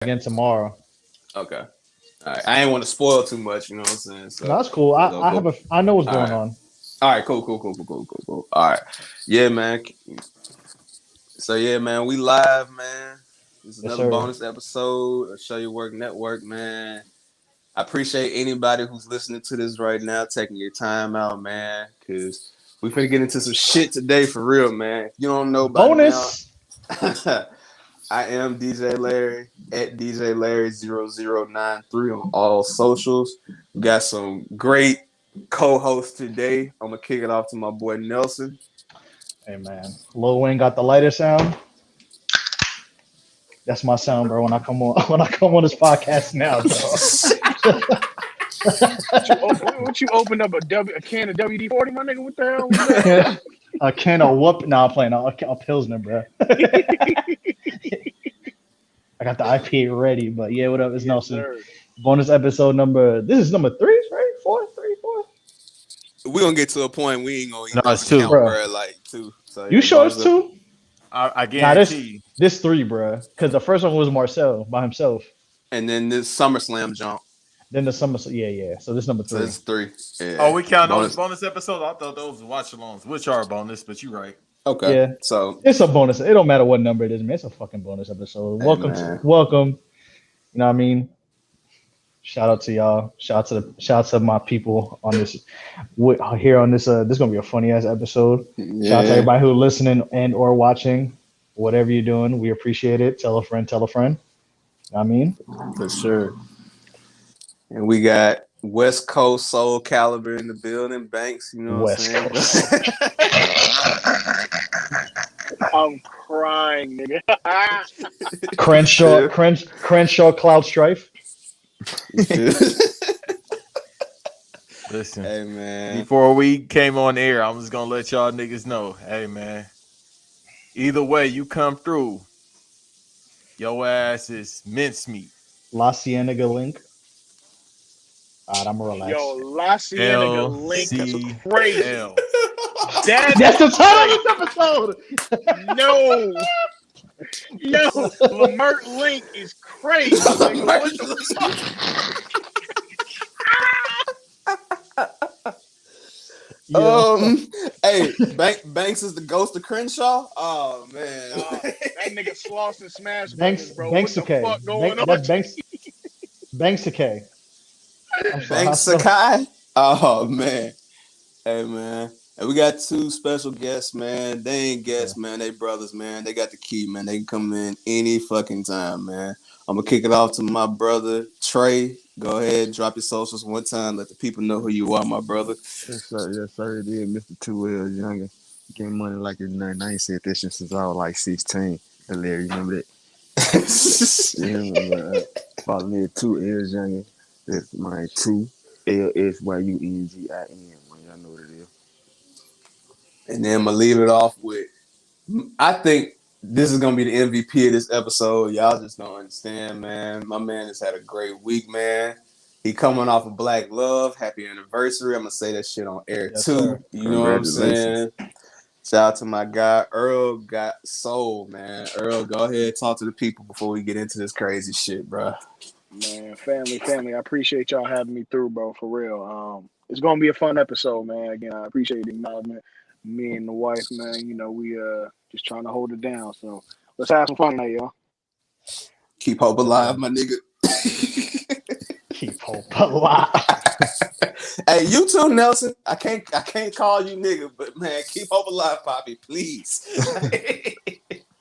again tomorrow. Okay. All right. I ain't want to spoil too much. You know what I'm saying? So No, that's cool. I know what's All going right. on. All right. Cool. All right. Yeah, man. So yeah, man, we live, man. This is Yes, another sir. bonus episode of Show Your Work Network, man. I appreciate anybody who's listening to this right now, taking your time out, man, because we finna get into some shit today for real, man. If you don't know by now, Bonus. I am DJ Larry at DJ Larry 0093 on all socials. We got some great co-hosts today. I'm gonna kick it off to my boy Nelson. Hey man, Lil Wayne got the lighter sound. That's my sound, bro. When I come on, when I come on this podcast now, dog. What you opened up a can of WD-40, my nigga? What the hell was that? A can of whoop. Nah, I'm playing a Pilsner, bro. I got the IPA ready, but yeah, what up? It's Nelson. Sir. Bonus episode number. This is number 3, right? 4. We're gonna get to a point we ain't gonna No, it's 2. count, bro, like 2. So You sure it's 2? I Nah, guarantee. this 3, bro. Because the first one was Marcel by himself. And then this SummerSlam jump. Then the summer, yeah. So this number 3. So it's 3. Yeah. Oh, we count those bonus episodes. I thought those were watch-alongs, which are a bonus, but you're right. Okay. Yeah. So it's a bonus. It don't matter what number it is, man. It's a fucking bonus episode. Hey, Welcome. You know what I mean? Shout out to y'all. Shout out to my people on this here on this. This is gonna be a funny ass episode. Yeah. Shout out to everybody who's listening and or watching. Whatever you're doing, we appreciate it. Tell a friend. You know what I mean? For sure. And we got West Coast Soul Caliber in the building. Banks, you know what I'm saying? I'm crying, nigga. Crenshaw Cloud Strife. Listen, hey man. before we came on air, I'm just gonna let y'all niggas know. Hey man, either way you come through, your ass is mincemeat. La Cienega link. Alright, I'm gonna relax. Yo, La Cienega link is LCL. crazy. That's the title of this episode. No, Lamert link is crazy. Nigga. What the fuck? Hey, Banks is the ghost of Crenshaw. Oh man, that nigga Sloss and Smash Banks, bro. Banks What the fuck going on? Banks Sakai. Banks Sakai. Oh man, hey man, and we got 2 special guests, man. They ain't guests, man. They brothers, man. They got the key, man. They can come in any fucking time, man. I'm gonna kick it off to my brother Tre. Go ahead, drop your socials one time. Let the people know who you are, my brother. Yes, sir. It is Mr. 2 L's younger. Getting money like it's nothing. I ain't said this since I was like 16. Larry, remember that? Yeah, remember, follow me at 2 L's younger. That's my 2 LSYUNGIN. Man, y'all know what it is. And then I'm gonna leave it off with, I think this is gonna be the MVP of this episode. Y'all just don't understand, man. My man has had a great week, man. He coming off of Black Love. Happy anniversary. I'm gonna say that shit on air Yes, too. sir. You know what I'm saying? Shout out to my guy Earl got soul, man. Earl, go ahead, talk to the people before we get into this crazy shit, bro. Man, family. I appreciate y'all having me through, bro. For real. It's gonna be a fun episode, man. Again, I appreciate the acknowledgement. Me and the wife, man. You know, we just trying to hold it down. So let's have some fun tonight, y'all. Keep hope alive, my nigga. Keep hope alive. Hey, you too, Nelson. I can't call you nigga, but man, keep hope alive, Poppy, please.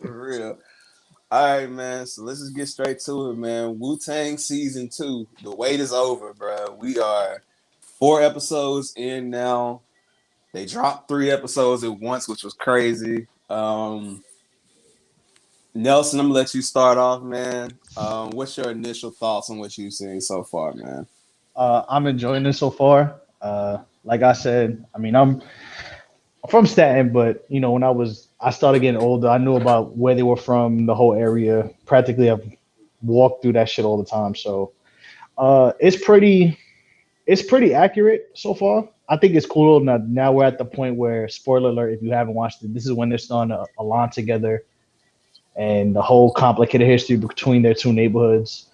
For real. All right, man. So let's just get straight to it, man. Wu-Tang season 2. The wait is over, bro. We are 4 episodes in now. They dropped 3 episodes at once, which was crazy. Nelson, I'm gonna let you start off, man. What's your initial thoughts on what you've seen so far, man? I'm enjoying this so far. Like I said, I mean, I'm from Staten, but you know, when I started getting older, I knew about where they were from, the whole area. Practically, I've walked through that shit all the time. So, it's pretty accurate so far. I think it's cool. Now we're at the point where, spoiler alert, if you haven't watched it, this is when they're starting to align together and the whole complicated history between their two neighborhoods,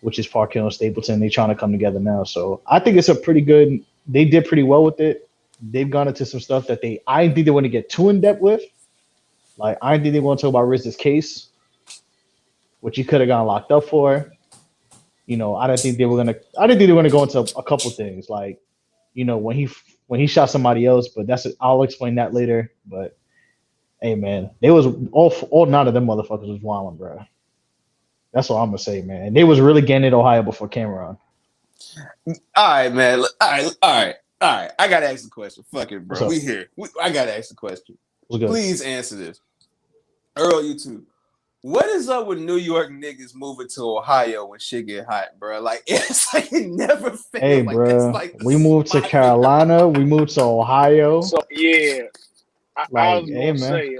which is Park Hill and Stapleton. They're trying to come together now. So I think it's a pretty good. They did pretty well with it. They've gone into some stuff that I didn't think they want to get too in depth with. Like I didn't think they want to talk about Riz's case, which he could have gotten locked up for. You know, I didn't think they were gonna go into a couple things like, you know, when he shot somebody else. But I'll explain that later. But hey, man, they was all nine of them motherfuckers was wilding, bro. That's what I'm gonna say, man. They was really getting it Ohio before Cameron. All right, man. All right. I gotta ask the question. Fuck it, bro. We here. I gotta ask the question. Please answer this. Earl, you too. What is up with New York niggas moving to Ohio when shit get hot, bro? Like it's like it never fails. Hey, like, bro. like we moved to Carolina. We moved to Ohio. So yeah, I was gonna say,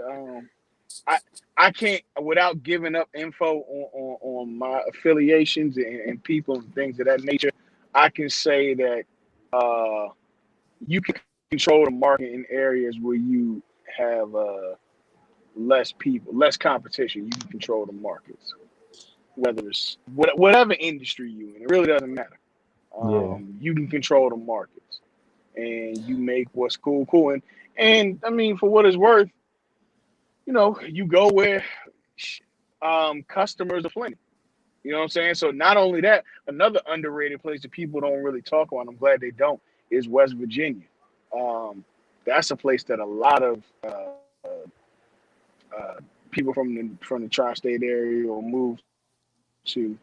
I can't without giving up info on my affiliations and people and things of that nature. I can say that you can control the market in areas where you have less people, less competition. You can control the markets, whether it's whatever industry you in. It really doesn't matter. You can control the markets, and you make what's cool. And I mean, for what it's worth, you know, you go where customers are plenty. You know what I'm saying? So not only that, another underrated place that people don't really talk about, I'm glad they don't, is West Virginia. That's a place that a lot of people from the tri-state area will move to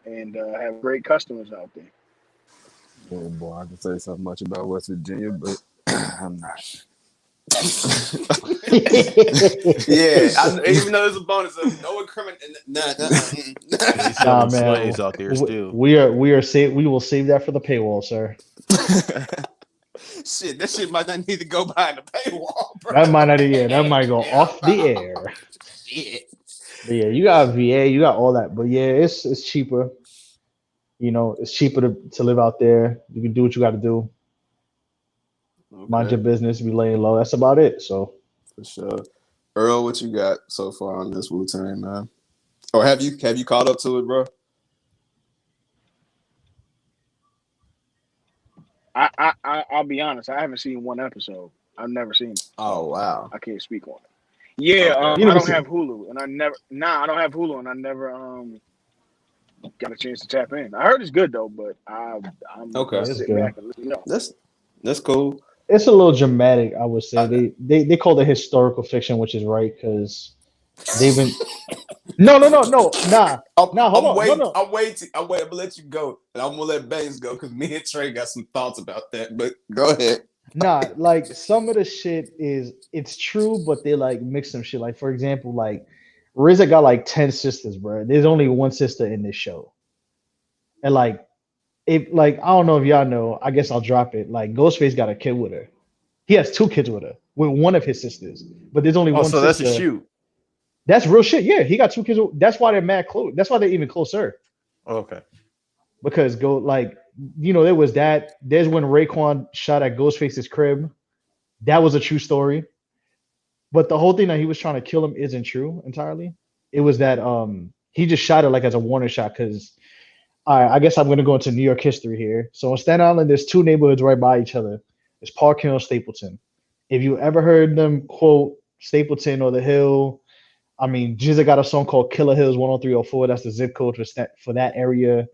and have great customers out there. Oh boy, I can say so much about West Virginia, but I'm not. Even though there's a bonus of no incrimination. Nah, man. Slaves out there still. We will save that for the paywall, sir. Shit, that shit might not need to go behind the paywall, bro. That might not. That might go off the air. Shit. But yeah, you got VA, you got all that. But yeah, it's cheaper. You know, it's cheaper to live out there. You can do what you got to do. Okay. Mind your business, be laying low. That's about it. So for sure. Earl, what you got so far on this Wu-Tang, man? Or have you caught up to it, bro? I'll be honest. I haven't seen one episode. I've never seen it. Oh wow. I can't speak on it. Yeah, okay. I don't have Hulu, and I never. I don't have Hulu, and I never got a chance to tap in. I heard it's good though, but I'm okay. Sit back and listen. No. That's cool. It's a little dramatic, I would say. They call it historical fiction, which is right because they've been. No, nah. Hold on. I'm waiting. I'm gonna let you go, and I'm gonna let Banks go because me and Trey got some thoughts about that. But go ahead. Nah, like some of the shit it's true, but they like mix some shit. Like for example, like RZA got like 10 sisters, bro. There's only one sister in this show, and like I don't know if y'all know. I guess I'll drop it. Like Ghostface got a kid with her. He has 2 kids with her, with one of his sisters, but there's only one. So sister. That's a shoot. That's real shit. Yeah, he got 2 kids. That's why they're mad close. That's why they're even closer. Okay. Because there was that. There's when Raekwon shot at Ghostface's crib. That was a true story. But the whole thing that he was trying to kill him isn't true entirely. It was that he just shot it like as a warning shot because I guess I'm gonna go into New York history here. So in Staten Island, there's 2 neighborhoods right by each other. It's Park Hill and Stapleton. If you ever heard them quote Stapleton or the Hill, I mean, Jizza got a song called Killer Hills 10304. That's the zip code for that area.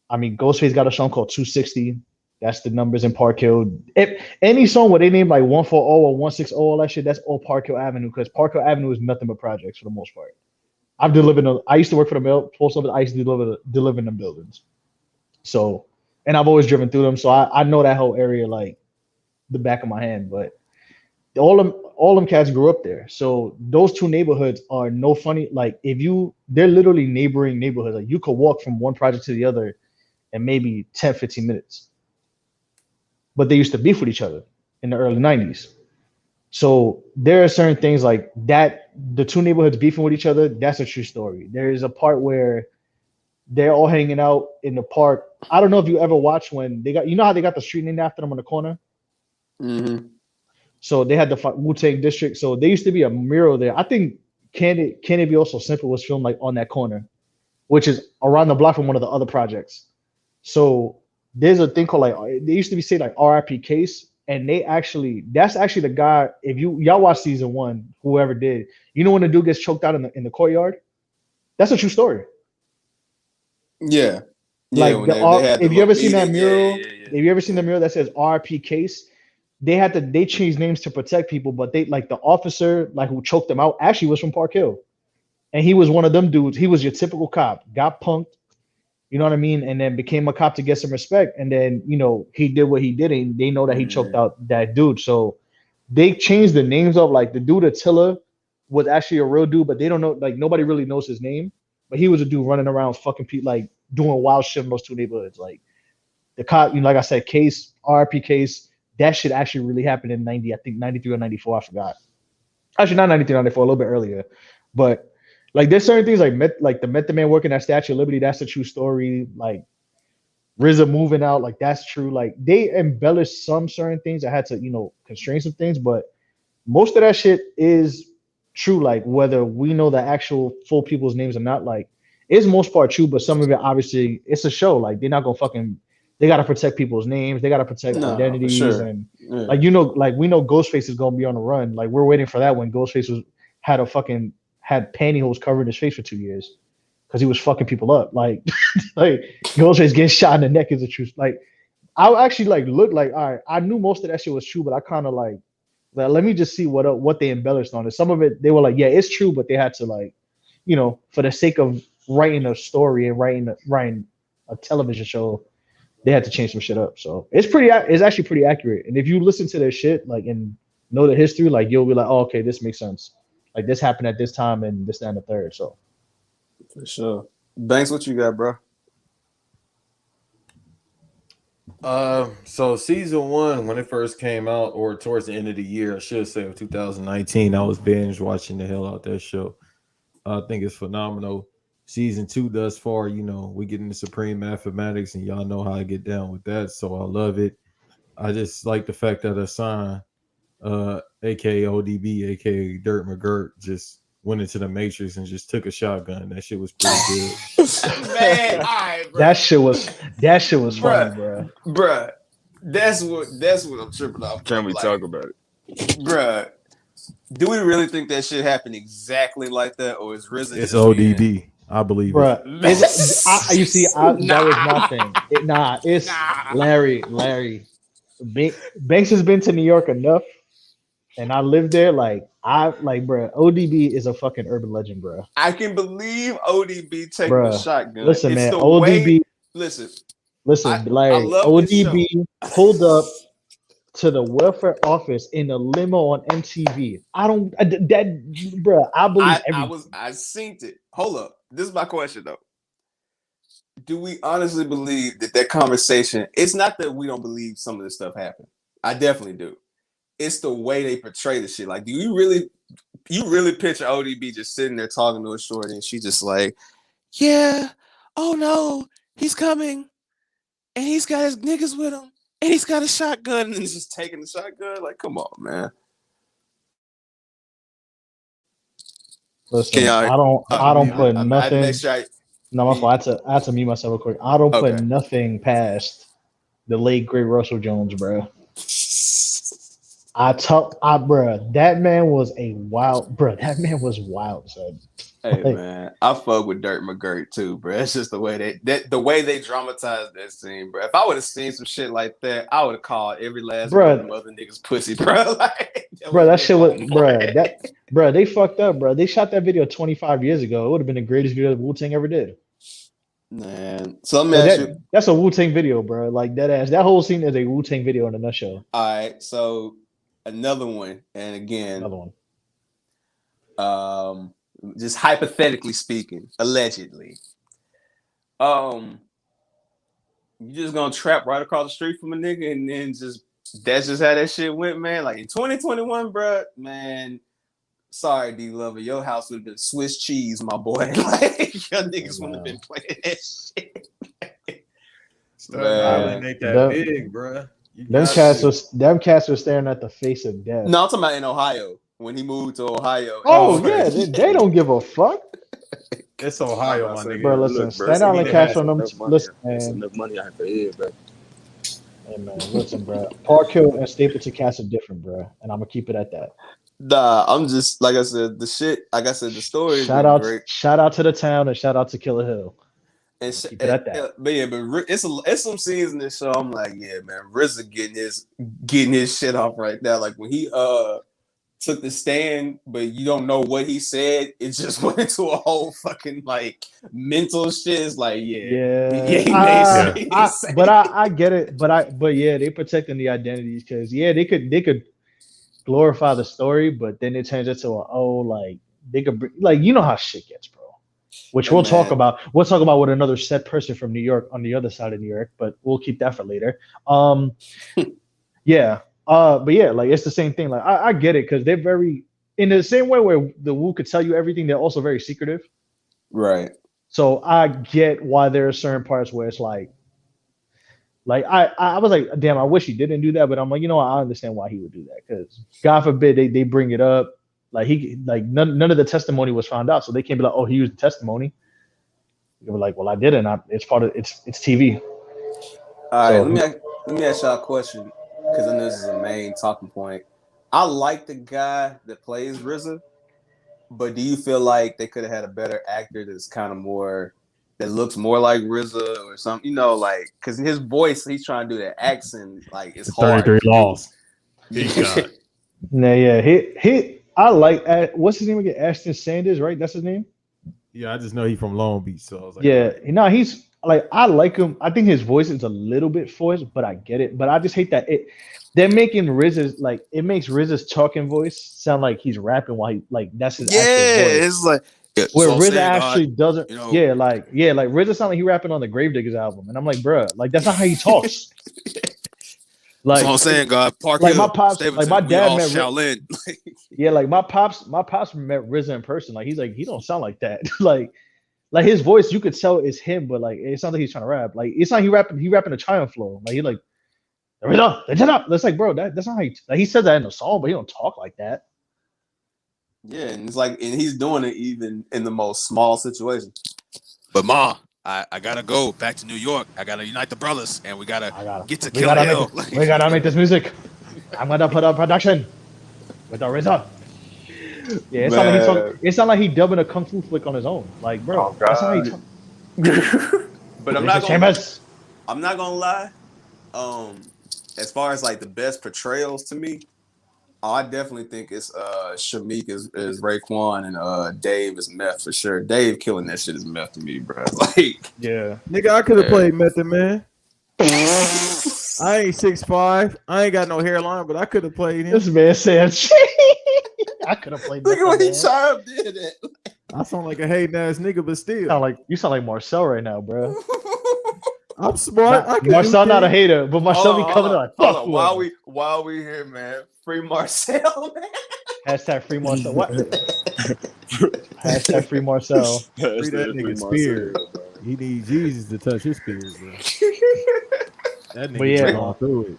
I mean, Ghostface got a song called 260. That's the numbers in Park Hill. If any song where they name like 140 or 160, all that shit, that's all Park Hill Avenue because Park Hill Avenue is nothing but projects for the most part. I used to work for the post office. I used to deliver in them buildings. So, and I've always driven through them. So I know that whole area like the back of my hand. But all them cats grew up there. So those 2 neighborhoods are no funny. Like they're literally neighboring neighborhoods. Like you could walk from one project to the other in maybe 10, 15 minutes. But they used to beef with each other in the early 90s. So there are certain things like that. The 2 neighborhoods beefing with each other, that's a true story. There is a part where they're all hanging out in the park. I don't know if you ever watched when how they got the street named after them on the corner? Mm-hmm. So they had the Wu-Tang district. So there used to be a mural there. I think Can It Be Also Simple was filmed like on that corner, which is around the block from one of the other projects. So there's a thing called like they used to be say like RIP Case, and that's actually the guy. If y'all watch season one, whoever did, you know when the dude gets choked out in the courtyard, that's a true story. Yeah. Yeah, Like when they had the if you little ever seen that meeting. mural, Yeah. if you ever seen the mural that says RIP Case, they changed names to protect people, but they like the officer like who choked them out actually was from Park Hill, and he was one of them dudes. He was your typical cop, got punked, you know what I mean, and then became a cop to get some respect, and then he did what he did, and they know that he choked Mm. out that dude. So they changed the names of like the dude Attila was actually a real dude, but they don't know, like nobody really knows his name, but he was a dude running around fucking people like doing wild shit in those two neighborhoods. Like the cop, like I said, Case, RP Case, that shit actually really happened in 90, I think 93 or 94, I forgot. Actually, not 93, 94, a little bit earlier. But like there's certain things like the Method Man working at Statue of Liberty, that's a true story. Like RZA moving out, like that's true. Like they embellished some certain things. I had to, constrain some things, but most of that shit is true. Like whether we know the actual full people's names or not, like it's most part true, but some of it obviously it's a show. Like they're not gonna fucking they gotta protect people's names, they gotta protect No, for identities, sure. and Yeah. like we know Ghostface is gonna be on the run. Like we're waiting for that when Ghostface had pantyhose covering his face for 2 years because he was fucking people up. Like like Ghostface getting shot in the neck is a truth. Like I actually like look like all right, I knew most of that shit was true, but I kind of like let me just see what they embellished on it. Some of it they were like, yeah, it's true, but they had to like, for the sake of writing a story and writing a television show, they had to change some shit up. So it's actually pretty accurate. And if you listen to their shit like and know the history, like you'll be like, oh, okay, this makes sense. Like this happened at this time and this, that, and the third. So For sure. Banks, what you got, bro? So season one, when it first came out, or towards the end of the year, I should say of 2019, I was binge watching the hell out that show. I think it's phenomenal. Season two thus far, we get into Supreme Mathematics, and y'all know how I get down with that, so I love it. I just like the fact that Hassan, aka ODB, aka Dirt McGirt, just went into the Matrix and just took a shotgun. That shit was pretty good. Man, all right, bro. that shit was funny, bro. Bruh. That's what I'm tripping off. Can we talk about it? Bruh. Do we really think that shit happened exactly like that, or is RZA It's just ODB. being- I believe Bro, it. you see, that was my thing. It's Larry. Banks has been to New York enough, and I lived there. Bro, ODB is a fucking urban legend, bro. I can believe ODB taking Bruh, a shotgun. listen, It's man, the ODB. way. Listen, Larry. I love this ODB pulled up to the welfare office in a limo on MTV. I believe everything. I synced it. Hold up. This is my question though. Do we honestly believe that conversation? It's not that we don't believe some of this stuff happened. I definitely do. It's the way they portray the shit. Like, do you really picture ODB just sitting there talking to a shorty and she just like, yeah, oh no, he's coming, and he's got his niggas with him, and he's got a shotgun, and he's just taking the shotgun? Like, come on, man. Listen, I don't put nothing. Sure No, my fault. I had to mute myself real quick. I don't put nothing past the late great Russell Jones, bro. Bro, that man was That man was wild, son. Hey man, I fuck with Dirt McGirt too, bro. It's just the way the way they dramatized that scene, bro. If I would have seen some shit like that, I would have called every last one of them other niggas pussy, bro. That shit was, they fucked up, bro. They shot that video 25 years ago. It would have been the greatest video that Wu-Tang ever did. Man, so let me ask you. That's a Wu-Tang video, bro. Like that whole scene is a Wu-Tang video in a nutshell. All right, so another one, and again, another one. Just hypothetically speaking, allegedly, you just gonna trap right across the street from a nigga, and then that's just how that shit went, man. Like in 2021, bro, man. Sorry, D Lover, your house would have been Swiss cheese, my boy. Like your niggas wouldn't have been playing that shit. Man, ain't that big, bro. Them cats were staring at the face of death. No, I'm talking about in Ohio. when he moved to Ohio. Oh okay. yeah, they don't give a fuck, It's Ohio, my nigga. bro. Listen, Look, bro, stand so out he and done cash had on them. enough money. Listen, It's man. enough money out for everybody. Hey man, listen, bro. Park Hill and Stapleton Cast are different, bro, and I'm gonna keep it at that. Nah, I'm just like I said, the shit. Like I said, the story has been great. Shout out to the town, and shout out to Killer Hill. And Keep it at that. but yeah, but it's some scenes in this show. I'm like, yeah, man, RZA getting his shit off right now. Like when he took the stand, but you don't know what he said. It just went into a whole fucking like mental shit. It's like, I get it, but yeah, they protecting the identities because yeah, they could glorify the story, but then it turns into like they could like you know how shit gets, bro. Which we'll talk about. We'll talk about with another set person from New York on the other side of New York, but we'll keep that for later. Yeah. But yeah, like it's the same thing. Like I get it because they're very in the same way where the Wu could tell you everything, they're also very secretive. right. So I get why there are certain parts where it's like I was like, damn, I wish he didn't do that, but I'm like, you know what, I understand why he would do that because God forbid they bring it up. Like none of the testimony was found out, so they can't be like, oh, he used the testimony. They were like, well, I didn't. It's part of it's TV. All right, let me ask y'all a question because I know this is a main talking point. I like the guy that plays RZA, but do you feel like they could have had a better actor that's kind of more that looks more like RZA or something? You know, like because his voice, he's trying to do that accent, like it's hard. 33 lost. Yeah. Yeah. He. I like what's his name again? Ashton Sanders, right? That's his name. Yeah, I just know he's from Long Beach, so I was like, yeah, no, he's like I like him. I think his voice is a little bit forced, but I get it. But I just hate that they're making RZA's like it makes RZA's talking voice sound like he's rapping while he like that's his actual voice. It's like where RZA actually doesn't. You know, like RZA sound like he rapping on the Gravediggers album, and I'm like, bruh, like that's not how he talks. Like, that's what I'm saying, God. Park like Hill, my pops, Stapleton, like my dad met Shaolin. yeah, like my pops met RZA in person. Like he's like he don't sound like that. like his voice, you could tell is him, but like it sounds like he's trying to rap. Like it's not he rapping a Triumph flow. Like he like that's like bro, that's not how he says that in the song, but he don't talk like that. Yeah, and it's like, and he's doing it even in the most small situation. But Ma, I gotta go back to New York. I gotta unite the brothers, and we gotta get to Killer Hill. We gotta make this music. I'm gonna put up production with the RZA. Yeah, it's not like he dubbing a kung fu flick on his own. Like, bro, that's not how he talk. But I'm not gonna lie. As far as like the best portrayals to me, I definitely think it's Shamik is Raekwon and Dave is Meth for sure. Dave killing that shit is Meth to me, bro. Like, yeah, nigga, I could have played Method Man. I ain't 6'5". I ain't got no hairline, but I could have played him. This man said, I could have played. Look at what he chimed in at. I sound like a hating ass nigga, but still. You sound like Marcel right now, bro. I'm smart. Marcel not a hater, but Marcel be coming like fuck. While we here, man, free Marcel, man. Hashtag free Marcel. What? Hashtag free Marcel. Free that nigga Spears. He needs Jesus to touch his Spears, bro. That nigga going through it.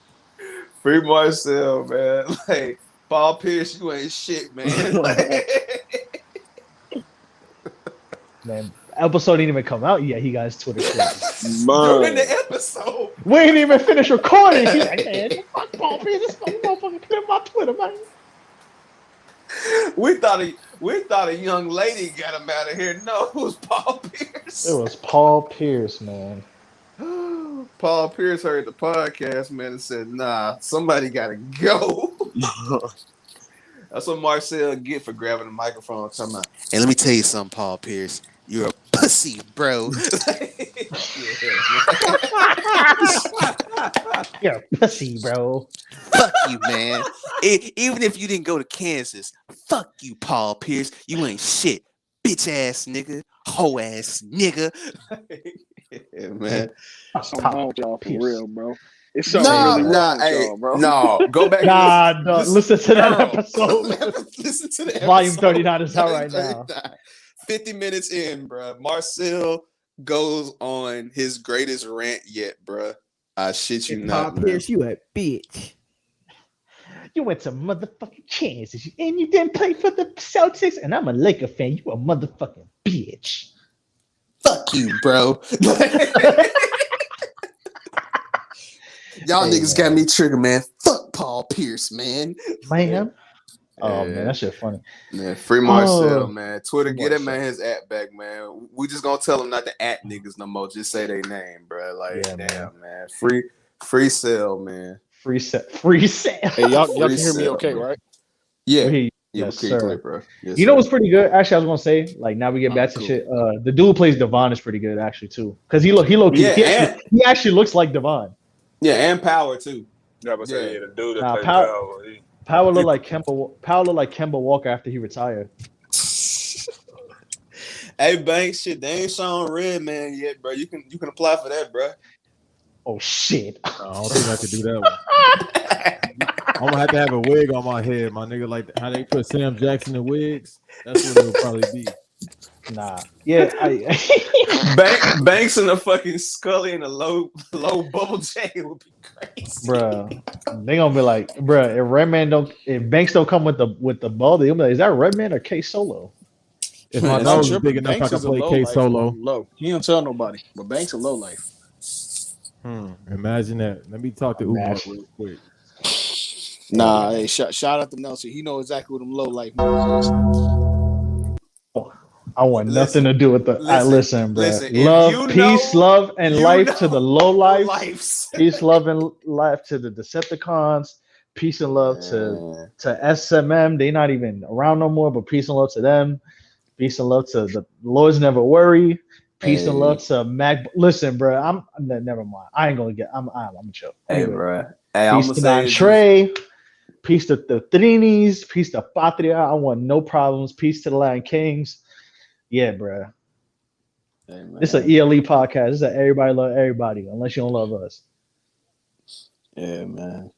Free Marcel, man. Like Paul Pierce, you ain't shit, man. Like, man, episode didn't even come out yet. He got his Twitter shit. During the episode, we ain't even finished recording. He's like, man, fuck Paul Pierce. This motherfucker put in my Twitter, man. We thought a young lady got him out of here. No, it was Paul Pierce. It was Paul Pierce, man. Paul Pierce heard the podcast, man, and said, nah, somebody gotta go. That's what Marcel get for grabbing the microphone. Talking about, and let me tell you something, Paul Pierce. You're a pussy, bro. You're a pussy, bro. Fuck you, man. Even if you didn't go to Kansas, fuck you, Paul Pierce. You ain't shit. Bitch ass nigga. Hoe ass nigga. Yeah, man. That's something wrong with y'all for real, bro. It's something really wrong with y'all, bro. No, go back. Listen to that episode. Listen to the episode. Volume 39 is out right now. 50 minutes in, bro. Marcel goes on his greatest rant yet, bro. I shit you not, Paul Pierce, you a bitch. You went to motherfucking Kansas and you didn't play for the Celtics. And I'm a Laker fan. You a motherfucking bitch. Fuck you, bro. Y'all Hey, niggas got me triggered, man. Fuck Paul Pierce, man. Man. Oh Yeah. man, that shit funny. Man, free Marcel, Oh, man. Twitter, free get that Marcel. man his at back, man. We just gonna tell him not to at niggas no more. Just say their name, bro. Like, Yeah, damn, man. Free sale, man. Free set. Free set. Hey, y'all Free can hear me sale, okay, bro. right? Yeah. Yes, we sir. clear, bro. Yes, You know sir. what's pretty good? Actually, I was gonna say, like, now we get back to Cool. shit. The dude who plays Devon is pretty good, actually, too. Because he he actually looks like Devon. Yeah, and Power too. Yeah, but say the dude that Nah, plays Power Power. looked like Kemba Walker after he retired. Hey, Banks, shit, they ain't shown Red Man yet, bro. You can apply for that, bro. Oh shit! I don't think I could do that one. I'm gonna have to have a wig on my head, my nigga. Like how they put Sam Jackson in wigs. That's what it'll probably be. Nah, yeah, Banks and a fucking Scully and a low Bubble J would be crazy, bro. They gonna be like, bro, if Banks don't come with the ball, they gonna be like, is that Redman or K Solo? If my Man, nose is tripping. big enough, Banks I can is a play low K life, Solo. Low. He don't tell nobody, but Banks a low life. Imagine that. Let me talk to Umar real quick. Nah, hey, shout out to Nelson. He know exactly what them low life moves is. I want nothing to do with the. Listen, bro. listen, if Love, you peace, know, love, and you life know to the low lives. lives. Peace, love, and life to the Decepticons. Peace and love to SMM. They not even around no more, but peace and love to them. Peace and love to the Lords Never Worry. Peace and love to Mac. Listen, bro. Never mind. I ain't gonna get. I'm chill. Hey, Anyway, bro. Hey, peace to Don Trey. Peace to the Trinis. Peace to Patria. I want no problems. Peace to the Latin Kings. Yeah, bro. Hey, this is an ELE podcast. This is a everybody love everybody, unless you don't love us. Yeah, man.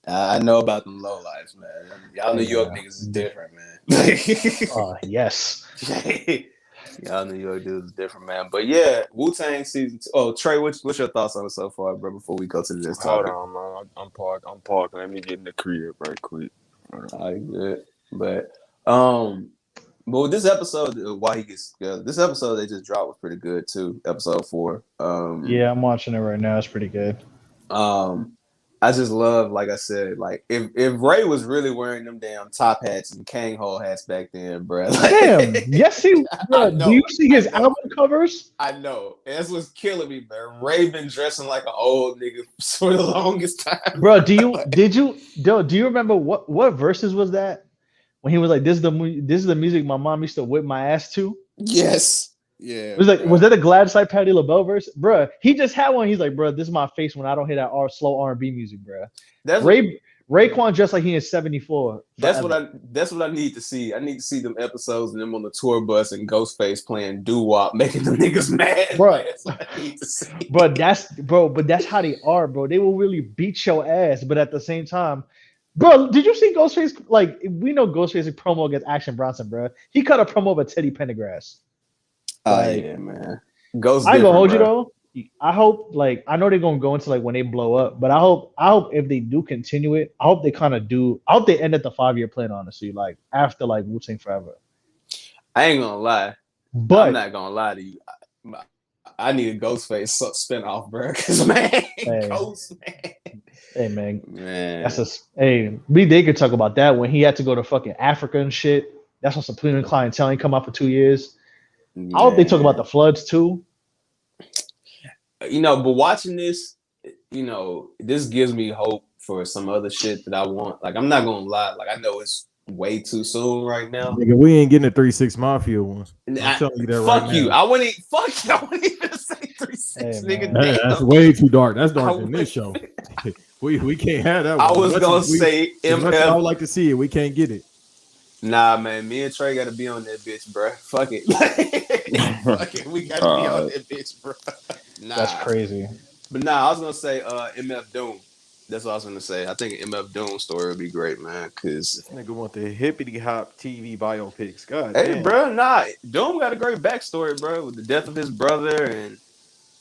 I know about them low lives, man. Y'all New York niggas is different, man. Yes. Y'all New York dudes is different, man. But yeah, Wu-Tang season 2. Oh, Trey, what's your thoughts on it so far, bro? Before we go to the next topic. Hold on, man. I'm parking. Let me get in the crib right quick. All right, good. But with this episode, while he gets together, this episode they just dropped was pretty good too. Episode 4. Yeah, I'm watching it right now. It's pretty good. I just love, like I said, like if Ray was really wearing them damn top hats and Kang hole hats back then, bro. Like, damn, yes, he. Bro, do you see his album covers? I know. And that's what's killing me, man. Ray been dressing like an old nigga for the longest time. Bro, do you remember what verses was that? When he was like, this is the music my mom used to whip my ass to? Yes. Yeah. It was like, was that a Glad Side Patti LaBelle verse? Bro, he just had one. He's like, bro, this is my face when I don't hear that slow R&B music, bro. That's Raekwon dressed like he is 74. That's what I need to see. I need to see them episodes and them on the tour bus and Ghostface playing doo-wop, making the niggas mad. Bro, that's what I need to see. But that's how they are, bro. They will really beat your ass, but at the same time, bro, did you see Ghostface? Like, we know Ghostface's promo against Action Bronson, bro. He cut a promo of Teddy Pendergrass. Yeah, man. Ghost. I ain't gonna hold you though. I hope, like, I know they're gonna go into like when they blow up, but I hope if they do continue it, I hope they kind of do. I hope they end at the 5-year plan, honestly, like after like Wu-Tang Forever. I ain't gonna lie, but I'm not gonna lie to you. I need a Ghostface spinoff, bro. Cause man, Ghost, man. Hey man, that's they could talk about that when he had to go to fucking Africa and shit. That's when Supreme Clientele ain't come out for 2 years. Yeah. I hope they talk about the floods too. You know, but watching this, you know, this gives me hope for some other shit that I want. Like, I'm not gonna lie, like I know it's way too soon right now. Nigga, we ain't getting a 3-6 Mafia one. I'm telling you that right now. Fuck you. I wouldn't even say 3-6, nigga. That's way too dark. That's darker than this show. we can't have that one. I was gonna say MF. I would like to see it. We can't get it. Nah, man. Me and Trey gotta be on that bitch, bro. Fuck it. Fuck it. We gotta be on that bitch, bro. Nah. That's crazy. But nah, I was gonna say MF Doom. That's what I was gonna say. I think an MF Doom story would be great, man. Cause this nigga want the hippity hop TV biopics. God hey, damn. bro, nah. Doom got a great backstory, bro, with the death of his brother and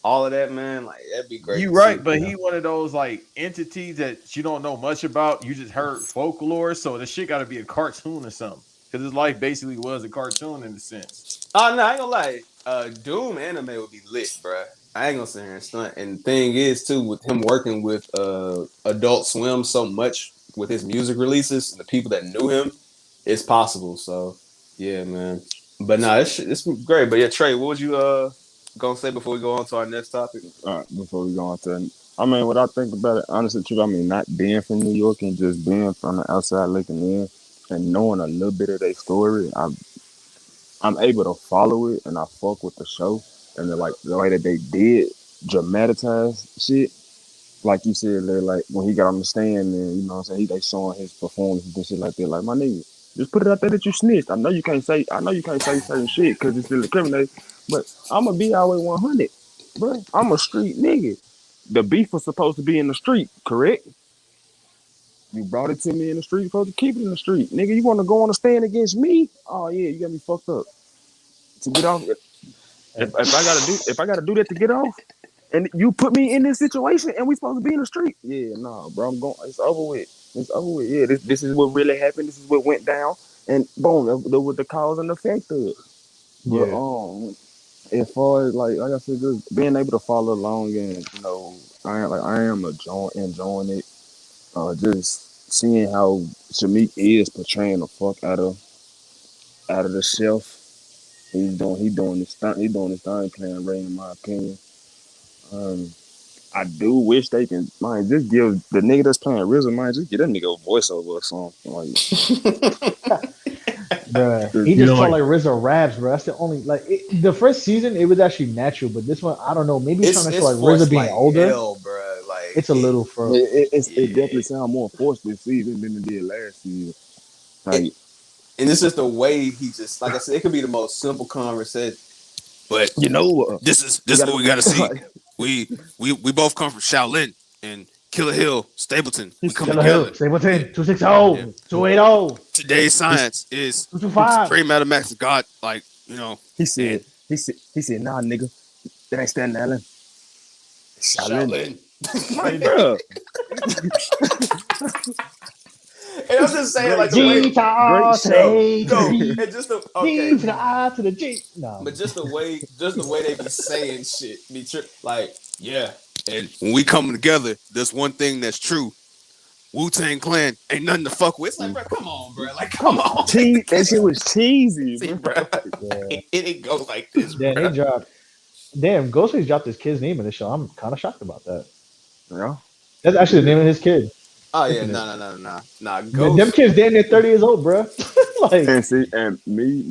all of that, man. Like that'd be great. You to right, see, but you know? he one of those like entities that you don't know much about. You just heard folklore, so the shit got to be a cartoon or something. Because his life basically was a cartoon in a sense. Oh no, I ain't gonna lie. Doom anime would be lit, bro. I ain't gonna sit here and stunt. And the thing is, too, with him working with Adult Swim so much with his music releases and the people that knew him, it's possible. So yeah, man. But nah, it's great. But yeah, Trey, what would you gonna say before we go on to our next topic? All right, before we go on to, I mean, what I think about it, honestly, truth, I mean, not being from New York and just being from the outside looking in and knowing a little bit of their story, I'm able to follow it and I fuck with the show and like the way that they did dramatize shit. Like you said, they're like when he got on the stand and you know what I'm saying, they showing his performance and shit like that. Like my nigga, just put it out there that you snitched. I know you can't say certain shit because it's still incriminating, but I'ma be our way 100, bro. I'm a street nigga. The beef was supposed to be in the street, correct? You brought it to me in the street, you're supposed to keep it in the street. Nigga, you wanna go on a stand against me? Oh yeah, you got me fucked up. To get off, if I gotta do that to get off, and you put me in this situation, and we supposed to be in the street, yeah, nah, bro, I'm going. It's over with. It's over with. Yeah, this is what really happened. This is what went down, and boom, that was the cause and effect of it. But Yeah. as far as like I said, just being able to follow along, and you know, I am enjoying it. Just seeing how Shamik is portraying the fuck out of the shelf. He doing his thing playing Ray in my opinion. Um, I do wish they can just give the nigga that's playing RZA just give that nigga a voiceover or something Bruh, he You just know, talk like like RZA raps, bro. That's the only the first season it was actually natural, but this one I don't know. Maybe he's trying to show It's like RZA forced being like older. hell, bro. Like It's a little for it yeah. definitely sounds more forced this season than it did last season. It, Like and it's just the way he just like I said, it could be the most simple conversation. But you know, we this is gotta what we gotta see. like, We both come from Shaolin and Killer Hill, Stapleton. he We come said Killer together. Hill, Stapleton, Yeah, yeah. 260, 280, Today's he, science is 225. great mathematics. God, like he and said he said nah nigga, that ain't Staten Island. Shaolin. Shaolin. Like, bro, And I'm just saying, like great the way, show. G to Great R to the show. A to the no, B, and just the D okay, to the I to the G. No, but just the way they be saying shit, like yeah. And when we come together, there's one thing that's true. Wu-Tang Clan ain't nothing to fuck with. It's like, bro, come on, bro. Like, come on. That shit was cheesy, See, bro. bro. yeah. It didn't go like this, Damn, bro. they dropped. Damn, Ghostface dropped his kid's name in the show. I'm kind of shocked about that. Yeah, That's actually the name of his kid. Oh yeah, Infinite. nah. Them Ghost. kids damn near 30 years old, bro. Like, and see, and me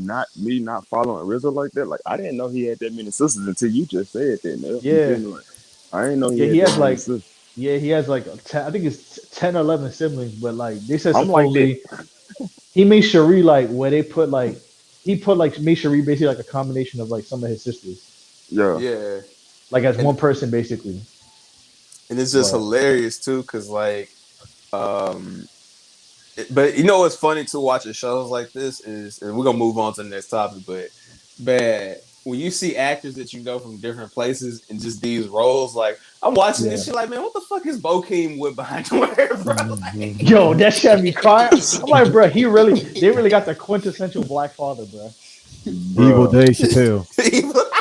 not following RZA like that. Like I didn't know he had that many sisters until you just said that. Man. You yeah, feel me? Like I didn't know he yeah, had he that has many like, sisters. yeah, he has like, 10, I think it's 10 or 11 siblings, but like, they said I'm like that. supposedly he made Cherie like where they put like, he put like, made Cherie basically like a combination of like some of his sisters, Yeah, Yeah, like as and one person basically. and it's just But hilarious too, cause like, but you know what's funny to watching shows like this is, and we're gonna move on to the next topic, but man, when you see actors that you know from different places and just these roles, like I'm watching yeah, this shit, like man, what the fuck is Bokeem Wood behind doing here, bro? yo, that shit had me crying. I'm like, bro, they really Like, got the quintessential black father, bro. evil bro. Dave Chappelle.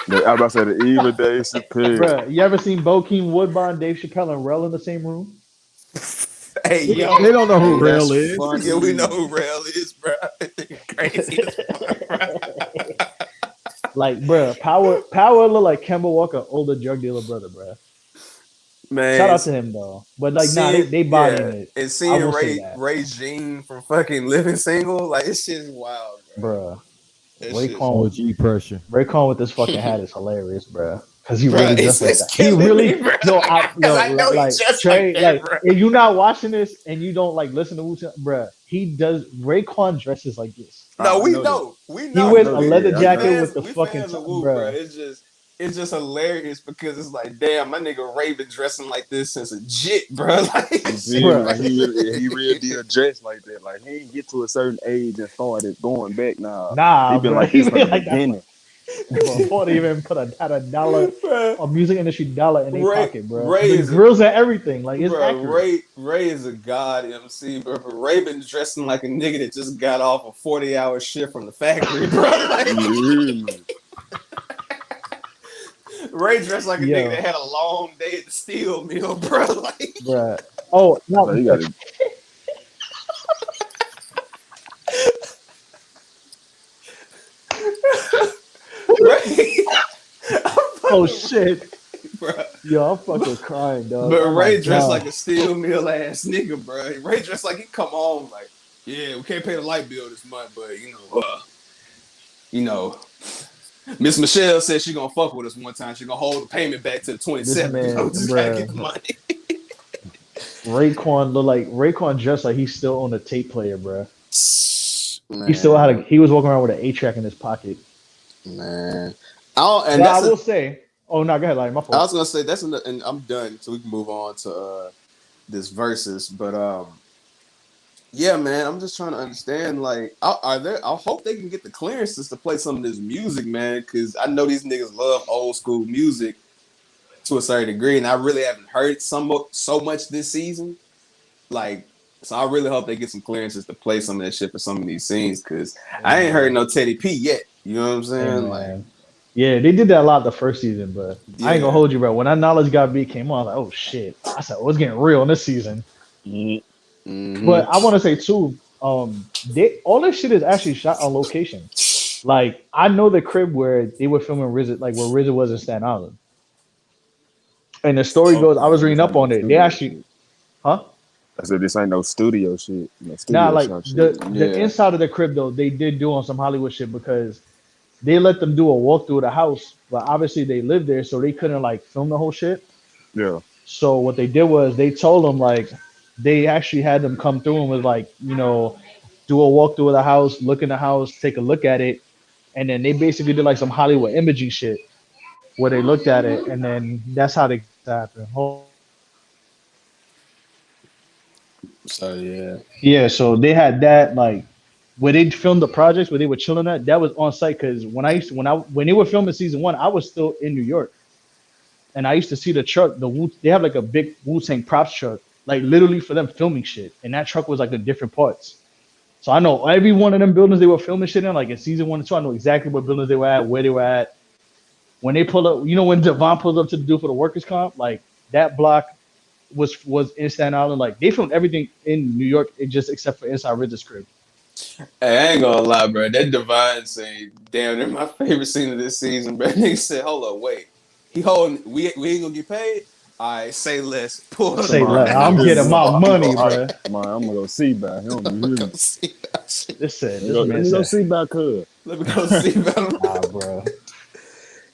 I about to say the evil Dave Chappelle. Bro, you ever seen Bokeem Woodbine, Dave Chappelle, and Rel in the same room? hey They yo, don't know who Hey, Rail that's is. funny. yeah, we know who Rail is, bro. Crazy as fuck, bro. Like, bro, Power look like Kemba Walker, older drug dealer brother, bro. Shout Man, out to him though. But like, nah, seeing they bodying yeah, it. and I seeing will say that, Ray Jean from fucking Living Single, like this shit is wild, bro. bro. That shit's Raekwon, OG pressure. Raekwon with this fucking hat is hilarious, bro. Cause he bro, really dressed like it's that. He killing me, really, bro. Because I know he like just like Trey, that, like bro. if you're not watching this and you don't like listen to Wu-Tang, bro, he does. Raekwon dresses like this. No, I know that. we He I know. wears know a that. leather Yeah, I know. jacket with the We fucking fans of Wu, bro. bro. It's just hilarious because it's like, damn, my nigga Ray been dressing like this since a jit, bro. Like, You feel me? Bruh. Like he really did dress like that. Like he didn't get to a certain age and started going back. Nah, he Nah, been bro. like He this from been the like that. beginning. Bro, Paul even had a dollar, Bruh, a music industry dollar in their Ray pocket, bro. Ray The is grills and everything, like it's bro, accurate. Ray is a god MC, bro. But Ray been dressing like a nigga that just got off a 40-hour shift from the factory, bro. Like, Ray dressed like a nigga that Yo, had a long day at the steel mill, bro. Like, bro. Oh, So no, you got to Ray, I'm oh fucking, shit. bro. Yo, I'm fucking crying, dog. But Oh my Ray dressed god. like a steel mill ass nigga, bro. Ray dressed like he come home like, yeah, we can't pay the light bill this month, but you know, Miss Michelle said she gonna fuck with us one time. She gonna hold the payment back to the This 27th. You know, man, just gotta get the bro. money. Raekwon dressed like he's still on the tape player, bro. He still had Man, he was walking around with an 8-track in his pocket. man. And But I that's will say, oh no, go ahead, like my I fault. was gonna say and I'm done, so we can move on to this versus. But yeah, man, I'm just trying to understand. Like, I hope they can get the clearances to play some of this music, man, because I know these niggas love old school music to a certain degree, and I really haven't heard so much this season. Like, so I really hope they get some clearances to play some of that shit for some of these scenes, because Hey I ain't heard man, no Teddy P yet. You know what I'm hey saying? Like, man. Yeah, they did that a lot the first season, but I ain't gonna yeah. hold you, bro. When that Knowledge God beat came on, I was like, oh shit. I said, oh, it's getting real in this season. Mm-hmm. But I want to say too, they all this shit is actually shot on location. Like I know the crib where they were filming RZA, like where RZA was in Staten Island. And the story goes, I okay. was So reading this up ain't no on it. They studio actually, shit. huh? I said this ain't no studio shit. No Nah, studio like shot shit. the Yeah. inside of the crib though, they did do on some Hollywood shit because they let them do a walkthrough of the house, but obviously they lived there, so they couldn't like film the whole shit. Yeah. So what they did was they told them like they actually had them come through and was like, do a walkthrough of the house, look in the house, take a look at it, and then they basically did like some Hollywood imaging shit where they looked at it, and then that's how they happened. So yeah. Yeah, so they had that like where they filmed the projects where they were chilling at. That was on site because when they were filming season 1, I was still in New York, and I used to see the truck. They have like a big Wu-Tang props truck, like literally for them filming shit, and that truck was like in different parts. So I know every one of them buildings they were filming shit in, like in season 1 and 2. I know exactly what buildings they were at, where they were at. When they pull up, when Devon pulls up to the dude for the workers' comp, like that block was in Staten Island. Like they filmed everything in New York, just except for inside RZA's crib. Hey, I ain't gonna lie, bro. That Divine scene, damn, they're my favorite scene of this season, bro. Nigga said, hold up, wait. He holding, we ain't gonna get paid? All right, say less. Pull the Say Man, less. fucking I'm hear getting me. my car. I'm go money, all right. bro. Man, I'm gonna go see by him. I'm You gonna hear go me? see that shit. This Let man me go said, see by cuz. Let me go see about him. nah, bro.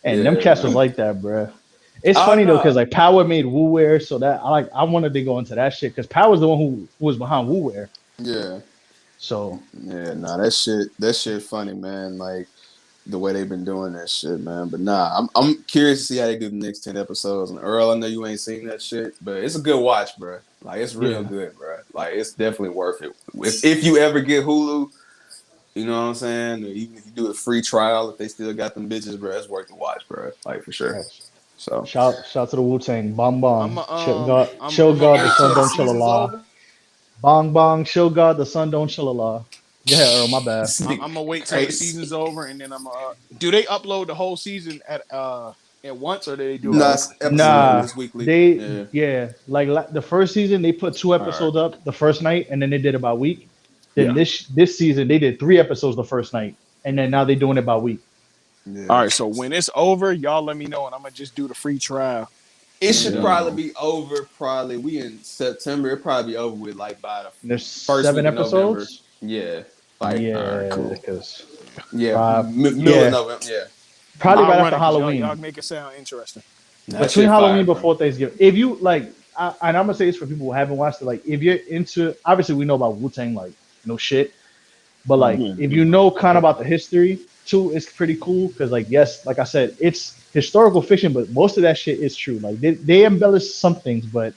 And them Yeah, cats was man. like that, bro. It's Oh, funny though, cause no. like Power made Wu Wear, so that I wanted to go into that shit, cause Power's the one who was behind Wu Wear. Yeah. So Yeah, nah, that shit funny, man. Like, the way they've been doing that shit, man. But nah, I'm curious to see how they do the next 10 episodes. And Earl, I know you ain't seen that shit, but it's a good watch, bro. Like, it's real yeah, good, bro. Like, it's definitely worth it. If you ever get Hulu, you know what I'm saying? Or even if you do a free trial, if they still got them bitches, bro, it's worth the watch, bro. Like, for sure. facts. So, Shout to the Wu Tang. Bong I'm bong. Chill I'm gonna God, the wait sun till the don't chill season's Allah. over. Bong bong. Chill God, the sun don't chill Allah. Go ahead, Earl. My bad. this nigga I'm gonna wait till the crazy. season's over, and then I'm do they upload the whole season at once, or do they do it Nah, weekly? it's episodic. Nah, It's weekly. they Yeah. yeah, like the first season they put 2 episodes All up the first night, and then they did it by week. Then right. this season they did 3 episodes the first night, and then now they're doing it by week. All Yeah. right, so when it's over, y'all let me know, and I'm gonna just do the free trial. It should And probably be over. Probably we in September. It probably be over with like by the And there's first seven week of November. episodes. Yeah, like all right, Yeah, cool. because yeah, middle of yeah, November. Yeah, probably I'll right run after it because y'all Halloween. make it sound interesting. that Between shit Halloween fire, bro. before Thanksgiving. If you like, and I'm gonna say this for people who haven't watched it, like if you're into, obviously we know about Wu Tang, like no shit, but like if you know kind of about the history too, it's pretty cool because like yes, like I said, it's historical fiction, but most of that shit is true. Like they embellish some things, but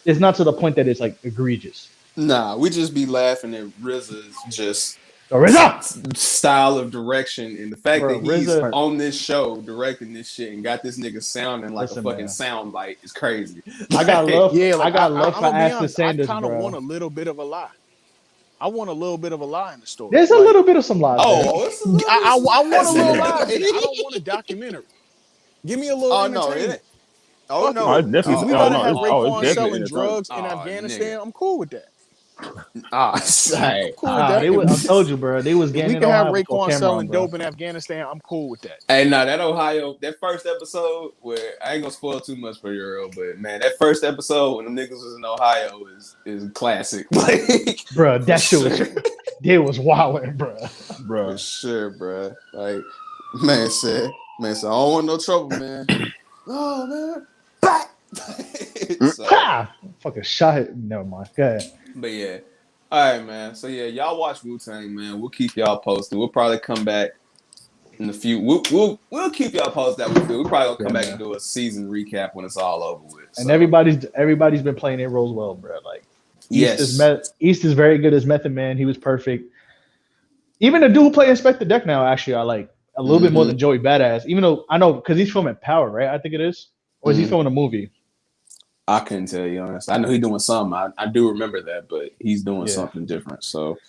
it's not to the point that it's like egregious. Nah, we just be laughing at RZA's just RZA style of direction, and the fact Bro, that he's RZA on this show directing this shit and got this nigga sounding like Listen, a fucking man. sound bite is crazy. I got love. Yeah, I got love I'm for gonna be Ashton honest. Sanders, I kind of bro. want a little bit of a lie. I want a little bit of a lie in the story. There's a little bit of some lies. Oh, it's a little I want a little lie. bit. I don't want a documentary. Give me a little Oh no, entertainment. it. Oh Fuck no, Oh, it's definitely. If we Oh gotta no, have it's Raekwon definitely selling entertaining. drugs in Oh, Afghanistan, I'm cool with that. sorry. Cool with that. I told you, bro. They was If getting we in can have Ohio before Raekwon Cameron, selling bro. dope in Afghanistan, I'm cool with that. Hey, no, that first episode where I ain't gonna spoil too much for you, Earl, but man, that first episode when the niggas was in Ohio is classic. Like, Bro, that shit was they was wilding, bro. for sure, bro. Like, man said, I don't want no trouble, man. Oh man, back. So, Ha! Fucking shot it. Never mind. Go ahead. but yeah, all right, man. So yeah, y'all watch Wu-Tang, man. We'll keep y'all posted. We'll probably come back in a few. We'll keep y'all posted. We'll probably gonna come back and do a season recap when it's all over with. And So, everybody's been playing their roles well, bro. Like yes, East is very good as Method Man. He was perfect. Even the dude who played Inspector Deck now, actually, I like a little bit more than Joey Badass. Even though I know because he's filming Power, right? I think it is, or is he filming a movie? I couldn't tell you honest. I know he's doing something. I do remember that, but he's doing something different. So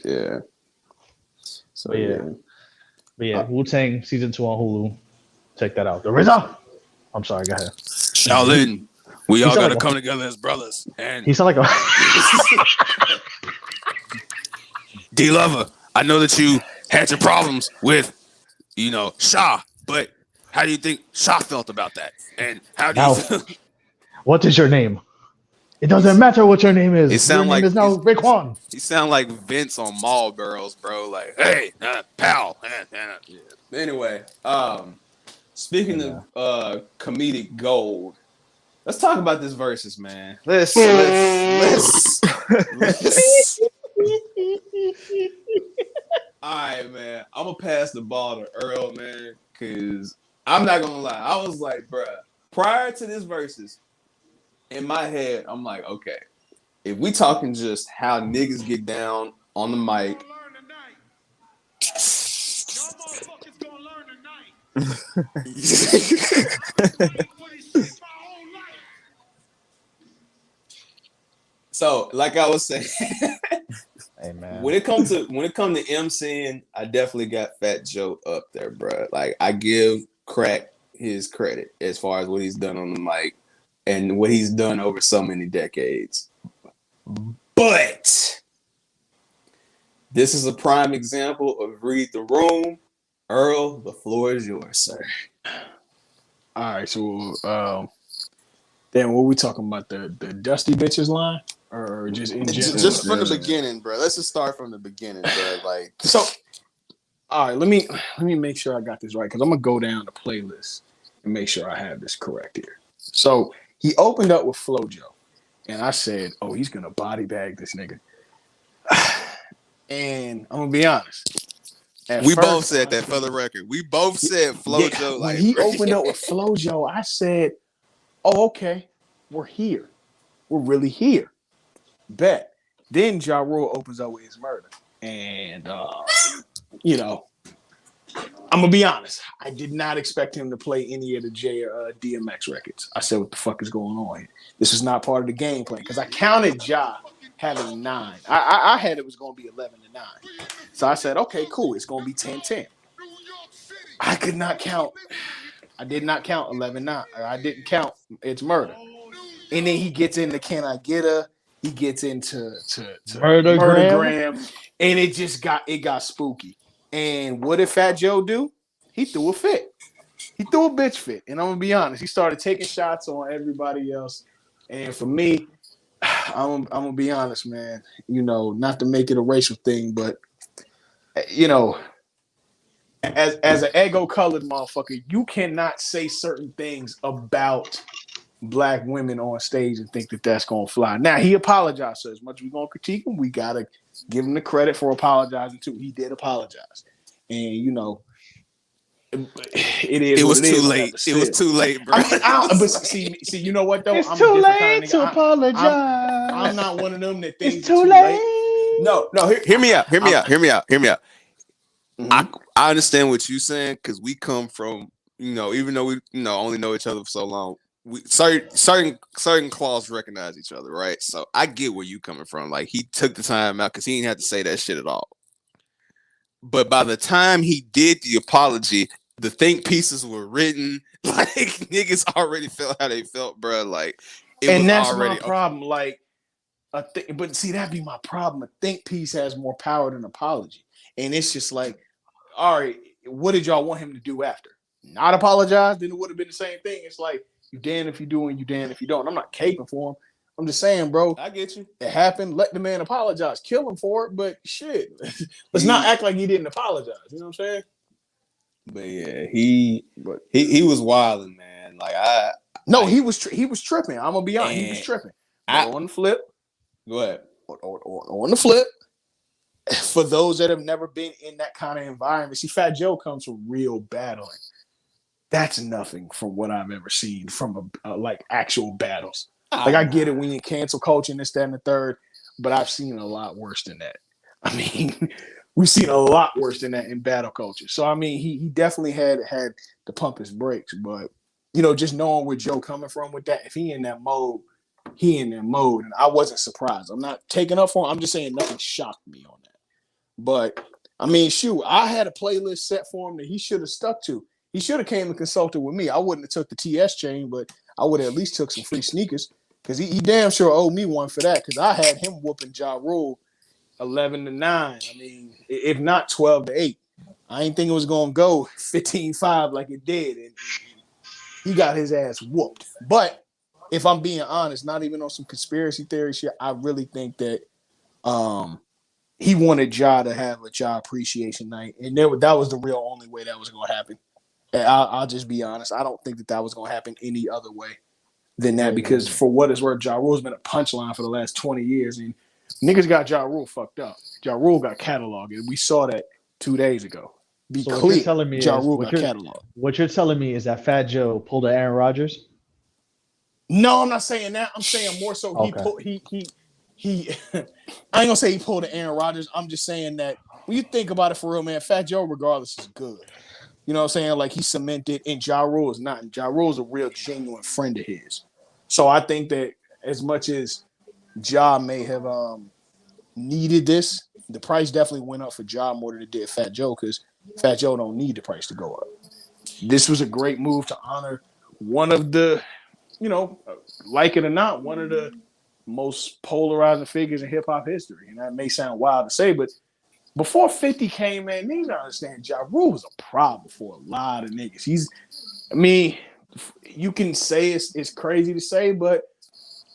yeah. So But yeah, Wu-Tang season 2 on Hulu. Check that out. The RZA. I'm sorry, go ahead. Shaolin, we all gotta come together as brothers. And He sound like a D Lover, I know that you had your problems with, Shah, but how do you think Shah felt about that? And how do you feel? What is your name? It doesn't matter what your name is. It sound your name is now Raekwon. He sound like Vince on Marlboros, bro. Like, Hey, pal. anyway, speaking of comedic gold, let's talk about this versus, man. Let's all right, man. I'm gonna pass the ball to Earl, man, because I'm not gonna lie. I was like, bruh, prior to this versus, in my head, I'm like, okay, if we talking just how niggas get down on the mic. So, like I was saying, hey man, when it comes to MCing, I definitely got Fat Joe up there, bro. Like I give Crack his credit as far as what he's done on the mic and what he's done over so many decades. But this is a prime example of read the room. Earl, the floor is yours, sir. All right, so then what we talking about, the Dusty Bitches line, or just in general? Just from the beginning, bro. Let's just start from the beginning, bro. Like, so, all right, let me make sure I got this right, because I'm gonna go down the playlist and make sure I have this correct here. So he opened up with FloJo, and I said, "Oh, he's gonna body bag this nigga." And I'm gonna be honest. We both said that for the record. We both said FloJo. Yeah, like, when he opened up with FloJo, I said, "Oh, okay, we're here. We're really here." Bet. Then Ja Rule opens up with his murder, and I'm gonna be honest. I did not expect him to play any of the DMX records. I said, "What the fuck is going on here? This is not part of the game plan." Because I counted Ja having 9. I had it was going to be 11-9. So I said, okay, cool. It's going to be 10-10. I could not count. I did not count 11-9. I didn't count It's Murder. And then he gets into Can I Get Her? He gets into Murdergram. And it got spooky. And what did Fat Joe do? He threw a fit. He threw a bitch fit. And I'm going to be honest. He started taking shots on everybody else. And for me, I'm gonna be honest, man. Not to make it a racial thing, but as an ego colored motherfucker, you cannot say certain things about black women on stage and think that that's gonna fly. Now he apologized, so as much as we're gonna critique him, we gotta give him the credit for apologizing too. He did apologize, and it was too late. It was too late, bro. But see, you know what though? It's too late to apologize. I'm not one of them that thinks it's too late. No. Hear me out. Hear me out. Mhm. I understand what you're saying because we come from, even though we, only know each other for so long, we certain claws recognize each other, right? So I get where you coming from. Like he took the time out because he didn't have to say that shit at all. But by the time he did the apology, the think pieces were written. Like niggas already felt how they felt, bro. Like it was And that's my already problem. Like but see, that'd be my problem. A think piece has more power than apology. And it's just like, all right, what did y'all want him to do after? Not apologize? Then it would have been the same thing. It's like you damn if you do and you damn if you don't. I'm not caping for him. I'm just saying, bro. I get you. It happened. Let the man apologize. Kill him for it, but shit. Let's not act like he didn't apologize. You know what I'm saying? But yeah, he was wilding, man. Like he was tripping. I'm gonna be honest. He was tripping. On the flip, go ahead. On the flip, for those that have never been in that kind of environment, see, Fat Joe comes from real battling. That's nothing from what I've ever seen from like actual battles. Like I get it when you cancel culture and this, that, and the third, but I've seen a lot worse than that. I mean, we've seen a lot worse than that in battle culture. So I mean, he definitely had to pump his brakes. But just knowing where Joe coming from with that, if he in that mode, and I wasn't surprised. I'm not taking up for him. I'm just saying nothing shocked me on that. But I mean, shoot, I had a playlist set for him that he should have stuck to. He should have came and consulted with me. I wouldn't have took the TS chain, but I would have at least took some free sneakers because he damn sure owed me one for that because I had him whooping Ja Rule 11-9. I mean, if not 12-8. I ain't think it was gonna go 15-5 like it did, and he got his ass whooped. But if I'm being honest, not even on some conspiracy theory shit, I really think that he wanted Ja to have a Ja appreciation night, and that was the real only way that was gonna happen. And I'll just be honest. I don't think that was going to happen any other way than that because for what it's worth, Ja Rule's been a punchline for the last 20 years. And niggas got Ja Rule fucked up. Ja Rule got cataloged. And we saw that 2 days ago. So what you're telling me Ja is, Rule got cataloged. What you're telling me is that Fat Joe pulled a Aaron Rodgers? No, I'm not saying that. I'm saying more so he I ain't going to say he pulled an Aaron Rodgers. I'm just saying that when you think about it for real, man, Fat Joe regardless is good. You know what I'm saying? Like he cemented, and Ja Rule is not. Ja Rule is a real genuine friend of his. So I think that as much as Ja may have needed this, the price definitely went up for Ja more than it did Fat Joe because Fat Joe don't need the price to go up. This was a great move to honor one of the, like it or not, one of the most polarizing figures in hip hop history. And that may sound wild to say, but before 50 came, man, niggas don't understand. Ja Rule was a problem for a lot of niggas. You can say it's crazy to say, but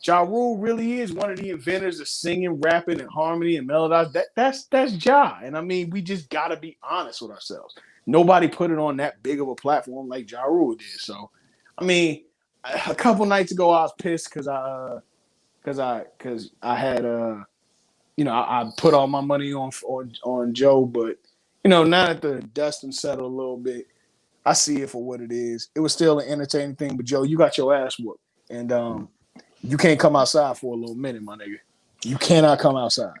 Ja Rule really is one of the inventors of singing, rapping, and harmony and melodies. That's Ja. And I mean, we just gotta be honest with ourselves. Nobody put it on that big of a platform like Ja Rule did. So, I mean, a couple nights ago, I was pissed because I had I put all my money on Joe, but now that the dust and settled a little bit, I see it for what it is. It was still an entertaining thing, but Joe, you got your ass whooped, and you can't come outside for a little minute, my nigga. You cannot come outside.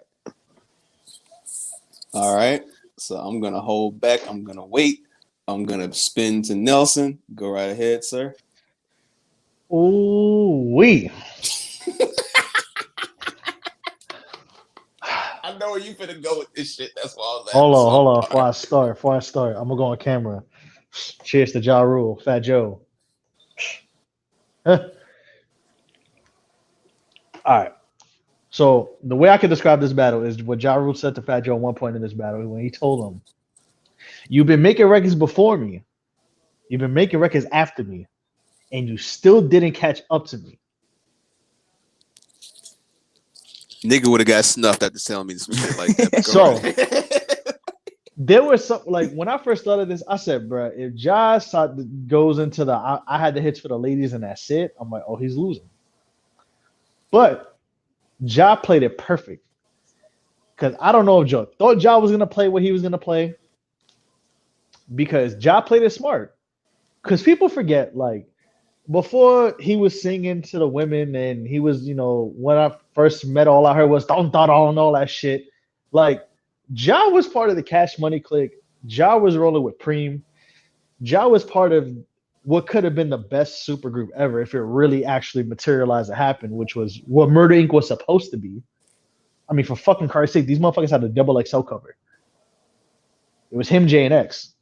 All right, so I'm gonna hold back. I'm gonna wait. I'm gonna spin to Nelson. Go right ahead, sir. Ooh wee. I know where you finna go with this shit. That's why I was Hold on. Before I start, I'm gonna go on camera. Cheers to Ja Rule, Fat Joe. All right. So the way I can describe this battle is what Ja Rule said to Fat Joe at one point in this battle when he told him, "You've been making records before me, you've been making records after me, and you still didn't catch up to me." Nigga would have got snuffed after telling me some shit like that. So there was some like when I first started this, I said, bro, if Ja goes into the I had the hits for the ladies and that's it, I'm like, oh, he's losing. But Ja played it perfect. Because I don't know if Joe thought Ja was gonna play what he was gonna play. Because Ja played it smart. Because people forget, like, before he was singing to the women and he was, when I first met, all I heard was don't and all that shit. Like, Ja was part of the Cash Money clique. Ja was rolling with Preem. Ja was part of what could have been the best supergroup ever if it really actually materialized and happened, which was what Murder Inc. was supposed to be. I mean, for fucking Christ's sake, these motherfuckers had a double XL cover. It was him, J, and X.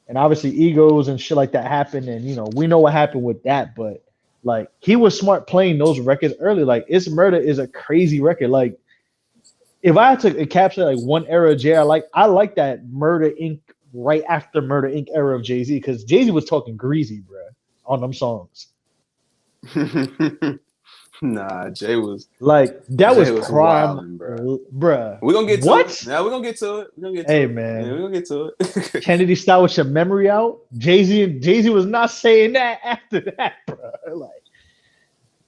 And obviously egos and shit like that happened. And, you know, we know what happened with that. But, like, he was smart playing those records early. Like, It's Murder is a crazy record. Like, if I had to encapsulate, like, one era of Jay, I like that Murder Inc. right after Murder Inc. era of Jay-Z. Because Jay-Z was talking greasy, bro, on them songs. Nah, Jay was like that Jay was prime, wildin', bruh. We're gonna get to what? it. Now we're gonna get to it. Hey man, yeah, we're gonna get to it. Kennedy style with your memory out. Jay-Z was not saying that after that, bro. Like,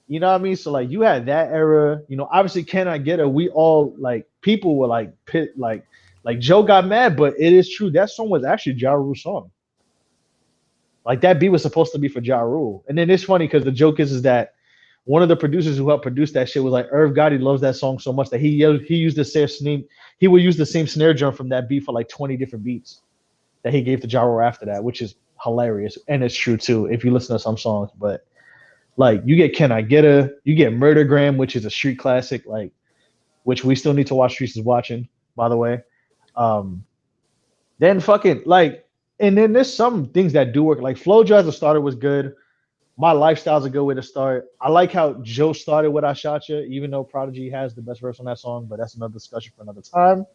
you know what I mean? So like you had that era, you know, obviously Can I Get Her? We all like people were like pit like Joe got mad, but it is true. That song was actually Ja Rule's song. Like that beat was supposed to be for Ja Rule. And then it's funny because the joke is that one of the producers who helped produce that shit was like, Irv Gotti loves that song so much that he used the same he would use the same snare drum from that beat for like 20 different beats that he gave to Ja Rule after that, which is hilarious. And it's true too if you listen to some songs. But like you get Can I Get Her, you get Murdergram, which is a street classic, like which we still need to watch. Streets is watching, by the way. Then fucking like, and then there's some things that do work. Like Flojo as a starter was good. My Lifestyle's a good way to start. I like how Joe started with I Shot Ya, even though Prodigy has the best verse on that song, but that's another discussion for another time.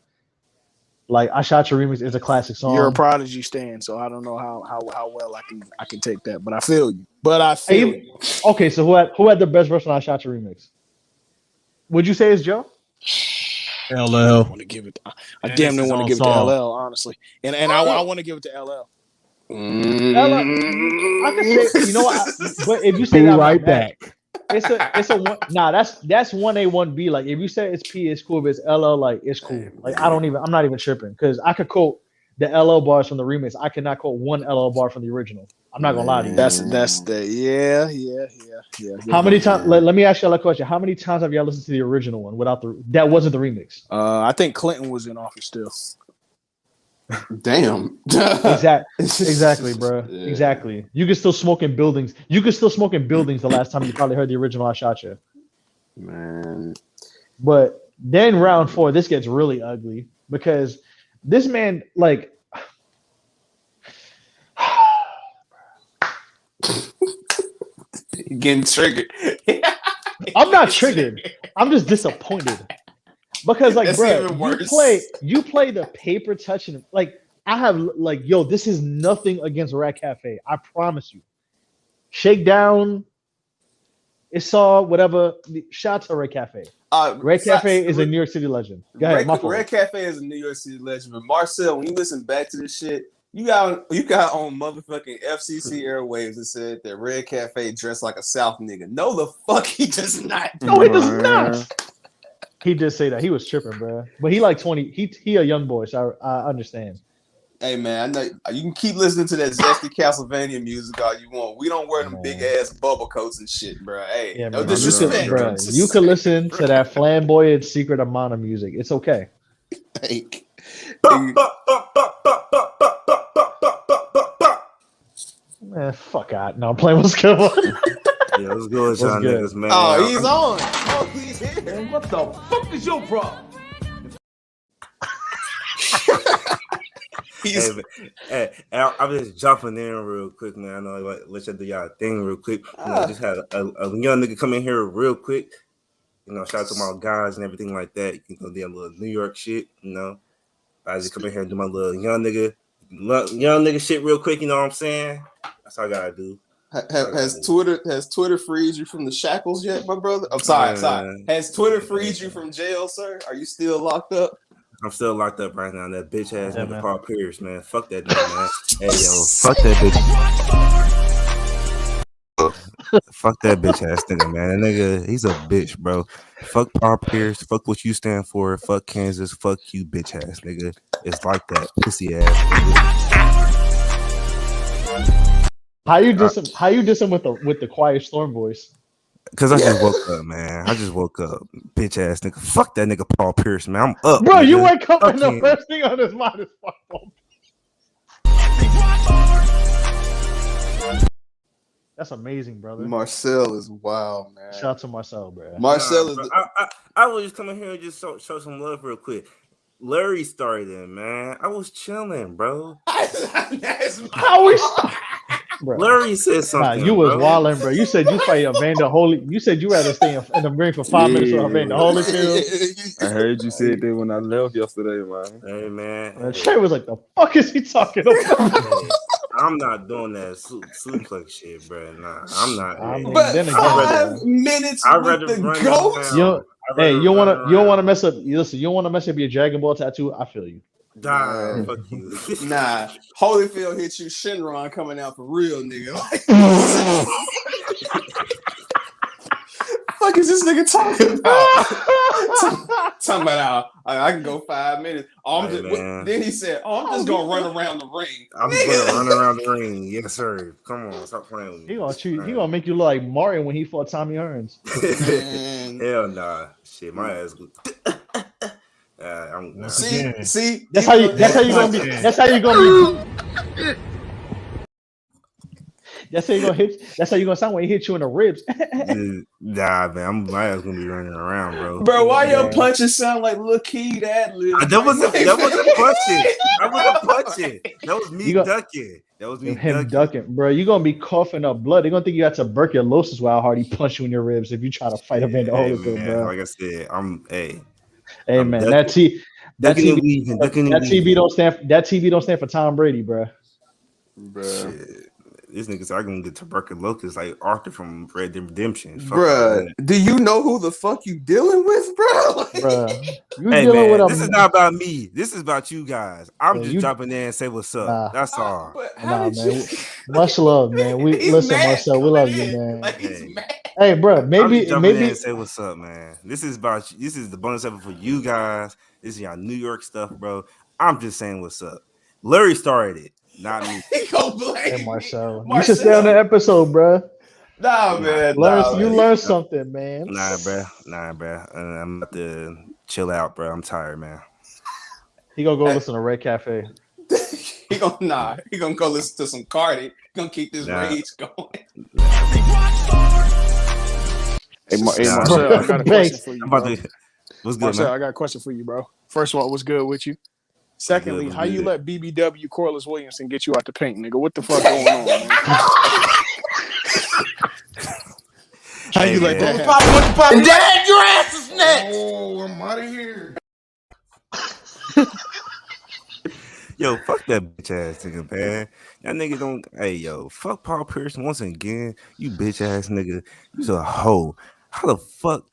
Like I Shot Ya remix is a classic song. You're a Prodigy stan, so I don't know how well I can take that, but I feel you. You. Okay, so who had the best verse on I Shot Ya remix? Would you say it's Joe? LL. I want to give it. I damn near want to give it to LL, honestly, and I want to give it to LL. LL, I could say, you know what? But if you say that right back, it's a one. Nah, that's 1A 1B. Like if you say it's P, it's cool. If it's LL, like it's cool. Like I'm not even tripping because I could quote the LL bars from the remix. I cannot quote one LL bar from the original. I'm not gonna lie to you. That's the yeah. How many times? Let me ask y'all a question. How many times have y'all listened to the original one without that wasn't the remix? I think Clinton was in office still. Damn. Exactly, bro. Yeah. Exactly. You could still smoke in buildings. The last time you probably heard the original I Shot Ya. Man. But then round 4, this gets really ugly because this man, like, getting triggered. I'm not triggered. I'm just disappointed. Because like, bro, you play the paper touching. Like, I have like, yo, this is nothing against Rat Cafe. I promise you. Shakedown. It's all whatever. Shout out to Red Cafe. Red Cafe is a New York City legend. Go ahead, Red Cafe is a New York City legend. But Marcel, when you listen back to this shit, you got on motherfucking FCC airwaves and said that Red Cafe dressed like a South nigga. No, the fuck he does not. No, he does not. He did say that. He was tripping, bro. But he like 20. He a young boy, so I understand. Hey, man, I know you can keep listening to that zesty Castlevania music all you want. We don't wear them big-ass bubble coats and shit, bro. Hey, yeah, no disrespect. Bro. You could listen to that flamboyant Secret Amount of music. It's okay. Man, fuck out. No, I'm playing what's going on. Yeah, what's good, y'all niggas, man? Oh, he's on. Oh, he's here. Man, what the fuck is your problem? Hey, I'm just jumping in real quick, man. I know, let y'all do y'all thing real quick. You know, just had a young nigga come in here real quick. You know, shout out to my guys and everything like that. You know, do a little New York shit. You know, I just come in here and do my little young nigga shit real quick. You know what I'm saying? That's all I gotta do. Has Twitter freed you from the shackles yet, my brother? I'm sorry. Has Twitter freed you from jail, sir? Are you still locked up? I'm still locked up right now. That bitch ass nigga Paul Pierce, man. Fuck that nigga, man. Hey yo, fuck that bitch. Fuck that bitch ass nigga, man. That nigga, he's a bitch, bro. Fuck Paul Pierce. Fuck what you stand for. Fuck Kansas. Fuck you, bitch ass nigga. It's like that, pussy ass nigga. How you diss him with the Quiet Storm voice? Cause I just woke up, man. I just woke up, bitch ass nigga. Fuck that nigga Paul Pierce, man. I'm up, Bro, nigga. you wake up Fuck and the him. first thing on his mind is fuck Paul. That's amazing, brother. Marcel is wild, man. Shout out to Marcel, bro. Marcel is. Bro, I was just coming here and just show some love real quick. Larry started it, man. I was chilling, bro. How we bro. Larry said something. Nah, you was bro. wilding, bro. You said you fight Evander Holy. You said you rather stay in the ring for 5 minutes with Evander Holyfield. I heard you said that when I left yesterday, man. Hey, man. And Trey was like, "The fuck is he talking about?" Hey, I'm not doing that suplex shit, bro. Nah, I'm not. I mean, But then again, 5 minutes I'd with rather the run goat. around. Hey, you don't wanna mess up. Listen, you don't wanna mess up your Dragon Ball tattoo. I feel you. Die, fuck you. Nah, Holyfield hit you. Shinron coming out for real, nigga. Fuck is this nigga talking about? Talking about how I can go 5 minutes. Then he said, I'm just gonna run around the ring. I'm just gonna run around the ring. Yes, sir. Come on, stop playing with me. He gonna make you look like Martin when he fought Tommy Hearns. Hell nah. Shit, my ass. See. That's how you gonna be. That's how you gonna be. That's how you gonna sound when he hit you in the ribs. Nah, man, my ass gonna be running around, bro. Bro, why your punches sound like Lil Keed ad-lib? That wasn't punching. That wasn't punching. That was me ducking. That was me ducking, bro. You're gonna be coughing up blood. They're gonna think you got tuberculosis while hard he punch you in your ribs if you try to fight Evander Holyfield, bro. Like I said, Hey man, that TV don't stand for Tom Brady, bro. Shit. These niggas are gonna get tuberculosis like Arthur from Red Dead Redemption. Bruh, do you know who the fuck you dealing with, bro? Bruh, this is not about me. This is about you guys. I'm just jumping in and say what's up. That's all. Man. Much love, man. Listen, Marcel, we love you, man. Hey, bro, maybe in and say what's up, man. This is about you. This is the bonus episode for you guys. This is y'all New York stuff, bro. I'm just saying what's up. Larry started it. Not me. Hey, Marcel. You should stay on the episode, bro. Nah, man. You learned something, man. Nah, bro. I'm about to chill out, bro. I'm tired, man. He gonna go listen to Red Cafe. He gonna go listen to some Cardi. Gonna keep this rage going. Hey, Marcel, I got a question for you. What's good, Marcel, man? I got a question for you, bro. First of all, what's good with you? Secondly, how you let BBW Corliss Williamson get you out the paint, nigga? What the fuck going on, man? How you let that happen? Dad, your ass is next. Oh, I'm out of here. Yo, fuck that bitch ass nigga, man. That nigga don't. Hey, yo, fuck Paul Pierce once again. You bitch ass nigga. You's a hoe. How the fuck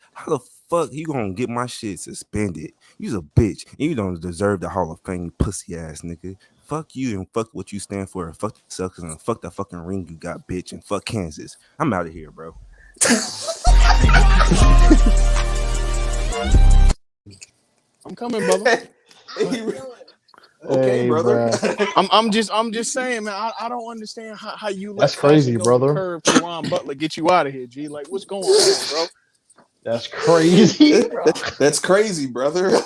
you gonna get my shit suspended? You's a bitch, and you don't deserve the Hall of Fame, pussy ass nigga. Fuck you and fuck what you stand for, and fuck the suckers and fuck that fucking ring you got, bitch, and fuck Kansas. I'm out of here, bro. I'm coming, brother. Okay, brother. I'm just saying, man. I don't understand how you let That's crazy, brother. Curve Karan Butler get you out of here, G. Like, what's going on, bro? That's crazy. That's crazy, brother.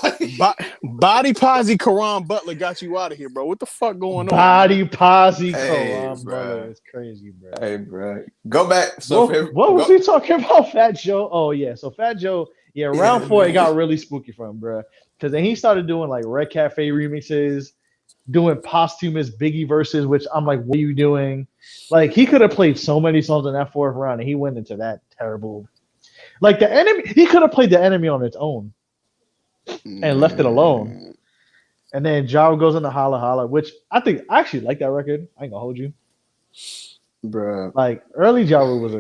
Body Posy Karan Butler got you out of here, bro. What the fuck going on? Body Posy Karan Butler. It's crazy, bro. Hey, bro. Go back. So what was we talking about, Fat Joe? Oh yeah, so Fat Joe. Yeah, round 4 it got really spooky for him, bro. Because then he started doing like Red Cafe remixes, doing posthumous Biggie verses, which I'm like, what are you doing? Like he could have played so many songs in that 4th round, and he went into that terrible. Like the enemy, he could have played the enemy on its own and left it alone. And then Ja goes into Holla Holla, which I actually like that record. I ain't gonna hold you. Bruh. Like early Ja Rule was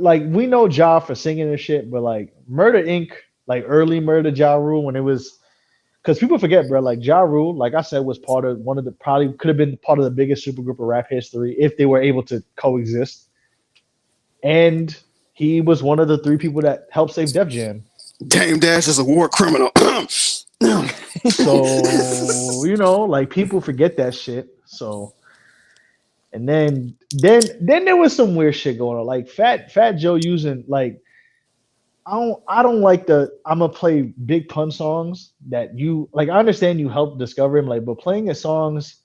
like we know Ja for singing and shit, but like Murder Inc., like early Murder Ja Rule when it was because people forget, bro, like Ja Rule, like I said, was part of probably could have been part of the biggest supergroup of rap history if they were able to coexist. And he was one of the 3 people that helped save Def Jam. Dame Dash is a war criminal. So, like people forget that shit. So, and then there was some weird shit going on. Like Fat Joe using like I don't like the I'm gonna play big pun songs that you like. I understand you helped discover him, like, but playing his songs,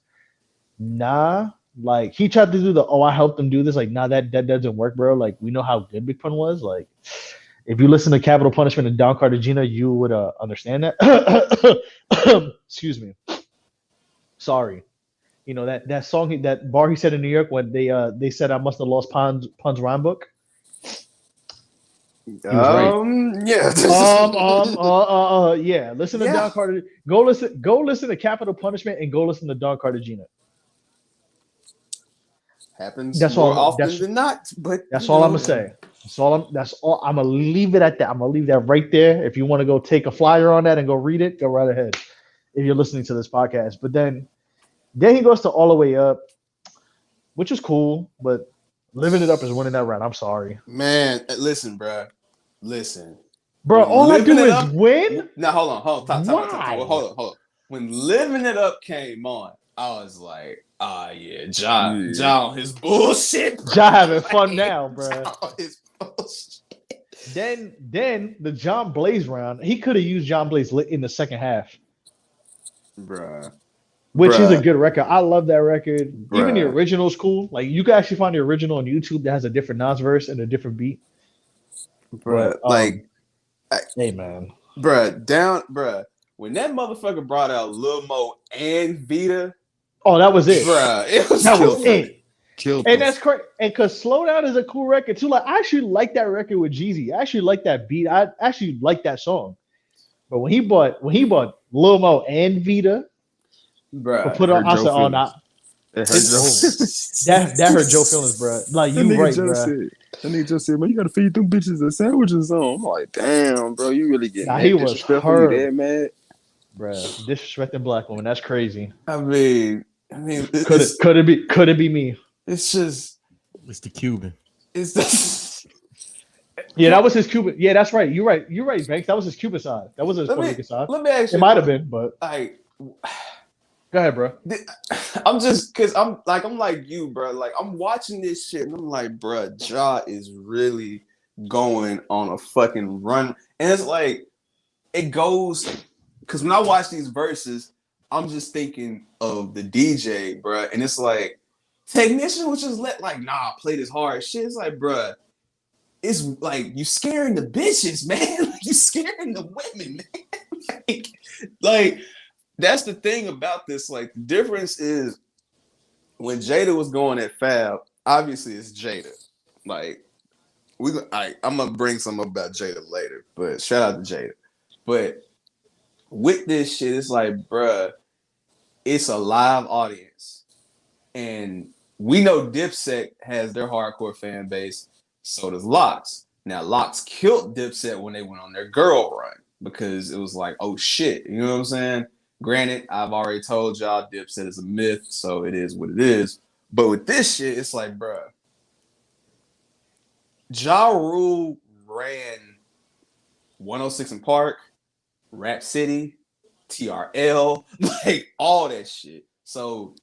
nah. Like he tried to do the I helped him do this, like nah, that doesn't work, bro. Like we know how good Big Pun was. Like if you listen to Capital Punishment and Don Cartagena, you would understand that. Excuse me. Sorry. You know that song that bar he said in New York when they said I must have lost Pun's rhyme book. He was right. Yeah. Yeah. Listen to Yeah. Don Carter. Go listen to Capital Punishment and go listen to Don Cartagena. Happens That's more all. often than not. But That's all I'm gonna say. That's all. I'm gonna leave it at that. I'm gonna leave that right there. If you want to go take a flyer on that and go read it, go right ahead. If you're listening to this podcast, but then he goes to All the Way Up, which is cool, but Living It Up is winning that round. I'm sorry, man. Listen, bro. Listen, bro. When All I Living do It is Up- win. Now hold on. Hold Why? on. When Living It Up came on, I was like, yeah, Ja on his bullshit. Bro. Ja having fun now, bro. Ja on his bullshit. Then the John Blaze round, he could have used John Blaze in the second half, Bruh. which is a good record. I love that record. Bruh. Even the original is cool. Like you can actually find the original on YouTube that has a different Nas verse and a different beat. Bruh. Hey man, bruh. When that motherfucker brought out Lil Mo and Vita, oh that was it, bruh. It was that was it. Killed And us. that's correct. And because Slow Down is a cool record too. Like I actually like that record with Jeezy. I actually like that beat. I actually like that song. But when he bought Lil Mo and Vita, bruh. put on, I said, oh nah. It hurt Joe. That hurt Joe feelings, bro. Like That you nigga right, Joe bro. said. That nigga just said, man, you gotta feed them bitches a sandwiches on. I'm like, damn, bro, you really getting Nah, that he was disrespectful? hurt. You that mad? Bro, disrespecting black women, that's crazy. I mean, Could it be me? it's just It's the Cuban. it's just Yeah, that was his Cuban. Yeah, that's right. You're right, Banks. That was his Cuban side. That was his Puerto Rican side. let me ask you. It might have been, but Like, go ahead, bro. I'm just because I'm like you, bro. Like I'm watching this shit and I'm like, bro, Ja is really going on a fucking run, and it's like it goes because when I watch these verses, I'm just thinking of the DJ, bro, and it's like technician was just play this hard shit. It's like, bro, it's like you scaring the bitches, man. Like, you scaring the women, man. like that's the thing about this. Like the difference is when Jada was going at Fab, obviously it's Jada. Like I'm gonna bring some about Jada later, but shout out to Jada. But with this shit, it's like, bruh, it's a live audience, and we know Dipset has their hardcore fan base. So does Lox. Now Lox killed Dipset when they went on their girl run because it was like, oh shit, you know what I'm saying? Granted, I've already told y'all Dipset is a myth, so it is what it is. But with this shit, it's like, bruh, Ja Rule ran 106 in Park, Rap City, TRL, like all that shit. So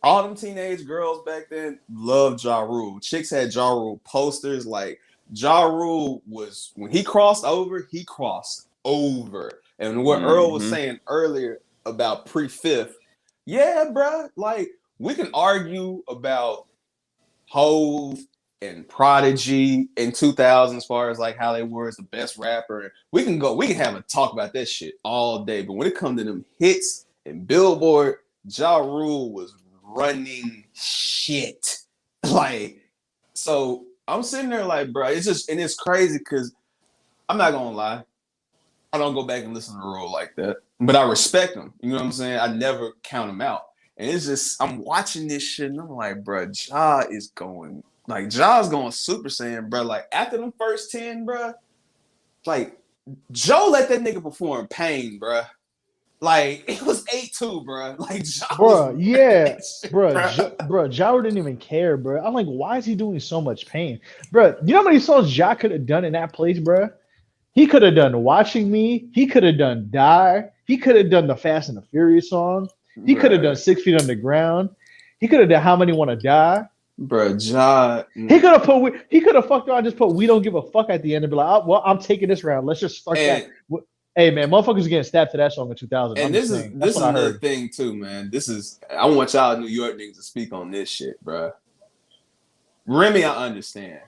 all them teenage girls back then loved Ja Rule. Chicks had Ja Rule posters. Like Ja Rule was, when he crossed over, he crossed over. And what Earl was saying earlier about pre-fifth, yeah, bro, like we can argue about Hove and Prodigy in 2000 as far as like how they were as the best rapper. We can have a talk about that shit all day. But when it comes to them hits and Billboard, Ja Rule was running shit. Like, so I'm sitting there like, bro, it's just, and it's crazy because I'm not gonna lie, I don't go back and listen to Rule like that, but I respect him. You know what I'm saying? I never count him out. And it's just, I'm watching this shit and I'm like, bro, Ja is going, like, Ja's going Super Saiyan, bro. Like, after them first 10, bro, like, Joe let that nigga perform Pain, bro. Like, it was 8-2, bro. Like, Ja Bro, yeah, shit, bro, Ja didn't even care, bro. I'm like, why is he doing so much pain, bro? You know how many songs Ja could have done in that place, bro? He could have done Watching Me. He could have done Die. He could have done the Fast and the Furious song. He could have done 6 Feet Underground. He could have done How Many Want to Die. Bro, Ja. He could have fucked around, just put "We don't give a fuck" at the end and be like, oh, "Well, I'm taking this round. Let's just start that." Hey man, motherfuckers getting stabbed to that song in 2000. And this is another thing too, man. I want y'all New York niggas to speak on this shit, bro. Remy, I understand,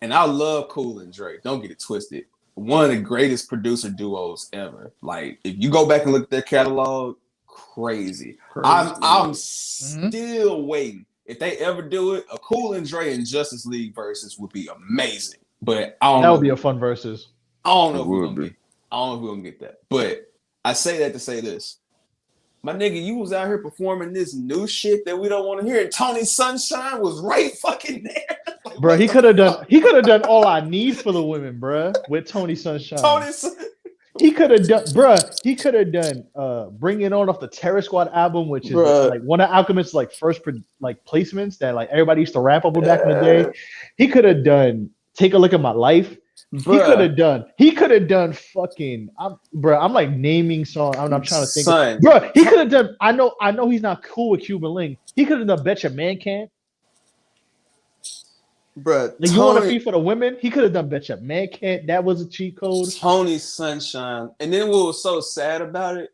and I love Cool and Drake. Don't get it twisted. One of the greatest producer duos ever. Like, if you go back and look at their catalog, crazy. I'm still waiting. If they ever do it, a Cool and Dre and Justice League versus would be amazing. But that would be a fun versus. I don't know if we're gonna get that. But I say that to say this. My nigga, you was out here performing this new shit that we don't want to hear. And Tony Sunshine was right fucking there. Like, bro, he could have done All I Need for the Women, bro, with Tony Sunshine. He could have done Bring It On off the Terror Squad album, which is like one of Alchemist's like first placements that like everybody used to rap over back in the day. He could have done Take a Look at My Life. Bruh. He could have done fucking I'm like naming songs. I'm trying to think. Bro, he could have done I know he's not cool with Cuban Link. He could have done Bet Your Man Can't. Bruh, like, you want to be for the women? He could have done Bet Your Man Can't. That was a cheat code. Tony Sunshine. And then what was so sad about it,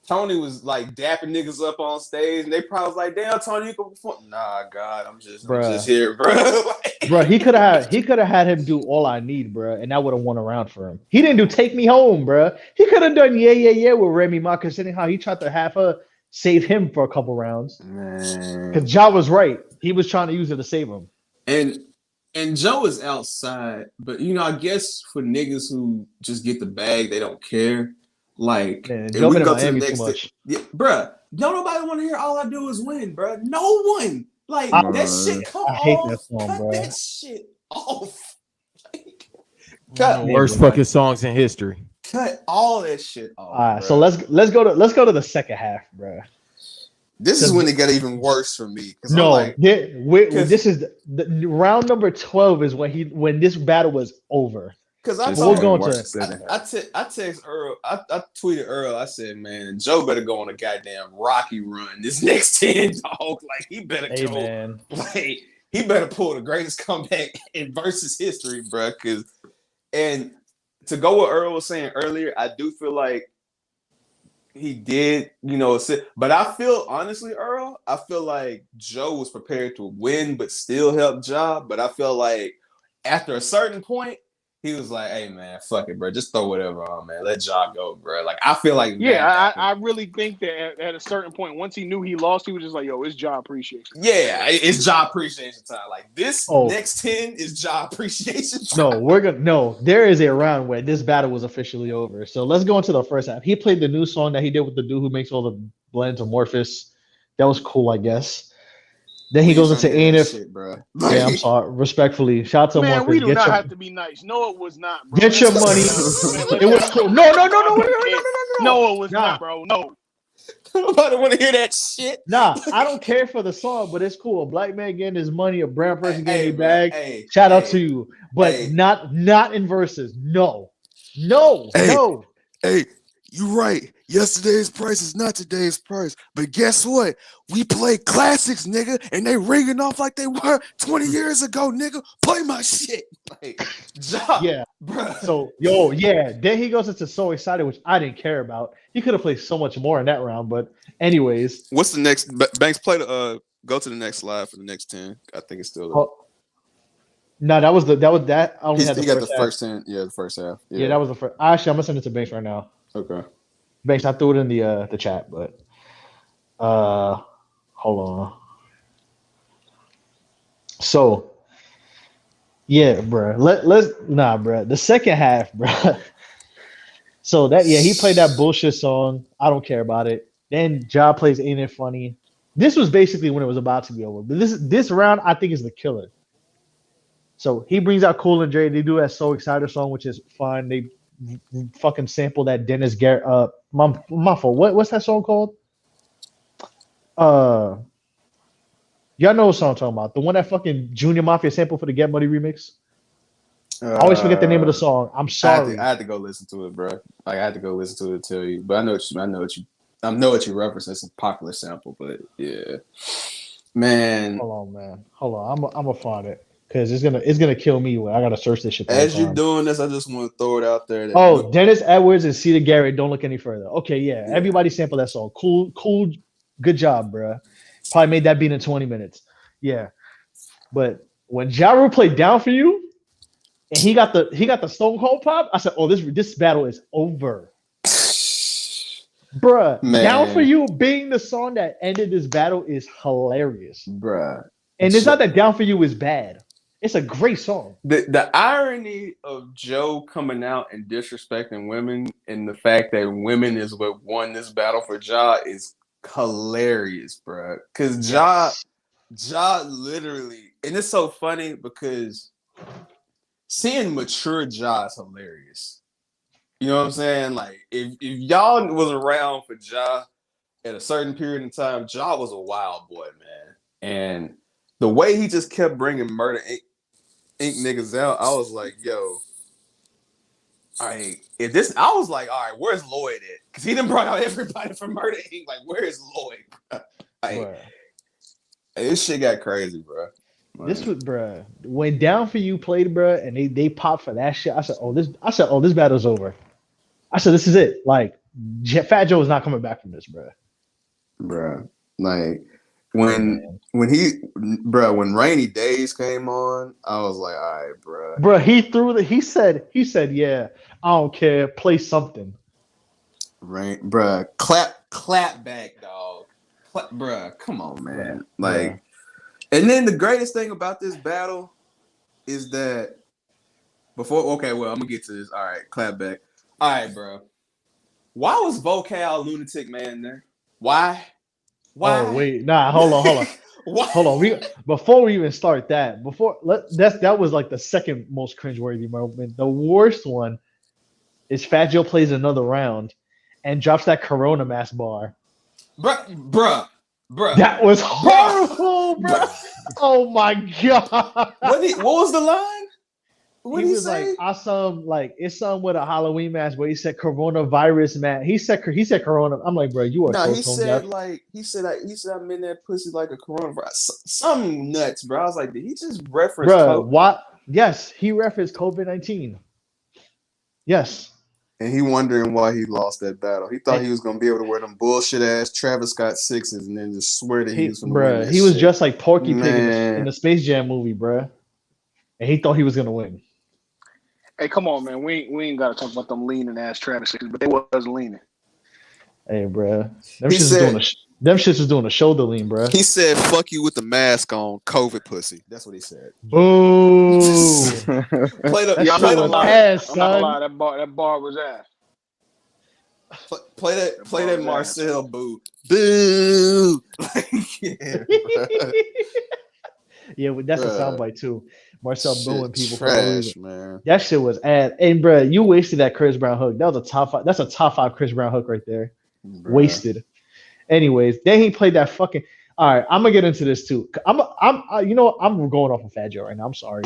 Tony was like dapping niggas up on stage, and they probably was like, "Damn, Tony, you can perform." Nah, God, I'm just here, bro. Bro, he could have had him do All I Need, bro, and that would have won a round for him. He didn't do Take Me Home, bro. He could have done Yeah with Remy Ma, considering how he tried to have her save him for a couple rounds. Because Ja was right. He was trying to use it to save him. And Joe is outside, but I guess for niggas who just get the bag, they don't care. Like, man, if we go to the next thing, bruh, don't nobody want to hear All I Do Is Win, bruh. No one. Like, that shit come off. I hate that song, cut bro. that shit off. Cut worst fucking songs in history. Cut all that shit off. All right, so let's go to the second half, bro. This is when it got even worse for me. This is the round number 12 is when this battle was over. Because I text Earl, I tweeted Earl, I said, man, Joe better go on a goddamn Rocky run this next 10, dog. Like, he better go. Man. Like, he better pull the greatest comeback in versus history, bro. And to go what Earl was saying earlier, I do feel like he did, but I feel, honestly, Earl, I feel like Joe was prepared to win, but still help Ja. But I feel like after a certain point, he was like, "Hey man, fuck it, bro. Just throw whatever on, man. Let Ja go, bro." Like, I feel like, I really think that at a certain point, once he knew he lost, he was just like, "Yo, it's Ja appreciation." Yeah, it's Ja appreciation time. Like, this next 10 is Ja appreciation time. There is a round where this battle was officially over. So let's go into the first half. He played the new song that he did with the dude who makes all the blends, Amorphous. That was cool, I guess. Then he goes into Ain't It. Shit, bro. Yeah, I'm sorry. Respectfully. Shout out to man, Amorphous. we do not have to be nice. No, it was not, bro. Get your money. It was cool. No. No, it was not, bro. No. Nobody want to hear that shit. Nah, I don't care for the song, but it's cool. A black man getting his money, a brown person getting his bag. Shout out to you. But not in verses. No. Hey, you right. Yesterday's price is not today's price. But guess what? We play classics, nigga, and they ringing off like they were 20 years ago, nigga. Play my shit. Like, yeah, bro. So, then he goes into So Excited, which I didn't care about. He could have played so much more in that round, but anyways. What's the next? Banks, play the go to the next slide for the next 10. I think it's still there. No, that was that. I only had he got the first 10. Yeah, the first half. Yeah, that was the first. Actually, I'm gonna send it to Banks right now. Okay. Banks, I threw it in the chat, but hold on. So, yeah, bro. Bro. The second half, bro. So he played that bullshit song. I don't care about it. Then Ja plays Ain't It Funny. This was basically when it was about to be over. But this round, I think, is the killer. So he brings out Cool and Dre. They do that So Excited song, which is fine. They fucking sample that Dennis Garrett. My fault. What's that song called? Y'all know what song I'm talking about. The one that fucking Junior Mafia sample for the Get Money remix. I always forget the name of the song. I'm sorry. I had to go listen to it, bro. Like, I had to go listen to it to tell you. But I know what you reference. It's a popular sample, but yeah. Man, Hold on, man. Hold on. I'm gonna find it because it's gonna kill me. When I gotta search this shit. The whole as you're time. doing this, I just want to throw it out there that Oh, Dennis Edwards and Cedar Garrett. Don't look any further. Okay, yeah. Yeah. Everybody sample that song. Cool. Good job, bro. Probably made that beat in 20 minutes. Yeah. But when Ja Rule played Down for You, and he got the Stone Cold pop, I said, "Oh, this battle is over." Bruh, Man. Down for You being the song that ended this battle is hilarious. bruh. And it's not that Down for You is bad. It's a great song. The irony of Joe coming out and disrespecting women and the fact that women is what won this battle for Ja is hilarious, bruh. Because Ja literally, and it's so funny because seeing mature Ja is hilarious. You know what I'm saying? Like, if y'all was around for Ja at a certain period in time, Ja was a wild boy, man. And the way he just kept bringing Murder Inc. niggas out, I was like, yo, all right, I was like, all right, where's Lloyd at? Because he done brought out everybody from Murder Inc. Like, where is Lloyd, bro? Like, this shit got crazy, bro. This was, bruh. When Down for You played, bruh, and they popped for that shit, I said, this battle's over. I said, this is it. Like, Fat Joe is not coming back from this, bruh. Bruh. Like, when Rainy Days came on, I was like, all right, bruh. Bruh, he said, yeah, I don't care. Play something. Bruh, clap back, dog. Bruh, come on, man. Like, and then the greatest thing about this battle is that I'm gonna get to this. All right, clap back. All right, bro. Why was Vocal Lunatic Man there? Why? Oh wait, nah, hold on. Hold on. Before we even start that, that was like the second most cringeworthy moment. The worst one is Fat Joe plays another round and drops that Corona mask bar. Bruh. That was horrible, bro. Oh my god. What was the line? What he was say? It's something with a Halloween mask where he said coronavirus mask. He said corona. I'm like, bro, you are so he said I'm in that pussy like a coronavirus. Something nuts, bro. I was like, did he just reference bro, what? Yes, he referenced COVID-19. Yes. And he wondering why he lost that battle. He thought he was gonna be able to wear them bullshit ass Travis Scott sixes and then just swear that he was gonna win that he was shit. just like Porky Pig in the Space Jam movie, bro. And he thought he was gonna win. Hey, come on, man. We ain't gotta talk about them leaning ass Travis sixes, but they was leaning. Hey, bro. Them shits was doing a shoulder lean, bro. He said, "Fuck you with the mask on, COVID pussy." That's what he said. Boo. Play the ass, I'm not gonna lie, that bar was ass. Play that Marcel boo. Boo. Yeah, that's a soundbite too. Marcel booing people trash, for man. That shit was ass. And bro, you wasted that Chris Brown hook. That was a top 5. That's a top 5 Chris Brown hook right there. Bruh. Wasted. Anyways, then he played that fucking. All right, I'm gonna get into this too. I'm going off of Fat Joe right now. I'm sorry.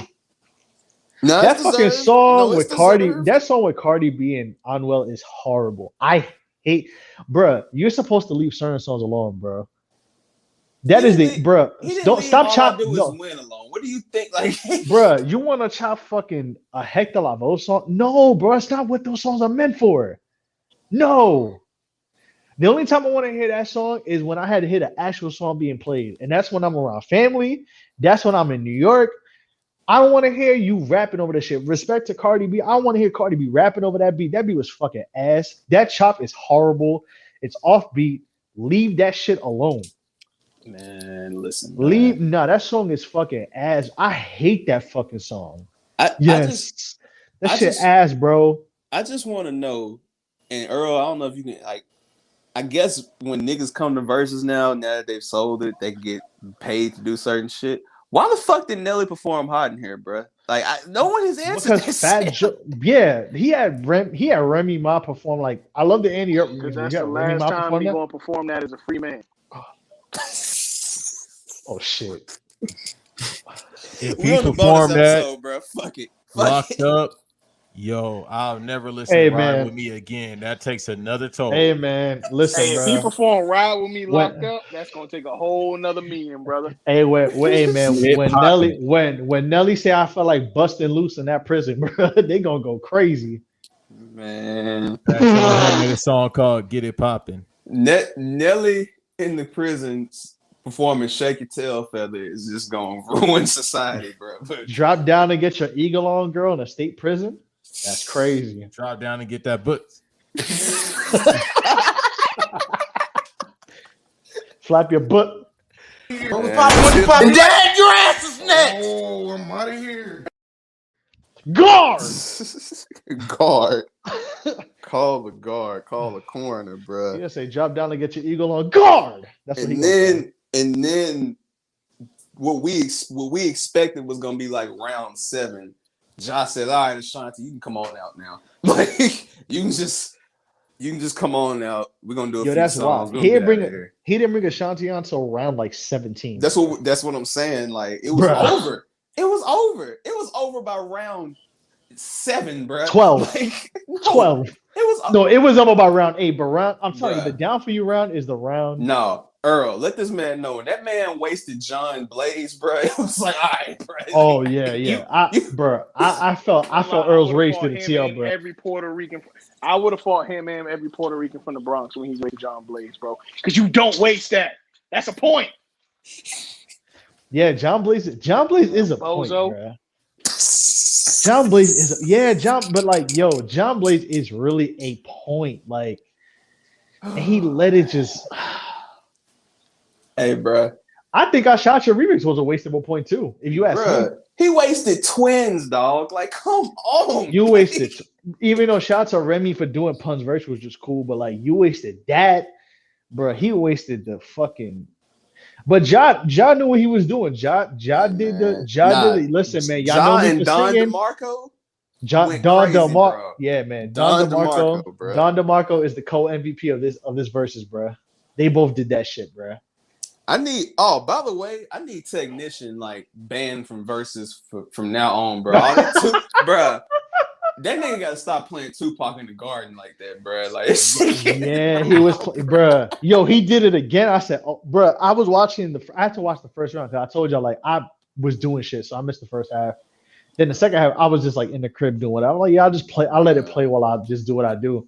No, that fucking song with Cardi. That song with Cardi B and Unwell is horrible. I hate, bruh. You're supposed to leave certain songs alone, bro. Don't stop chopping. Win alone. What do you think? Like, bruh, you want to chop fucking a Hector Lavoe song? No, bro, it's not what those songs are meant for. No. The only time I want to hear that song is when I had to hear the actual song being played, and that's when I'm around family. That's when I'm in New York. I don't want to hear you rapping over that shit. Respect to Cardi B. I don't want to hear Cardi B rapping over that beat. That beat was fucking ass. That chop is horrible. It's offbeat. Leave that shit alone. Man, listen. That song is fucking ass. I hate that fucking song. That shit ass, bro. I just want to know, and Earl, I don't know if you can, like, I guess when niggas come to Verzuz now that they've sold it, they get paid to do certain shit. Why the fuck did Nelly perform hot in here, bro? Like, no one has answered because Fat Joe, he had Remy Ma perform. Like, I love the Andy. Because that's the last time he gonna perform that as a free man. Oh shit! If he performed that, bro, fuck it. Locked up, Yo, I'll never listen Hey to Ride man, With Me again. That takes another toll. hey man, listen, Hey, if he bro. perform Ride With Me locked When up, that's gonna take a whole nother meaning, brother. hey hey man, Get popping. when Nelly say I felt like busting loose in that prison, bro, they gonna go crazy. Man, That's when he made a song called "Get It Poppin'." Nelly in the prisons performing "Shake Your Tail Feather" is just gonna ruin society, bro. But Drop down and get your eagle on, girl, in a state prison. That's crazy. Drop down and get that butt. Flap your butt. Dad, your ass is next. Oh, I'm out of here. Guard. guard, call the guard, call the coroner, bro. You say drop down and get your eagle on guard. That's what he And then what we expected was gonna be like round 7. Josh said, "All right, Ashanti, you can come on out now. Like you can just come on out. We're gonna do a few that's songs. wild. He didn't bring Ashanti on until round like 17. That's what I'm saying. Like it was over. It was over. It was over by round 7, bro. 12. Like, no, 12. It was over by round 8, but I'm telling you, the down for you round is the round. No, Earl, let this man know. When that man wasted John Blaze, bro, it was like, all right, bro. Oh yeah. I felt Earl's race to the TL, bro. Every Puerto Rican, I would have fought him and every Puerto Rican from the Bronx when he's with John Blaze, bro. Because you don't waste that. That's a point. Yeah, John Blaze is a point, bro. John Blaze is John Blaze is really a point. Like, and he let it just. Hey, bro. I think I Shot Your remix was a wastable point too. If you ask me, he wasted twins, dog. Like, come on. You wasted, even though shots are Remy for doing Pun's verse was just cool, but like you wasted that, bro. He wasted the fucking. But Ja knew what he was doing. Ja did it. Listen, man, y'all know me for Don singing. DeMarco. Don DeMarco, yeah, man. Don DeMarco is the co-MVP of this versus, bro. They both did that shit, bro. By the way, I need Technician like banned from verses from now on, bro. Bro, that nigga gotta stop playing Tupac in the Garden like that, bro. Like, yeah, he was, bro. Yo, he did it again. I said, oh, bro, I was watching I had to watch the first round because I told y'all like I was doing shit, so I missed the first half. Then the second half, I was just like in the crib doing whatever. I'm like, yeah, I'll just play. I'll let it play while I just do what I do.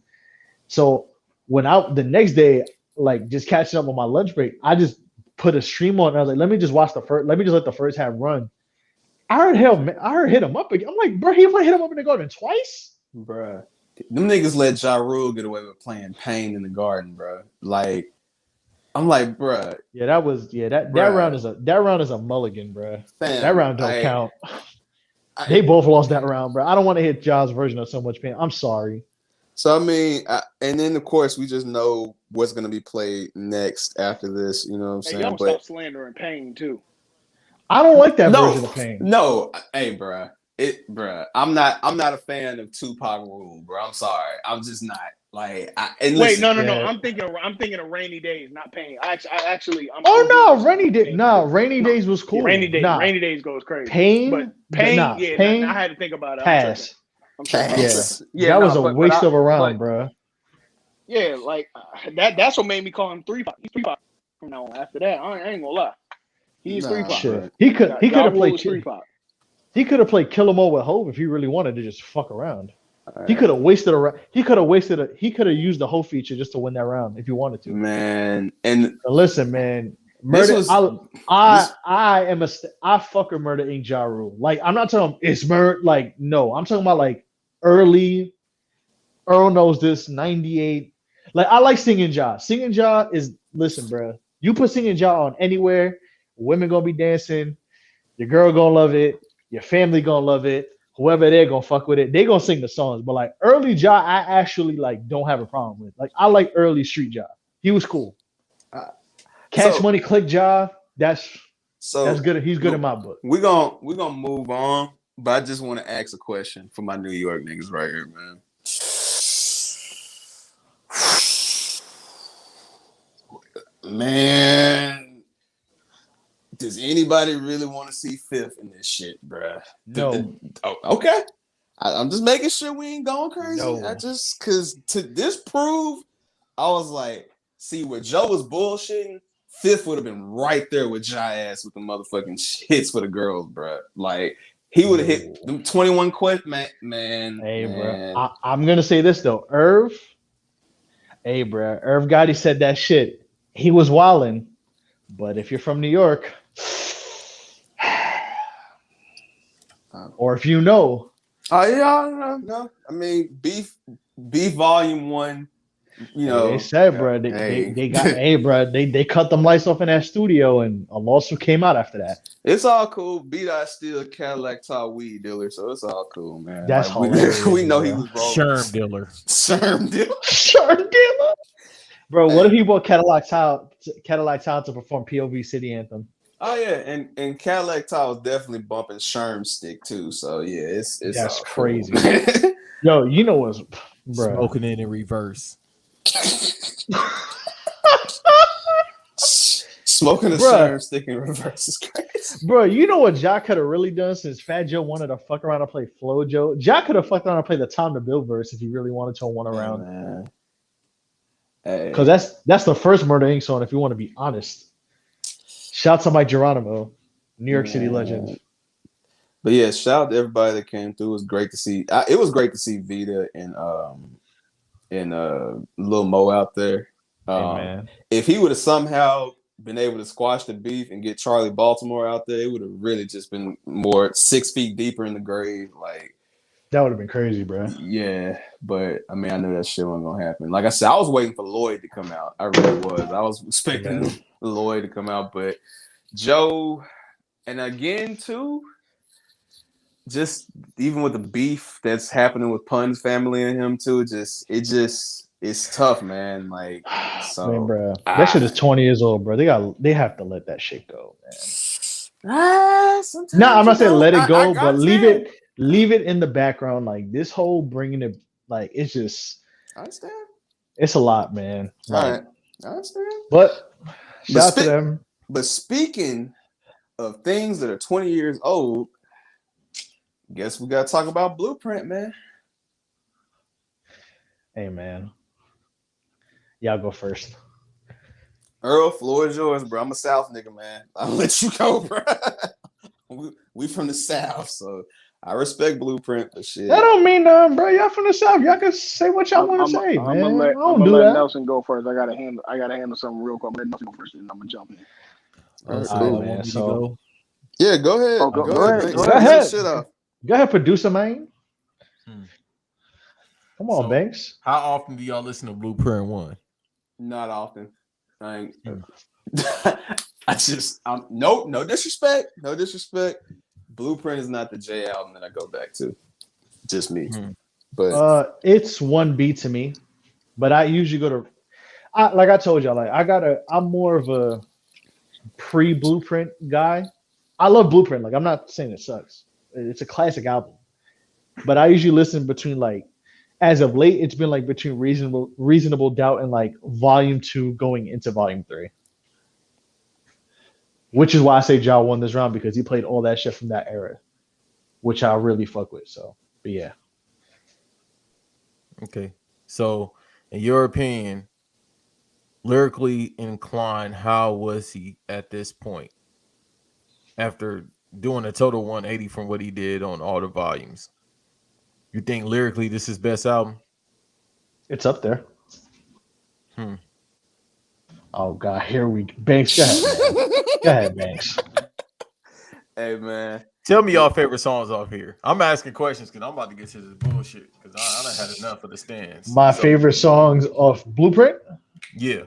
So when the next day, like just catching up on my lunch break, I just put a stream on. And I was like, let me just watch let me just let the first half run. I heard hit him up again. I'm like, bro, he hit him up in the Garden twice? Bro, them niggas let Ja Rule get away with playing Pain in the Garden, bro. Like, I'm like, bro. Yeah, that round is a mulligan, bro. Fam, that round don't count. They both lost that round, bro. I don't want to hit Ja's version of So Much Pain. I'm sorry. So I mean, and then of course we just know what's gonna be played next after this. You know what I'm saying? Y'all stop slandering Pain too. I don't like that version of Pain. No, hey, bruh. I'm not a fan of Tupac Rule, bro. I'm sorry. I'm just not. Like, no. I'm thinking of Rainy Days, not Pain. Rainy Days was cool. Rainy Days goes crazy. Pain, Pain. I had to think about it. Pass. That was a waste of a round, bro. Yeah, like that's what made me call him 3-5. He's 3-5 from now on. After that, I ain't gonna lie. He's 3-5. He could have played 3-5. He could have played Kill 'Em All with Hove if he really wanted to just fuck around. He could have wasted a round. He could have used the Hove feature just to win that round if he wanted to. Man, and listen, man, Murder. I fuck with Murder Inc. Ja Rule. Like, I'm not talking it's Murder. Like, no, I'm talking about like early. Earl knows this. 98. Like, I like Singing Ja. Singing Ja is, listen, bro. You put Singing Ja on anywhere, women gonna be dancing. Your girl gonna love it. Your family gonna love it. Whoever they're gonna fuck with it, they gonna sing the songs. But like early Ja, I actually like don't have a problem with. Like, I like early street Ja. He was cool. Cash Money Click Ja. That's good. He's good in my book. We're gonna move on, but I just want to ask a question for my New York niggas right here, man. Man, does anybody really want to see Fifth in this shit, bruh? No. Okay. I'm just making sure we ain't going crazy. No. I just because to disprove, I was like, see, where Joe was bullshitting, Fifth would have been right there with Jai ass with the motherfucking hits for the girls, bro. Like he would have hit them 21 questions, man. Hey, man. bro. I'm gonna say this though, Irv. Hey, bro. Irv Gotti said that shit. He was wildin', but if you're from New York, or if you know, Oh yeah, no. I mean, beef volume 1. You know, they said, bro, they got, hey, bro, they cut them lights off in that studio, and a lawsuit came out after that. It's all cool. B-Dot still a Cadillac top weed dealer, so it's all cool, man. That's like, hilarious. We know bro. he was rolling. Sherm dealer. Sherm dealer. Sherm dealer. Bro, what if he bought Cadillac Town to perform POV City Anthem? Oh yeah, and Cadillac Top was definitely bumping Sherm stick too. So yeah, it's that's all crazy. Cool. Yo, you know what's bro. Smoking it in reverse. Smoking a Sherm stick in reverse is crazy. Bro, you know what Jack could have really done since Fat Joe wanted to fuck around and play Flow Joe? Jack could have fucked around and played the Time to Build verse if he really wanted to one around. Because that's the first Murder Inc. song, if you want to be honest. Shout out to Mike Geronimo, New York City legend. But yeah, shout out to everybody that came through. It was great to see. It was great to see Vita and Lil Mo out there. Man. If he would have somehow been able to squash the beef and get Charlie Baltimore out there, it would have really just been more 6 feet deeper in the grave. Like that would have been crazy, bro. Yeah, but I mean, I knew that shit wasn't gonna happen. Like I said, I was waiting for Lloyd to come out. I really was. I was expecting Lloyd to come out, but Joe, and again too, just even with the beef that's happening with Pun's family and him too, it's tough, man. Like, so man, bro, that shit is 20 years old, bro. They have to let that shit go, man. No, I'm not saying let it go, but leave it in the background. Like this whole bringing it, like it's just. I understand. It's a lot, man. All right, I understand. But shout out to them. But speaking of things that are 20 years old, guess we gotta talk about Blueprint, man. Hey, man. Y'all go first. Earl, floor is yours, bro. I'm a South nigga, man. I'll let you go, bro. we from the South, so I respect Blueprint, but shit. That don't mean nothing, bro. Y'all from the South. Y'all can say what y'all want to say, man. I'm gonna let Nelson go first. I gotta handle something real quick. Let Nelson go first, and I'm gonna jump in. All right, cool, man. So, yeah, go ahead. Oh, go ahead. Go ahead. Go ahead, producer, man. Come on, Banks. How often do y'all listen to Blueprint 1? Not often. I just no disrespect. No disrespect. Blueprint is not the J album that I go back to. Just me. But it's 1B to me. But I usually go to like I told y'all, like I'm more of a pre-Blueprint guy. I love Blueprint. Like I'm not saying it sucks. It's a classic album. But I usually listen between like as of late, it's been like between reasonable doubt and like volume 2 going into volume 3. Which is why I say Ja won this round, because he played all that shit from that era, which I really fuck with. So, but yeah. Okay. So, in your opinion, lyrically inclined, how was he at this point? After doing a total 180 from what he did on all the volumes. You think lyrically this is his best album? It's up there. Oh God, here we go. Banks, go ahead, man. Go ahead, Banks. Hey man, tell me y'all favorite songs off here. I'm asking questions because I'm about to get to this bullshit because I done had enough of the stands. My favorite songs off Blueprint? Yeah.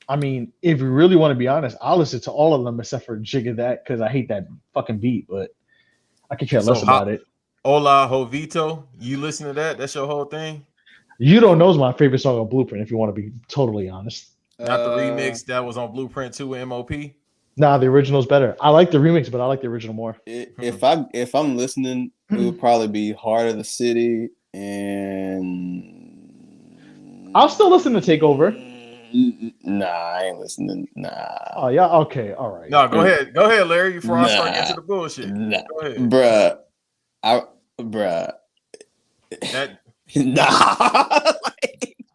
I mean, if we really want to be honest, I'll listen to all of them except for Jigga That because I hate that fucking beat, but I could care less about it. Hola Jovito, you listen to that? That's your whole thing? You Don't Know is my favorite song on Blueprint, if you want to be totally honest. Not the remix that was on Blueprint 2 with MOP? Nah, the original's better. I like the remix, but I like the original more. If I'm listening, it would probably be Heart of the City, and I'll still listen to Takeover. Nah, I ain't listening. Nah. Oh yeah, okay, all right. No, go ahead, Larry. Before I start getting to the bullshit. Nah. Go ahead, bruh. That Nah.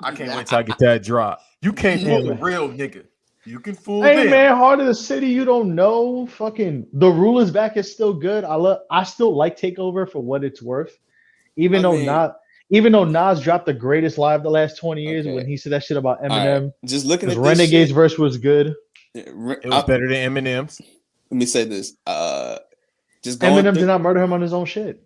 I can't wait till I get that drop. You can't Yeah, fool a man. real nigga. You can fool Hey them. man, Heart of the City, you don't know. Fucking The Rule is Back is still good. I still like Takeover for what it's worth. Even I though mean, Nas dropped the greatest live the last 20 years okay. when he said that shit about All right. Eminem. Just looking His at this Renegade's shit. verse was good. It was better than Eminem's. Let me say this. Just going Eminem through, did not murder him on his own shit.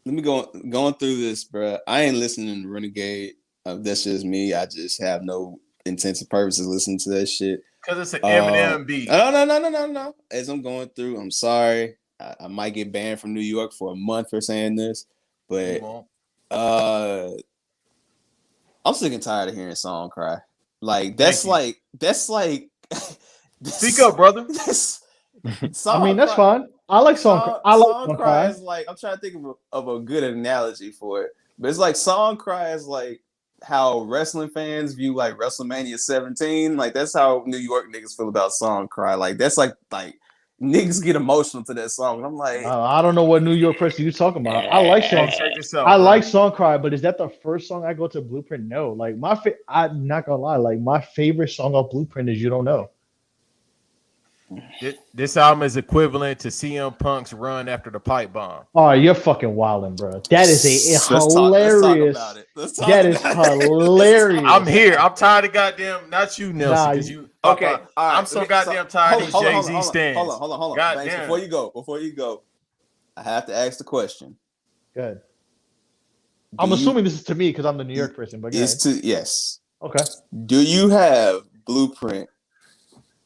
let me going through this, bro. I ain't listening to Renegade. That's just me. I just have no intensive purposes listening to that shit. Because it's an Eminem beat. No. As I'm going through, I'm sorry. I might get banned from New York for a month for saying this, but I'm sick and tired of hearing Song Cry. Like that's like Speak up, brother. I mean, that's fine. I like Song Cry. I like Song Cry Cry. is like, I'm trying to think of a good analogy for it, but it's like Song Cry is like how wrestling fans view like WrestleMania 17. Like that's how New York niggas feel about Song Cry. Like that's like niggas get emotional to that song. And I'm like, I don't know what New York person you're talking about. I like Song. Check this out, I bro. like Song Cry, but is that the first song I go to Blueprint? No. Like I'm not gonna lie. Like my favorite song off Blueprint is You Don't Know. This album is equivalent to CM Punk's run after the pipe bomb. Oh, you're fucking wilding, bro. That is hilarious. That is hilarious. I'm here. I'm tired of goddamn, not you, Nelson, because you. Okay, all right. I'm so goddamn tired of these Jay-Z stands. Hold on. Thanks. Before you go, I have to ask the question. Good. I'm assuming this is to me because I'm the New York person, but yes. Okay. Do you have Blueprint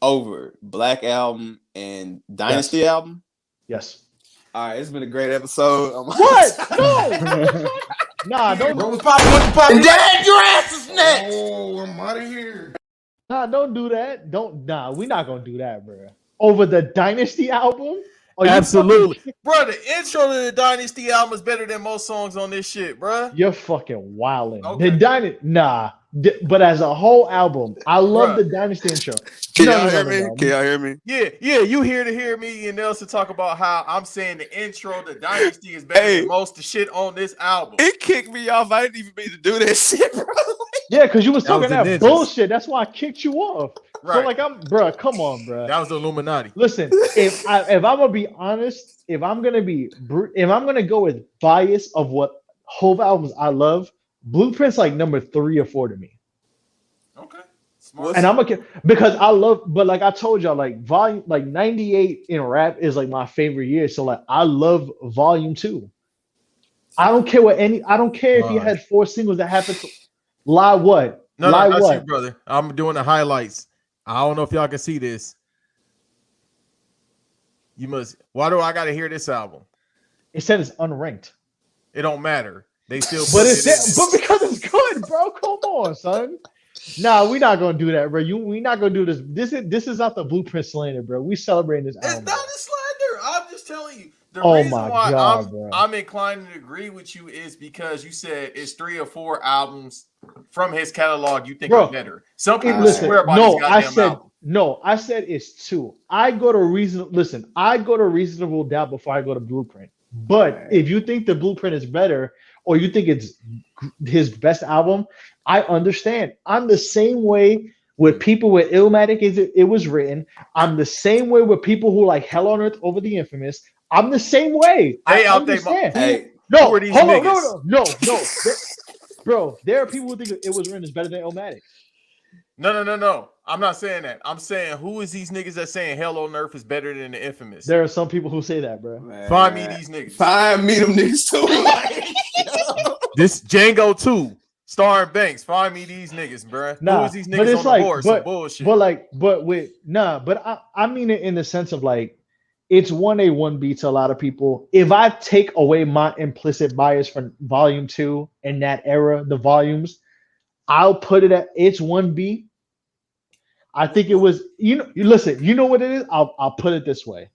over Black Album and Dynasty album? Yes. All right, it's been a great episode. What? No. Nah, don't. Bro, what's poppin'? Dad, your ass is next. Oh, I'm out of here. Nah, don't do that. Nah, we're not gonna do that, bro. Over the Dynasty album? Absolutely, bro. The intro to the Dynasty album is better than most songs on this shit, bro. You're fucking wilding. Okay. The Dynasty, nah. But as a whole album, I love the Dynasty intro. Can y'all hear me? Can y'all hear me? Yeah. You here to hear me and Nelson talk about how I'm saying the intro to Dynasty is better than most of the shit on this album. It kicked me off. I didn't even mean to do that shit, bro. Yeah, because you was talking that ninjas. bullshit. That's why I kicked you off. Right. So like bro, come on, bro. That was the Illuminati. Listen, if I'm gonna be honest, if I'm gonna go with bias of what whole albums I love, Blueprint's like number 3 or 4 to me. Okay. Smart. And because I love, but like I told y'all, like volume, like 98 in rap is like my favorite year. So like I love volume 2. I don't care if you had 4 singles that happened to lie what? No, lie that's what? you, brother. I'm doing the highlights. I don't know if y'all can see this. Why do I gotta hear this album? It said it's unranked. It don't matter. They still But because it's good, bro. Come on, son. Nah, we're not gonna do that, bro. We're not gonna do this. This is not the Blueprint slander, bro. We celebrating this album. It's not a slander. I'm just telling you. The Oh reason my why God, bro. I'm inclined to agree with you is because you said it's 3 or 4 albums from his catalog you think are better. Some people swear about his goddamn album. No, I said it's 2. I go to Reasonable Doubt before I go to Blueprint. But if you think the Blueprint is better or you think it's his best album, I understand. I'm the same way with people with Illmatic it was written. I'm the same way with people who like Hell on Earth over the Infamous. I'm the same way. They I out there. understand. Who are these niggas? No. Bro, there are people who think It Was Written is better than Illmatic. No. I'm not saying that. I'm saying who is these niggas that saying Hell on Earth is better than the Infamous? There are some people who say that, bro. Man, Find me these niggas. Find me them niggas too. This Django 2, starring Banks. Find me these niggas, bro. Nah, who is these but niggas it's on the board? Some bullshit. But I mean it in the sense of like it's 1A, 1B to a lot of people. If I take away my implicit bias from volume 2 in that era, the volumes, I'll put it at it's 1B. I think it was, listen, you know what it is? I'll put it this way.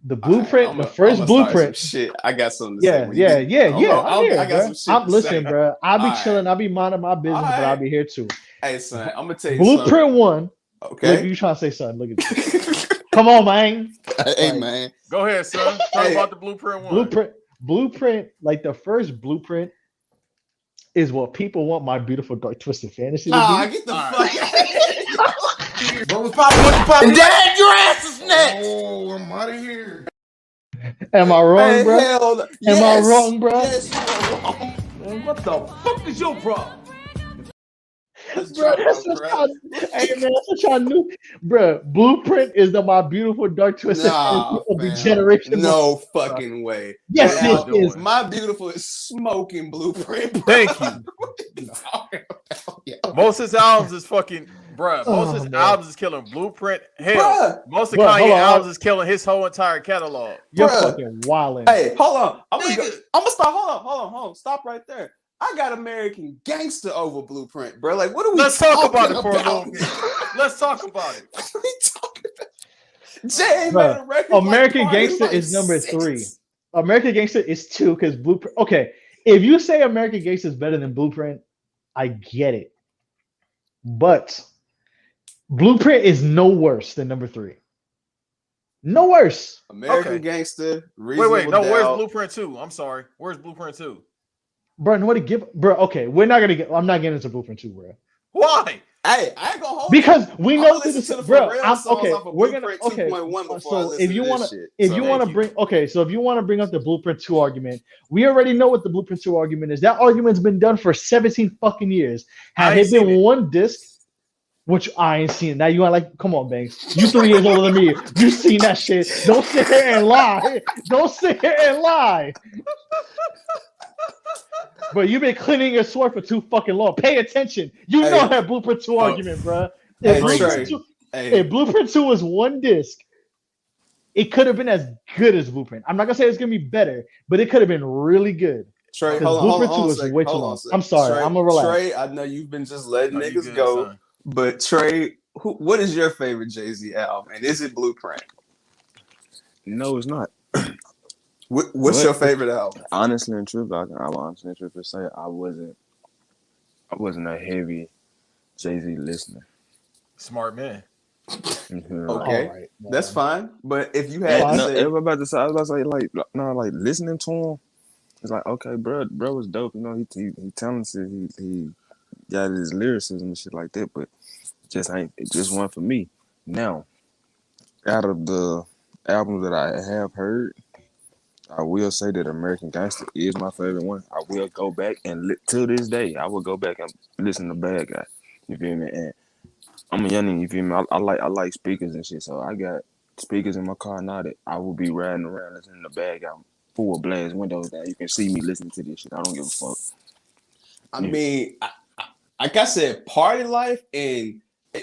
The Blueprint, the first Blueprint. Shit, I got something to say. Yeah. I got some shit. Listen, bro. I'll be chilling. I'll be minding my business, but I'll be here too. Hey, son, I'm gonna tell you Blueprint 1. Okay. Look, you trying to say something? Look at this. Come on, man. Hey, man. Go ahead, son. Talk about the Blueprint 1. Blueprint, like the first Blueprint is what people want my beautiful dark twisted fantasy Nah, to be. get the fuck out of here. What was popping? What the popping? Dad, your ass is next. Oh, I'm out of here. Am I wrong, Hey, bro? hell no. Am I wrong, bro? Yes, you are wrong. Man, what the fuck is your problem? Let's Bro, try, that's bro, what bro. y'all, hey man, that's what y'all knew. Bro, Blueprint is the my beautiful dark twisted Nah, fantasy of the fam. generation. No fucking way. Yes, Hey, Al, it is. My beautiful is smoking Blueprint, bro. Thank you. What you talking about? Yo. Most of his albums is fucking, bruh. Most of Oh, his man. albums is killing Blueprint. Hell, Bruh. most of Bruh, Kanye hold on. albums is killing his whole entire catalog. You're Bruh. fucking wildin'. Hey, hold on. I'm gonna Nigga. stop. Hold on. Stop right there. I got American Gangster over Blueprint, bro. Like, what are we Let's talk about talking it for a little bit. Let's talk about it. What are we talking about? Jay ain't Bruh, made a record. American like, Gangster like is number 6. 3. American Gangster is 2 because Blueprint. Okay, if you say American Gangster is better than Blueprint, I get it. But Blueprint is no worse than number 3. No worse. American Okay. Gangster. Wait, no, where's Doubt. Blueprint 2? I'm sorry. Where's Blueprint 2? Bro, nobody give. Bro, okay, we're not gonna get. I'm not getting into Blueprint 2, bro. Why? Hey, I ain't gonna hold Because you. we I'm know gonna listen to the bro. For Real I'm songs okay. off of We're gonna Blueprint 2.1 before I So listen if you to want this to, shit. if So, you want to thank you. bring, so if you want to bring up the Blueprint 2 argument, we already know what the Blueprint 2 argument is. That argument's been done for 17 fucking years. I Had ain't it been seen it. one disc, which I ain't seen. Now you want like, come on, Banks. You 3 years older than me. You seen that shit? Don't sit here and lie. Don't sit here and lie. But you've been cleaning your sword for too fucking long. Pay attention. You know that Blueprint 2 argument, bro. Hey, If Blueprint 2 was one disc, it could have been as good as Blueprint. I'm not gonna say it's gonna be better, but it could have been really good. Trey, Because hold Blueprint 2 on was a second. way too Hold on long. a second. I'm sorry. Trey, I'm gonna relax. Trey, I know you've been just letting No, you niggas good, go, son. but Trey, what is your favorite Jay-Z album? And is it Blueprint? No, it's not. What's your favorite album? Honestly and truthfully, I'm honestly and truthfully say I wasn't a heavy Jay-Z listener. Smart man. Okay, All right, that's fine. But if you Fine. had to No, say, I was about to say like listening to him, it's like okay, bro was dope. You know, he talented. He got his lyricism and shit like that, but it just wasn't for me. Now, out of the albums that I have heard, I will say that American Gangster is my favorite one. I will go back and to this day, I will go back and listen to Bad Guy. You feel me? And I'm a youngin', you feel me? I like speakers and shit, so I got speakers in my car now that I will be riding around listening to Bad Guy full blast, windows down. You can see me listening to this shit. I don't give a fuck. I mean, like I said, Party Life and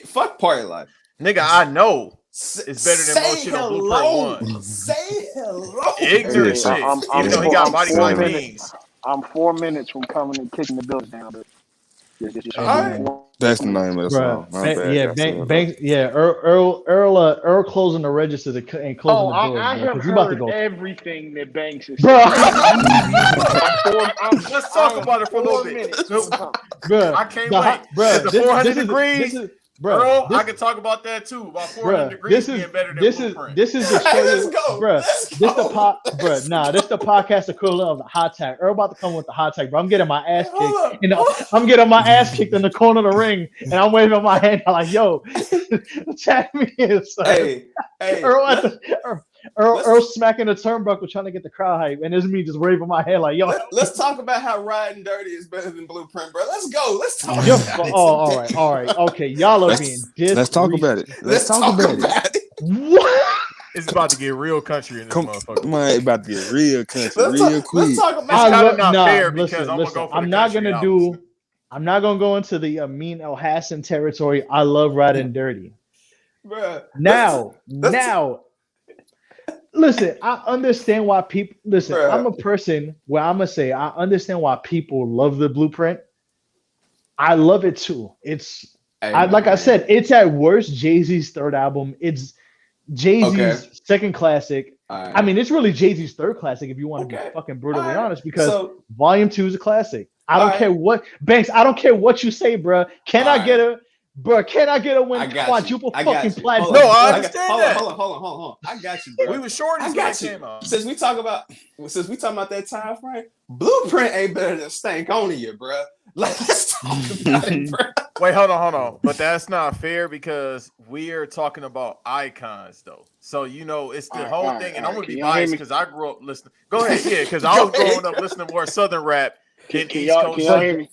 fuck Party Life. Nigga, I know it's better than most shit on Blueprint 1. Say hello. Ignorant Hey, shit. I'm Even though he four- got I'm body 4 like minutes. beans. I'm 4 minutes from coming and kicking the building down, but Hey, That's the name of the song. My bad. Earl closing the registers and closing Oh, the doors, I bro. have Because you about to heard go, everything that Banks has bro. said. Let's talk about it for a little bit. Bro, I can't wait. Bro, Is the 400 degrees, bro. Earl, I can talk about that too. About 400 degrees being better than Blueprint. This is the show. Hey, let's go. Bro. Let's This the go. this the podcast equivalent of the hot tag. Earl about to come with the hot tag, bro. I'm getting my ass Hold kicked. up. I'm getting my ass kicked in the corner of the ring, and I'm waving my hand like, "Yo, tag me in, son." Hey, Earl smacking the turnbuckle trying to get the crowd hype, and there's me just waving my hand like, "Yo." let's talk about how Riding Dirty is better than Blueprint, bro. Let's go. Let's talk You're, about it. all right, okay. Y'all are being disrespectful. Let's talk about it. Let's talk about it. What? It's about to get real country in this motherfucker. Man, about to get real country, Let's quick. talk It's about kind of not fair because listen, I'm gonna go for I'm the not country gonna albums. I'm not gonna go into the Amin El Hassan territory. I love Riding Dirty. Bruh, Now, let's- listen, I understand why people listen. Bruh. I'm a person where I'm gonna say I understand why people love the Blueprint. I love it too. Like I said, it's at worst Jay-Z's third album. It's Jay-Z's second classic. Right. I mean, it's really Jay-Z's third classic if you want to be fucking brutally honest, because Volume 2 is a classic. I don't care what Banks. I don't care what you say, bro. Can I get a Bro, can I get a win? I got Quadruple you. I got fucking you. platinum. No, I Hold understand on, that. hold on. I got you, bro. We were shorties I when got it you. came out. Since we talking about that time frame, Blueprint ain't better than Stankonia, bro. Like, let's talk about it, bro. Wait, hold on. But that's not fair because we are talking about icons, though. So it's the whole thing, and I'm gonna be biased because I grew up listening. Go ahead, yeah, because I was growing up listening more Southern rap than East Coast. Can y'all hear me?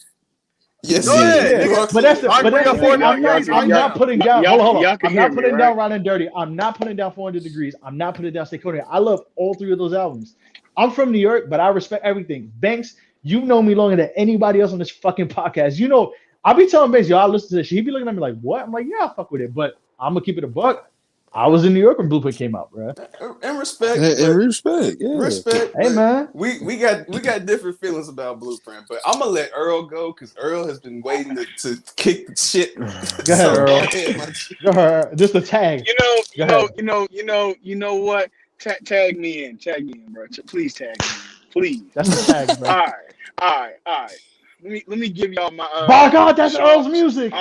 Yes, Go ahead, Yeah, nigga. but that's the thing. I'm not putting down. Hold on. Y'all can I'm hear not me, putting right? down Round and Dirty. I'm not putting down 400 Degrees. I'm not putting down Stankonia. I love all three of those albums. I'm from New York, but I respect everything. Banks, you know me longer than anybody else on this fucking podcast. You know, I'll be telling Banks, yo, I listen to this shit. He be looking at me like, what? I'm like, yeah, I fuck with it, but I'm gonna keep it a buck. I was in New York when Blueprint came out, bro. In respect, In respect, yeah. respect. Hey, man. We got different feelings about Blueprint, but I'm gonna let Earl go because Earl has been waiting to kick the shit. Go ahead, Earl. Go ahead. Just a tag. You know what? Tag me in, bro. Please tag me in, please. That's the tag, bro. All right. Let me give y'all my. By God, that's Earl's music.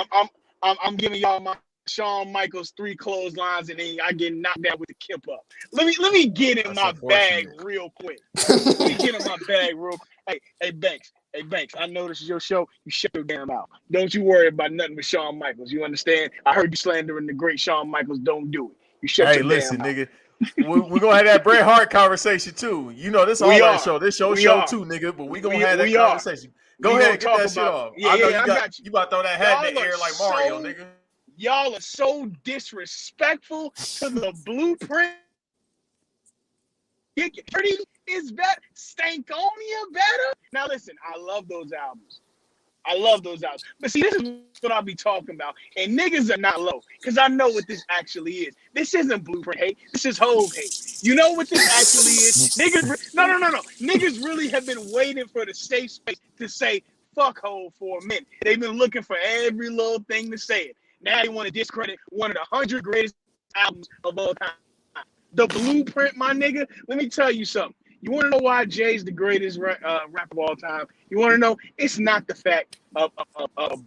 I'm giving y'all my Shawn Michaels 3 clotheslines, and then I get knocked out with the kip up. Let me get in my bag real quick. Hey, Banks. I know this is your show. You shut your damn mouth. Don't you worry about nothing with Shawn Michaels. You understand? I heard you slandering the great Shawn Michaels. Don't do it. You shut your damn mouth. Nigga. We're gonna have that Bret Hart conversation too. You know, this all our show. This show too, nigga. But we gonna have that conversation. Go ahead, get that shit off. I know you got you about to throw that hat in the air like Mario, nigga. Y'all are so disrespectful to the Blueprint. Dirty is better. Stankonia better. Now listen, I love those albums. But see, this is what I'll be talking about. And niggas are not low. Because I know what this actually is. This isn't Blueprint hate. This is Hove hate. You know what this actually is? Niggas, no. Niggas really have been waiting for the safe space to say, fuck Hove for a minute. They've been looking for every little thing to say it. Now they want to discredit one of the 100 greatest albums of all time. The Blueprint, my nigga, let me tell you something. You want to know why Jay's the greatest rapper of all time? You want to know? It's not the fact of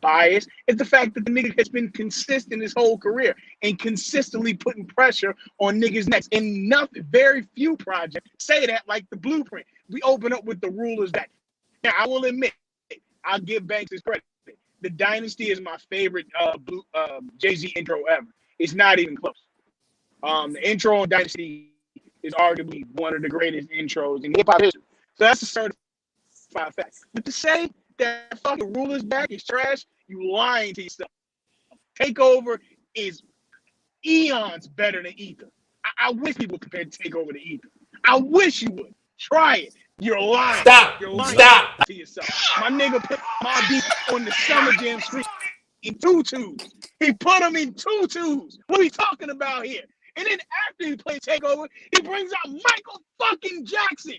bias. It's the fact that the nigga has been consistent his whole career and consistently putting pressure on niggas' necks. And very few projects say that like the Blueprint. We open up with the rule is that. Now, I will admit, I'll give Banks his credit. The Dynasty is my favorite Jay-Z intro ever. It's not even close. The intro on Dynasty is arguably one of the greatest intros in hip-hop history. So that's a certified fact. But to say that fucking Rule is back is trash, you lying to yourself. Takeover is eons better than Ether. I wish people compared Takeover to Ether. I wish you would. Try it. You're lying. You're lying to yourself. My nigga put my beat on the Summer Jam street in tutus. He put them in tutus. What are we talking about here? And then after he plays Takeover, he brings out Michael fucking Jackson.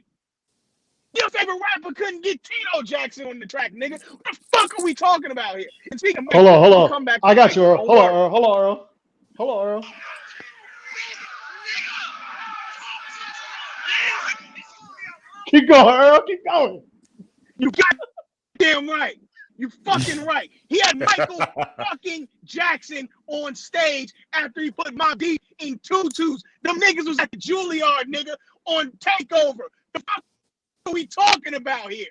Your favorite rapper couldn't get Tito Jackson on the track, nigga. What the fuck are we talking about here? And speaking of hold on. Come back I got you, Earl. Hold on, Earl. Keep going, Earl. Keep going. You goddamn right. You fucking right. He had Michael fucking Jackson on stage after he put my beat in tutus. Them niggas was at the Juilliard, nigga, on Takeover. The fuck are we talking about here?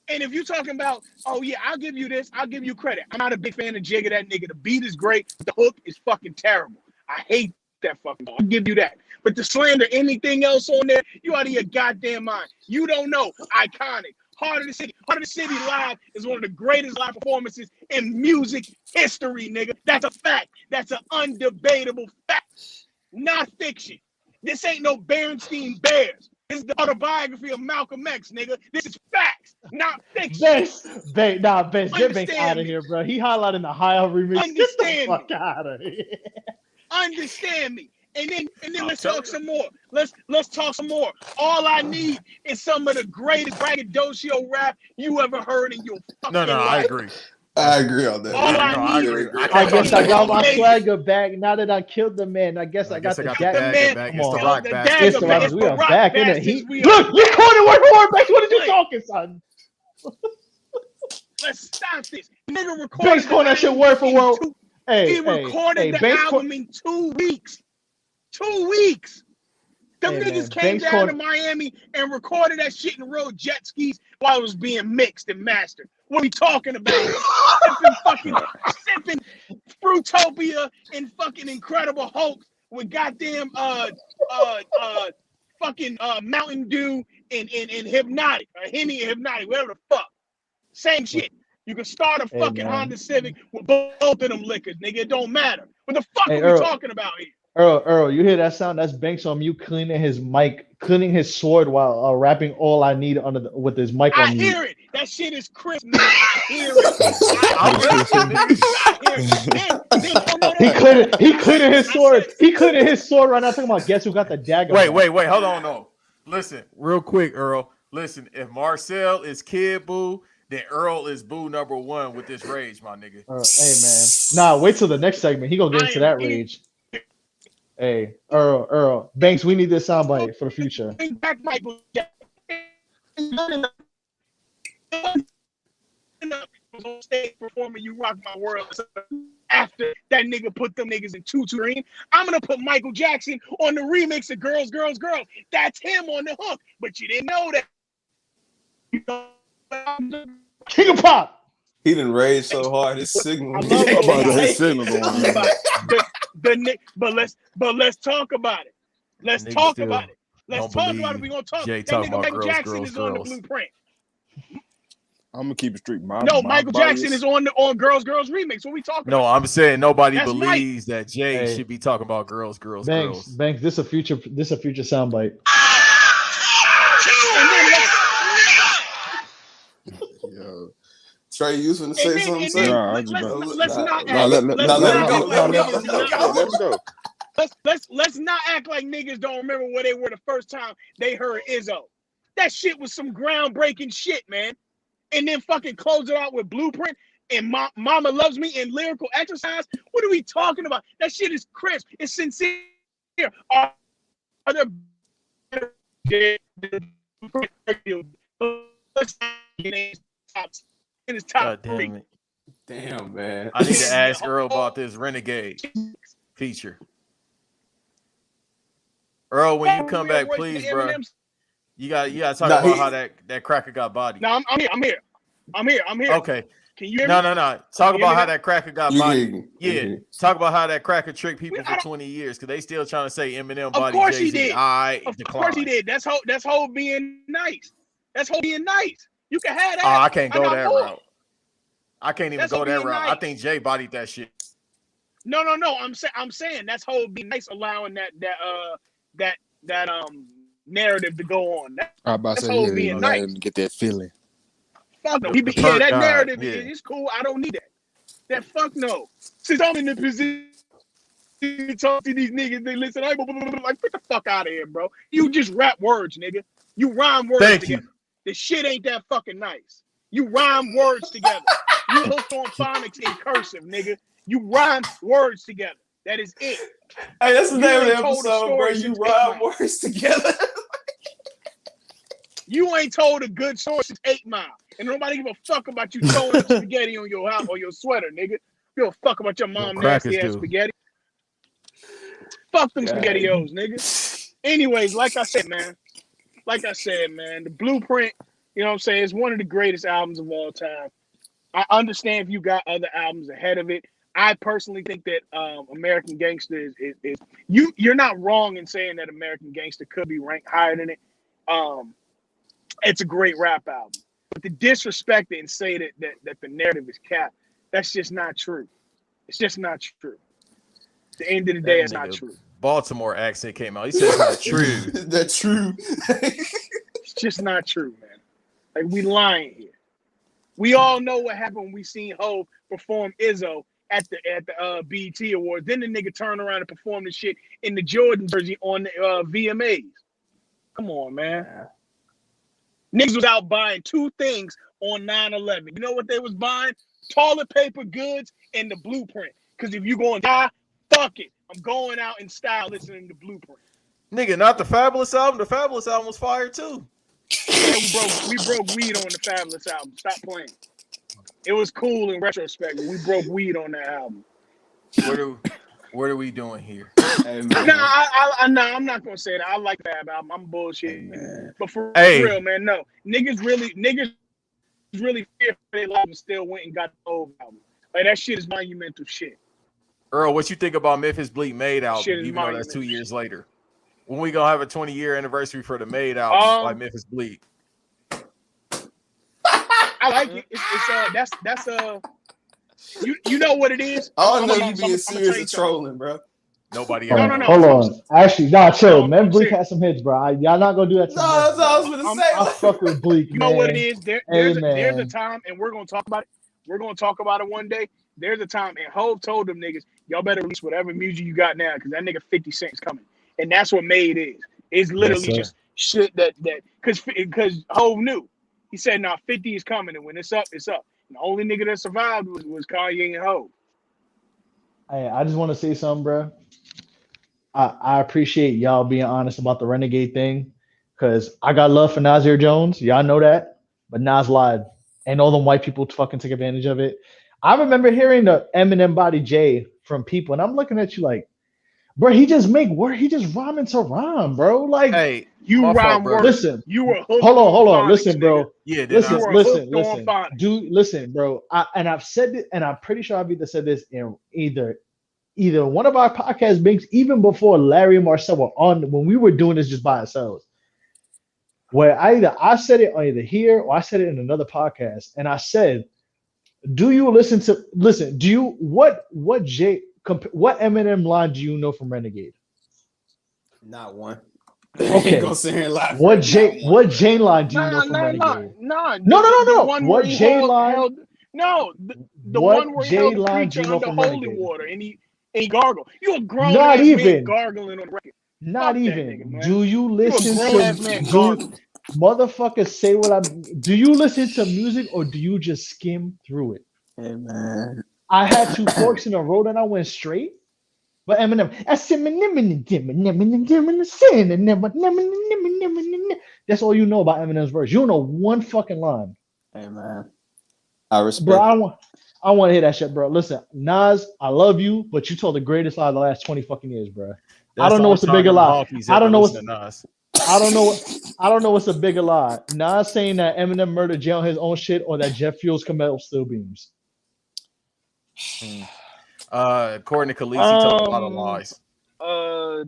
And if you're talking about, oh yeah, I'll give you this, I'll give you credit. I'm not a big fan of Jigga, that nigga. The beat is great. The hook is fucking terrible. I hate that fucking hook. I'll give you that. But to slander anything else on there, you out of your goddamn mind. You don't know. Iconic. Heart of the City Live is one of the greatest live performances in music history, nigga. That's a fact. That's an undebatable fact. Not fiction. This ain't no Berenstein Bears. This is the autobiography of Malcolm X, nigga. This is facts, not fiction. Get Banks out of here, bro. He highlighting the high remix. Understand Get the fuck out of here. Understand me. And then let's talk some more. Let's talk some more. All I need is some of the greatest braggadocio rap you ever heard in your fucking life. I agree. I agree on that. I guess I got my swagger back now that I killed the man. I guess I got the dagger back. It's the rock back. It's the rock. We are back in it. Look, you caught it word for word, Banks. What are you talking, son? let's stop this. Nigga recorded Banks calling that shit word for word. He recorded the album in 2 weeks. 2 weeks. Them niggas came down to Miami and recorded that shit and rode jet skis while it was being mixed and mastered. What are we talking about? sipping Fruitopia and fucking Incredible Hulk with goddamn Mountain Dew and Hypnotic or Henny and Hypnotic, whatever the fuck. Same shit. You can start a fucking Honda Civic with both of them liquors, nigga. It don't matter. What the fuck are we talking about here? Earl, you hear that sound? That's Banks on mute cleaning his mic, cleaning his sword while rapping All I Need with his mic on mute. I hear it. That shit is crisp, nigga. I hear it. He cleaning his sword. He cleaning his sword right now talking about guess who got the dagger. Wait, hold on, no. Listen, real quick, Earl. Listen, if Marcel is Kid Boo, then Earl is Boo number 1 with this rage, my nigga. Hey man. Nah, wait till the next segment. He gonna get into that rage. Hey, Earl, Banks, we need this soundbite for the future. Bring back Michael Jackson. Was on stage performing "You Rock My World" after that nigga put them niggas in Tutu Green. I'm gonna put Michael Jackson on the remix of "Girls, Girls, Girls." That's him on the hook, but you didn't know that. You know, King of Pop. He didn't rage so hard. His signal. But let's talk about it. Let's talk about it. Let's talk about it. We're gonna talk. Jay That nigga Michael Jackson girls, is on the blueprint. I'm gonna keep it street. Michael Jackson is on Girls Girls remix. What we talking about? No, I'm saying nobody believes that Jay should be talking about girls. Banks, this a future soundbite. Yo, Trey, you was gonna say something? Let's not act like niggas don't remember where they were the first time they heard Izzo. That shit was some groundbreaking shit, man. And then fucking close it out with Blueprint and Mama Loves Me and Lyrical Exercise. What are we talking about? That shit is crisp. It's sincere. Are there in his top 3? Damn, man. I need to ask Earl about this Renegade feature. Earl, when you come back, please, bro. You got to talk about how that cracker got bodied. No, I'm here. Okay. Can you hear me? No. Talk about how that cracker got bodied. Yeah. Talk about how that cracker tricked people for 20 years because they still trying to say Eminem bodied. Of course Jay-Z. he did. Of course he did. That's whole being nice. That's whole being nice. You can have that. I can't go that route. I can't even go that route. Nice. I think Jay bodied that shit. No. I'm saying that's whole being nice, allowing that narrative to go on. I about to say, being nice. Let him get that feeling. Fuck no. That narrative is cool. I don't need that. That fuck no. Since I'm in the position to talk to these niggas, they listen. Like, get the fuck out of here, bro. You just rap words, nigga. You rhyme words together. This shit ain't that fucking nice. You rhyme words together. You hooked on phonics in cursive, nigga. You rhyme words together. That is it. Hey, that's the name of the episode, bro. You rhyme words together. You ain't told a good story since 8 Mile. And nobody give a fuck about you throwing up spaghetti on your house or your sweater, nigga. Give a fuck about your mom nasty ass spaghetti. Fuck them SpaghettiOs, nigga. Anyways, like I said, man, the Blueprint, you know what I'm saying, it's one of the greatest albums of all time. I understand if you got other albums ahead of it. I personally think that American Gangster is you're not wrong in saying that American Gangster could be ranked higher than it. It's a great rap album. But to disrespect it and say that the narrative is capped, that's just not true. It's just not true. At the end of the day, it's not true. Baltimore accent came out. He said it's not true. That's true. It's just not true, man. Like, we lying here. We all know what happened when we seen Hov perform Izzo at the BET Awards. Then the nigga turned around and performed the shit in the Jordan jersey on the VMAs. Come on, man. Niggas was out buying 2 things on 9/11. You know what they was buying? Toilet paper, goods, and the Blueprint. Because if you going to die, fuck it. I'm going out in style listening to Blueprint. Nigga, not the Fabulous album. The Fabulous album was fire too. Yeah, we broke weed on the Fabulous album. Stop playing. It was cool in retrospect. We broke weed on that album. What are we doing here? Hey, Nah, man. I'm not gonna say that. I like that album. I'm bullshit. Hey, man. But for Hey. real, man, no. Niggas really fear they love and still went and got the old album. Like that shit is monumental shit. Earl, what you think about Memphis Bleak Made album, Shit is even though that's 2 monumental years shit. later? When we gonna have a 20-year anniversary for the Made album by Memphis Bleak? I like it. That's you know what it is. I don't know you being serious or trolling, bro. Nobody No, ever. no, no. Hold on. Actually, nah, chill. No, Man, I'm Bleak serious. had some hits, bro. Y'all not gonna do that to No, me. that's what I was gonna say. I fuck with Bleak, You man. know what it is? Hey, There's a man. time, and we're gonna talk about it. We're gonna talk about it one day. There's a time, and Hov told them niggas, y'all better release whatever music you got now, because that nigga 50 Cent's coming, and that's what Made is. It's literally sir. just shit that because Hov knew. He said, "Nah, 50 is coming, and when it's up, it's up." And the only nigga that survived was Kanye and Hov. Hey, I just want to say something, bro. I appreciate y'all being honest about the Renegade thing, because I got love for Nasir Jones. Y'all know that, but Nas lied, and all them white people fucking took advantage of it. I remember hearing the Eminem Body J from people, and I'm looking at you like, bro, he just make word, he just rhyming to rhyme, bro. Like, Hey, You my fault, rhyme bro. words. listen, You were hooked hold on, phonics, listen, bro. nigga. Yeah, then Listen, You were listen, hooked on listen. phonics. Dude, listen, bro. I've said it, and I'm pretty sure I've either said this in either one of our podcast banks, even before Larry and Marcel were on, when we were doing this just by ourselves. Where I said it either here or I said it in another podcast, and I said, do you listen? Do you what Eminem line do you know from Renegade? Not one. Okay. Ain't gonna sit here and lie. What J line do you know Nah, from nah, nah, Renegade? nah. No. The one What where he J line? held no, the What one where he J held the line do preacher you know under from holy Renegade? water and he gargled. You a grown Not ass man even. gargling on the record. Not Fuck that even. nigga, man. Do you You a listen grown ass man to gargling. motherfuckers say what I'm? Do you listen to music or do you just skim through it? Hey, man. I had two forks in a road and I went straight. But Eminem, that's all you know about Eminem's verse. You don't know one fucking line, Hey, man. I respect. bro. I want to hear that shit, bro. Listen, Nas, I love you, but you told the greatest lie of the last 20 fucking years, bro. I don't know what's a bigger lie. I don't know what's a bigger lie. Nas saying that Eminem murdered Jay on his own shit, or that Jet Fuel's Camel still beams. According to Khaleesi, he told a lot of lies. I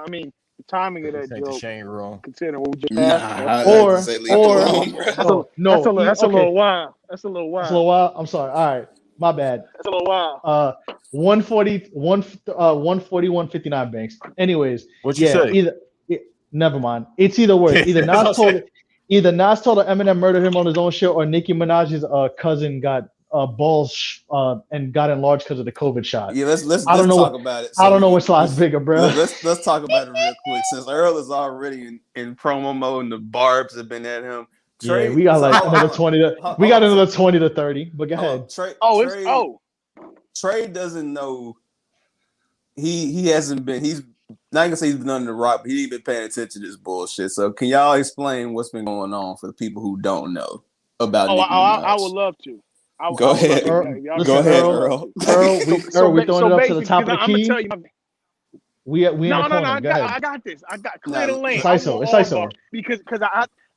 mean, the timing of that Ain't the joke, Shane wrong. considering what we just Nah, had, Or leave it alone, bro. that's a little wild. That's a little wild. That's a little wild. I'm sorry. All right, my bad. That's a little wild. 140, 141.59 banks. Anyways, What you say? Never mind. It's either way. Either Nas told Eminem murdered him on his own shit, or Nicki Minaj's cousin got balls and got enlarged because of the COVID shot. Yeah, let's talk about it. I don't know which line's bigger, bro. Let's talk about it real quick. Since Earl is already in promo mode and the barbs have been at him. Trey, we got like another 20 to we got another 20 to 30. But go ahead. Trey doesn't know. He hasn't been. He's not gonna say he's been under the rock, but he ain't been paying attention to this bullshit. So can y'all explain what's been going on for the people who don't know about Nicki Minaj? I would love to. Go ahead, Earl. Earl, we throwing it up to the top of the key. We in the corner. I got this. I got clear the lane. It's ISO. Because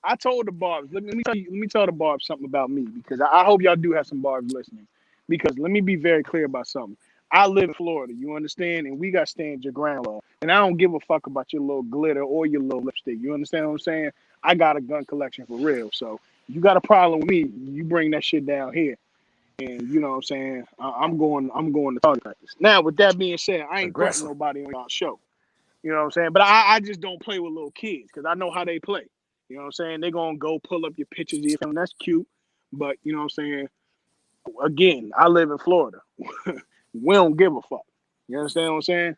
I told the barbs. Let me tell the barbs something about me, because I hope y'all do have some barbs listening. Because let me be very clear about something. I live in Florida, you understand, and we got stand your ground law. And I don't give a fuck about your little glitter or your little lipstick. You understand what I'm saying? I got a gun collection for real. So you got a problem with me, you bring that shit down here. And you know what I'm saying? I'm going to target practice. Now, with that being said, I ain't threatening nobody on y'all show. You know what I'm saying? But I just don't play with little kids, because I know how they play. You know what I'm saying? They're going to go pull up your pictures of your family. That's cute. But you know what I'm saying? Again, I live in Florida. We don't give a fuck. You understand what I'm saying?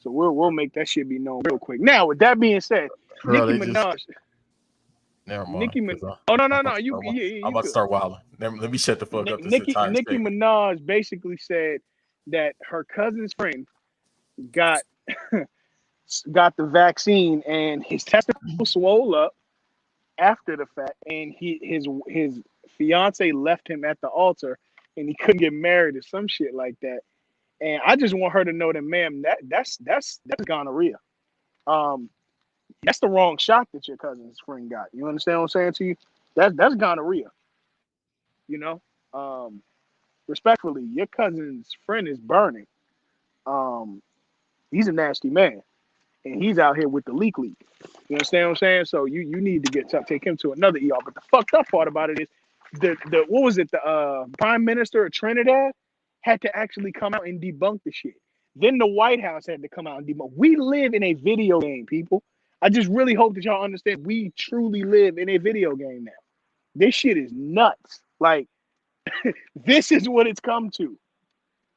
So we'll make that shit be known real quick. Now, with that being said, Nicki Minaj. Never mind. Nicki Minaj. Oh no. I'm about to start wilding. Let me shut the fuck up. Nicki Minaj basically said that her cousin's friend got the vaccine and his testicles swole up after the fact, and his fiance left him at the altar, and he couldn't get married or some shit like that. And I just want her to know that, ma'am, that's gonorrhea. Um, that's the wrong shot that your cousin's friend got. You understand what I'm saying to you? That's gonorrhea. You know, respectfully, your cousin's friend is burning. Um, he's a nasty man, and he's out here with the leak. You understand what I'm saying? So you need to take him to another ER. But the fucked up part about it is the what was it? The Prime Minister of Trinidad had to actually come out and debunk the shit. Then the White House had to come out and debunk. We live in a video game, people. I just really hope that y'all understand we truly live in a video game now. This shit is nuts. Like, this is what it's come to.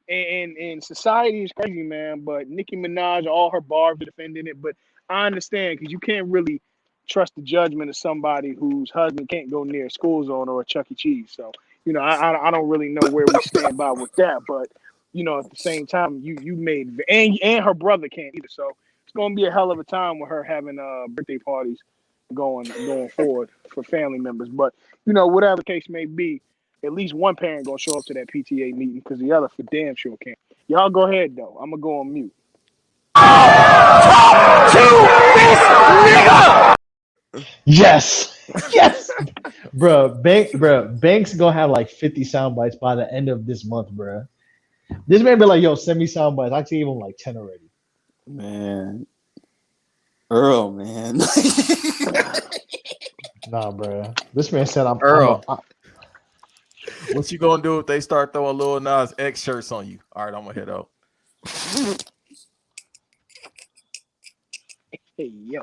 And society is crazy, man. But Nicki Minaj, all her barbs are defending it. But I understand, because you can't really trust the judgment of somebody whose husband can't go near a school zone or a Chuck E. Cheese. So, I don't really know where we stand by with that. But, at the same time, you made, and her brother can't either. So it's going to be a hell of a time with her having birthday parties going forward for family members. But, whatever the case may be, at least one parent gonna show up to that PTA meeting, because the other for damn sure can't. Y'all go ahead though. I'm gonna go on mute. Yes, yes, bro. Banks gonna have like 50 sound bites by the end of this month, bro. This man be like, "Yo, send me sound bites." I gave him like 10 already. Man, Earl, man. Nah, bro. This man said, Earl. What you gonna do if they start throwing Lil Nas X shirts on you? All right, I'm gonna head out. Hey, yo.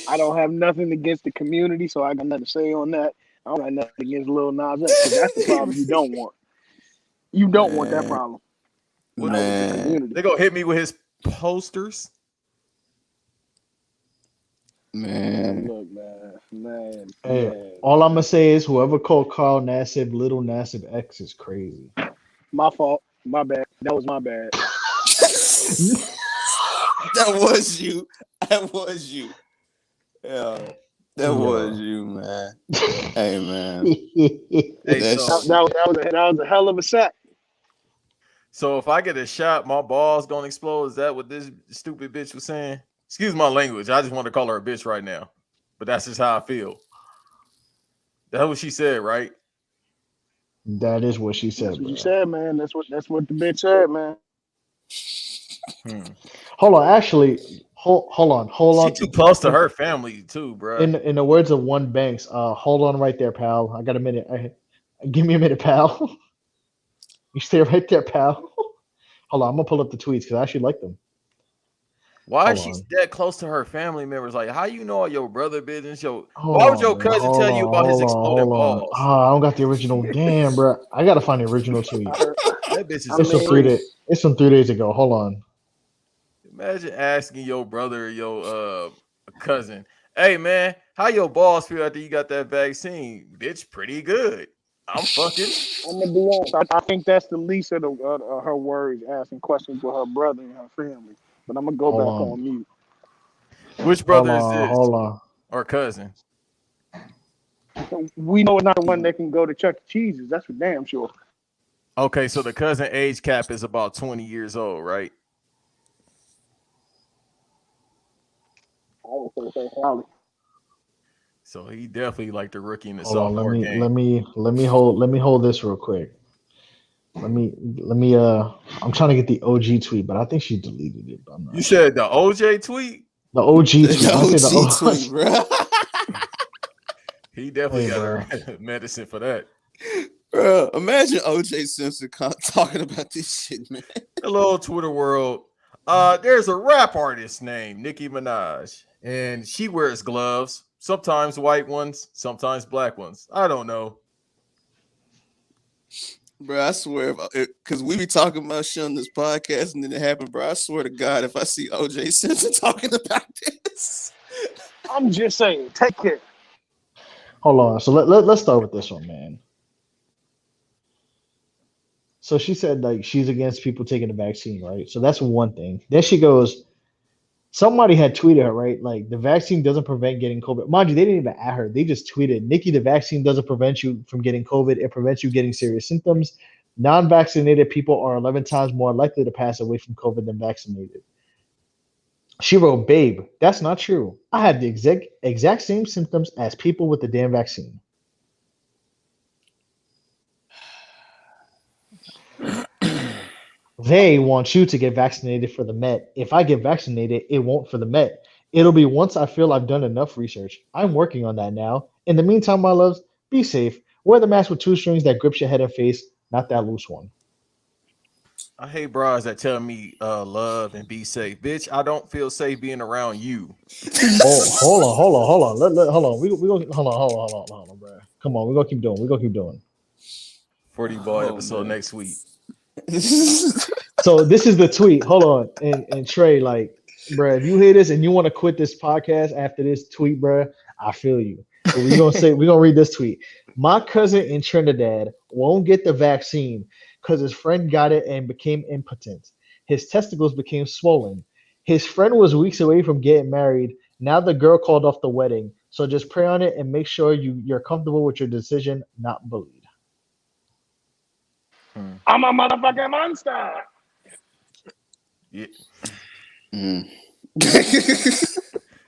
I don't have nothing against the community, so I got nothing to say on that. I don't have nothing against Lil Nas X, because that's the problem you don't want. You don't want that problem. Man. They gonna hit me with his posters. Man. Look, man. Hey, all I'm gonna say is whoever called Carl Nassib Little Nassib X is crazy. My fault. My bad. That was my bad. That was you. That was you. Yeah. That was you, man. Hey, man. That was a hell of a set. So if I get a shot, my balls gonna explode. Is that what this stupid bitch was saying? Excuse my language. I just want to call her a bitch right now, but that's just how I feel. That's what she said, right? That is what she said. That's what you said, man. That's what the bitch said, man. Hold on, actually, hold on. She too close to her family too, bro. In the words of one Banks, hold on right there, pal. I got a minute. Give me a minute, pal. You stay right there, pal. Hold on, I'm gonna pull up the tweets because I actually like them. Why is she that close to her family members? Like, how you know all your brother business? Why would your cousin tell you about his exploded balls? I don't got the original. Damn, bro. I gotta find the original tweet. That bitch is it's from 3 days ago. Hold on. Imagine asking your brother or your cousin, "Hey man, how your balls feel after you got that vaccine?" Bitch, pretty good. I'm fucking. I'm gonna be honest. I think that's the least of her worries, asking questions with her brother and her family. But I'm gonna go back on mute. Which brother is this? Hold on. Or cousin? We know it's not the one that can go to Chuck E. Cheese's. That's for damn sure. Okay, so the cousin age cap is about 20 years old, right? I would say so, probably. So he definitely like the rookie in the Hold on, sophomore game. let me hold this real quick. Let me I'm trying to get the OG tweet, but I think she deleted it. But I'm not you said the OJ tweet? The OG tweet. The OG tweet, bro. He definitely got medicine for that. Bro, imagine OJ Simpson talking about this shit, man. Hello, Twitter world. There's a rap artist named Nicki Minaj, and she wears gloves, sometimes white ones, sometimes black ones. I don't know. Bro, I swear, because we be talking about shit on this podcast and then it happened, bro. I swear to God, if I see OJ Simpson talking about this, I'm just saying, take care. Hold on. So let's start with this one, man. So she said like she's against people taking the vaccine, right? So that's one thing. Then she goes, somebody had tweeted her, right? Like the vaccine doesn't prevent getting COVID. Mind you, they didn't even at her. They just tweeted, Nikki, the vaccine doesn't prevent you from getting COVID. It prevents you getting serious symptoms. Non-vaccinated people are 11 times more likely to pass away from COVID than vaccinated. She wrote, babe, that's not true. I had the exact same symptoms as people with the damn vaccine. They want you to get vaccinated for the Met. If I get vaccinated, it won't for the Met. It'll be once I feel I've done enough research. I'm working on that now. In the meantime, my loves, be safe. Wear the mask with two strings that grips your head and face, not that loose one. I hate bras that tell me love and be safe. Bitch, I don't feel safe being around you. Oh, hold on. Hold on. We gonna hold on, bro. Come on, we're gonna keep doing. 40 ball episode next week. So this is the tweet. Hold on. And Trey, like, bro, if you hear this and you want to quit this podcast after this tweet, bro, I feel you. But we're gonna read this tweet. My cousin in Trinidad won't get the vaccine because his friend got it and became impotent. His testicles became swollen. His friend was weeks away from getting married. Now the girl called off the wedding. So just pray on it and make sure you're comfortable with your decision, not bullied. I'm a motherfucking monster. Yeah.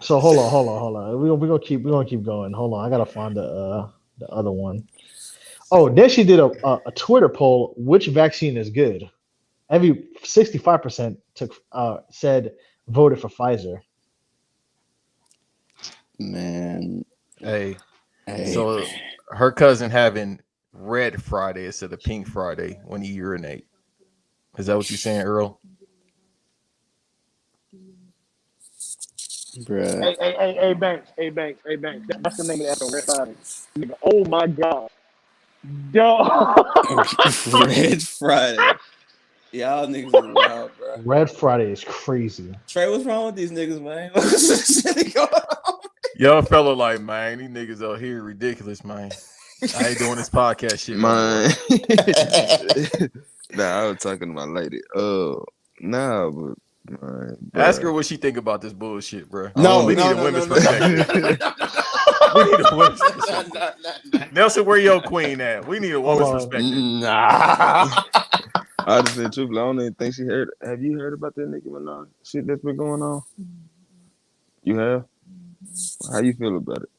So hold on. We're gonna keep going. Hold on, I gotta find the other one. Oh, then she did a Twitter poll. Which vaccine is good? Every 65% said voted for Pfizer. Man, Hey. So her cousin having red Friday instead of pink Friday when he urinate. Is that what you're saying, Earl? bruh. Hey, Banks. That's the name of the episode, Red Friday. Nigga, oh my God. Dog. Red Friday. Y'all niggas are wild, bro. Red Friday is crazy. Trey, what's wrong with these niggas, man? What's going on? Young fella like, man, these niggas out here ridiculous, man. I ain't doing this podcast shit, Man. Nah, I was talking to my lady. Nah, but man, ask her what she think about this bullshit, bro. No, we need a women's perspective. We need a women's perspective. Nelson, where your queen at? We need a woman's perspective. Nah. I just said truthfully, I don't even think she heard. Have you heard about that Nicki Minaj shit that's been going on? You have? How you feel about it?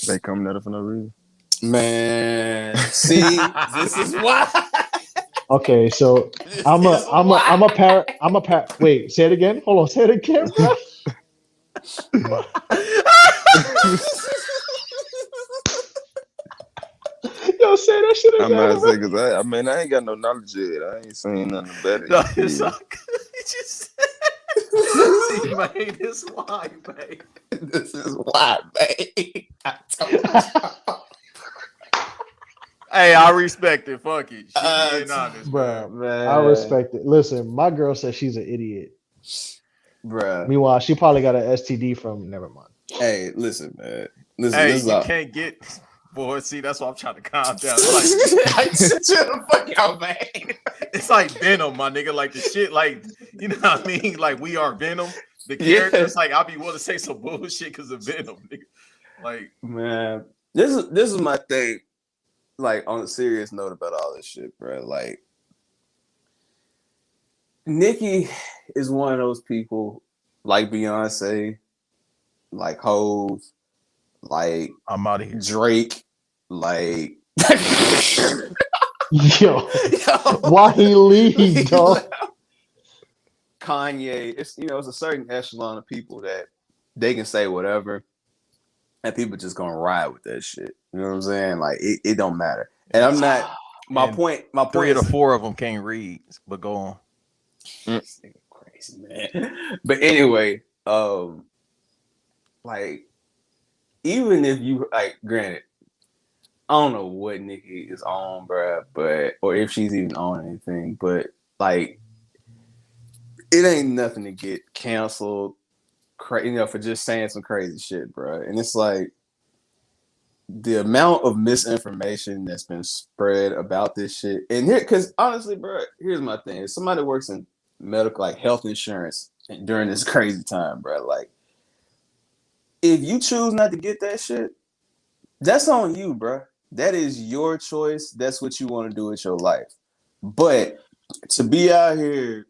They coming at her for no reason. Man, see, this is why. Okay, so wait, say it again. Hold on, say it again, bro. Yo, say that shit again. I'm not saying because I ain't got no knowledge yet. I ain't seen nothing better. No, it's all good. See, man, this why, man. This is why, man. I told you. Hey, I respect it. Fuck it. She being honest, Bro, Man. I respect it. Listen, my girl says she's an idiot. Bruh. Meanwhile, she probably got an STD from. Never mind. Hey, listen, man. Listen, Hey, this is you all. can't get. Boy, see, that's why I'm trying to calm down. I shut the fuck out, man. It's like Venom, my nigga. Like the shit, like, you know what I mean? Like we are Venom. The characters, like, I'll be willing to say some bullshit because of Venom, nigga. Like, Man, this is my thing. Like, on a serious note about all this shit, bro. Like, Nicki is one of those people, like Beyonce, like Hove, like I'm out of here. Drake, like Yo, why he leave, dog? Kanye. It's it's a certain echelon of people that they can say whatever, and people just gonna ride with that shit. You know what I'm saying? Like it don't matter. And I'm not. My And point. 3 of the 4 of them can't read, but go on. This nigga crazy, man. But anyway, like, even if you granted, I don't know what Nicki is on, bruh, or if she's even on anything, but like, it ain't nothing to get canceled, for just saying some crazy shit, bruh. And it's like, the amount of misinformation that's been spread about this shit, and here, because honestly, bruh, here's my thing: if somebody works in medical, like health insurance during this crazy time, bro. Like, if you choose not to get that shit, that's on you, bro. That is your choice. That's what you want to do with your life. But to be out here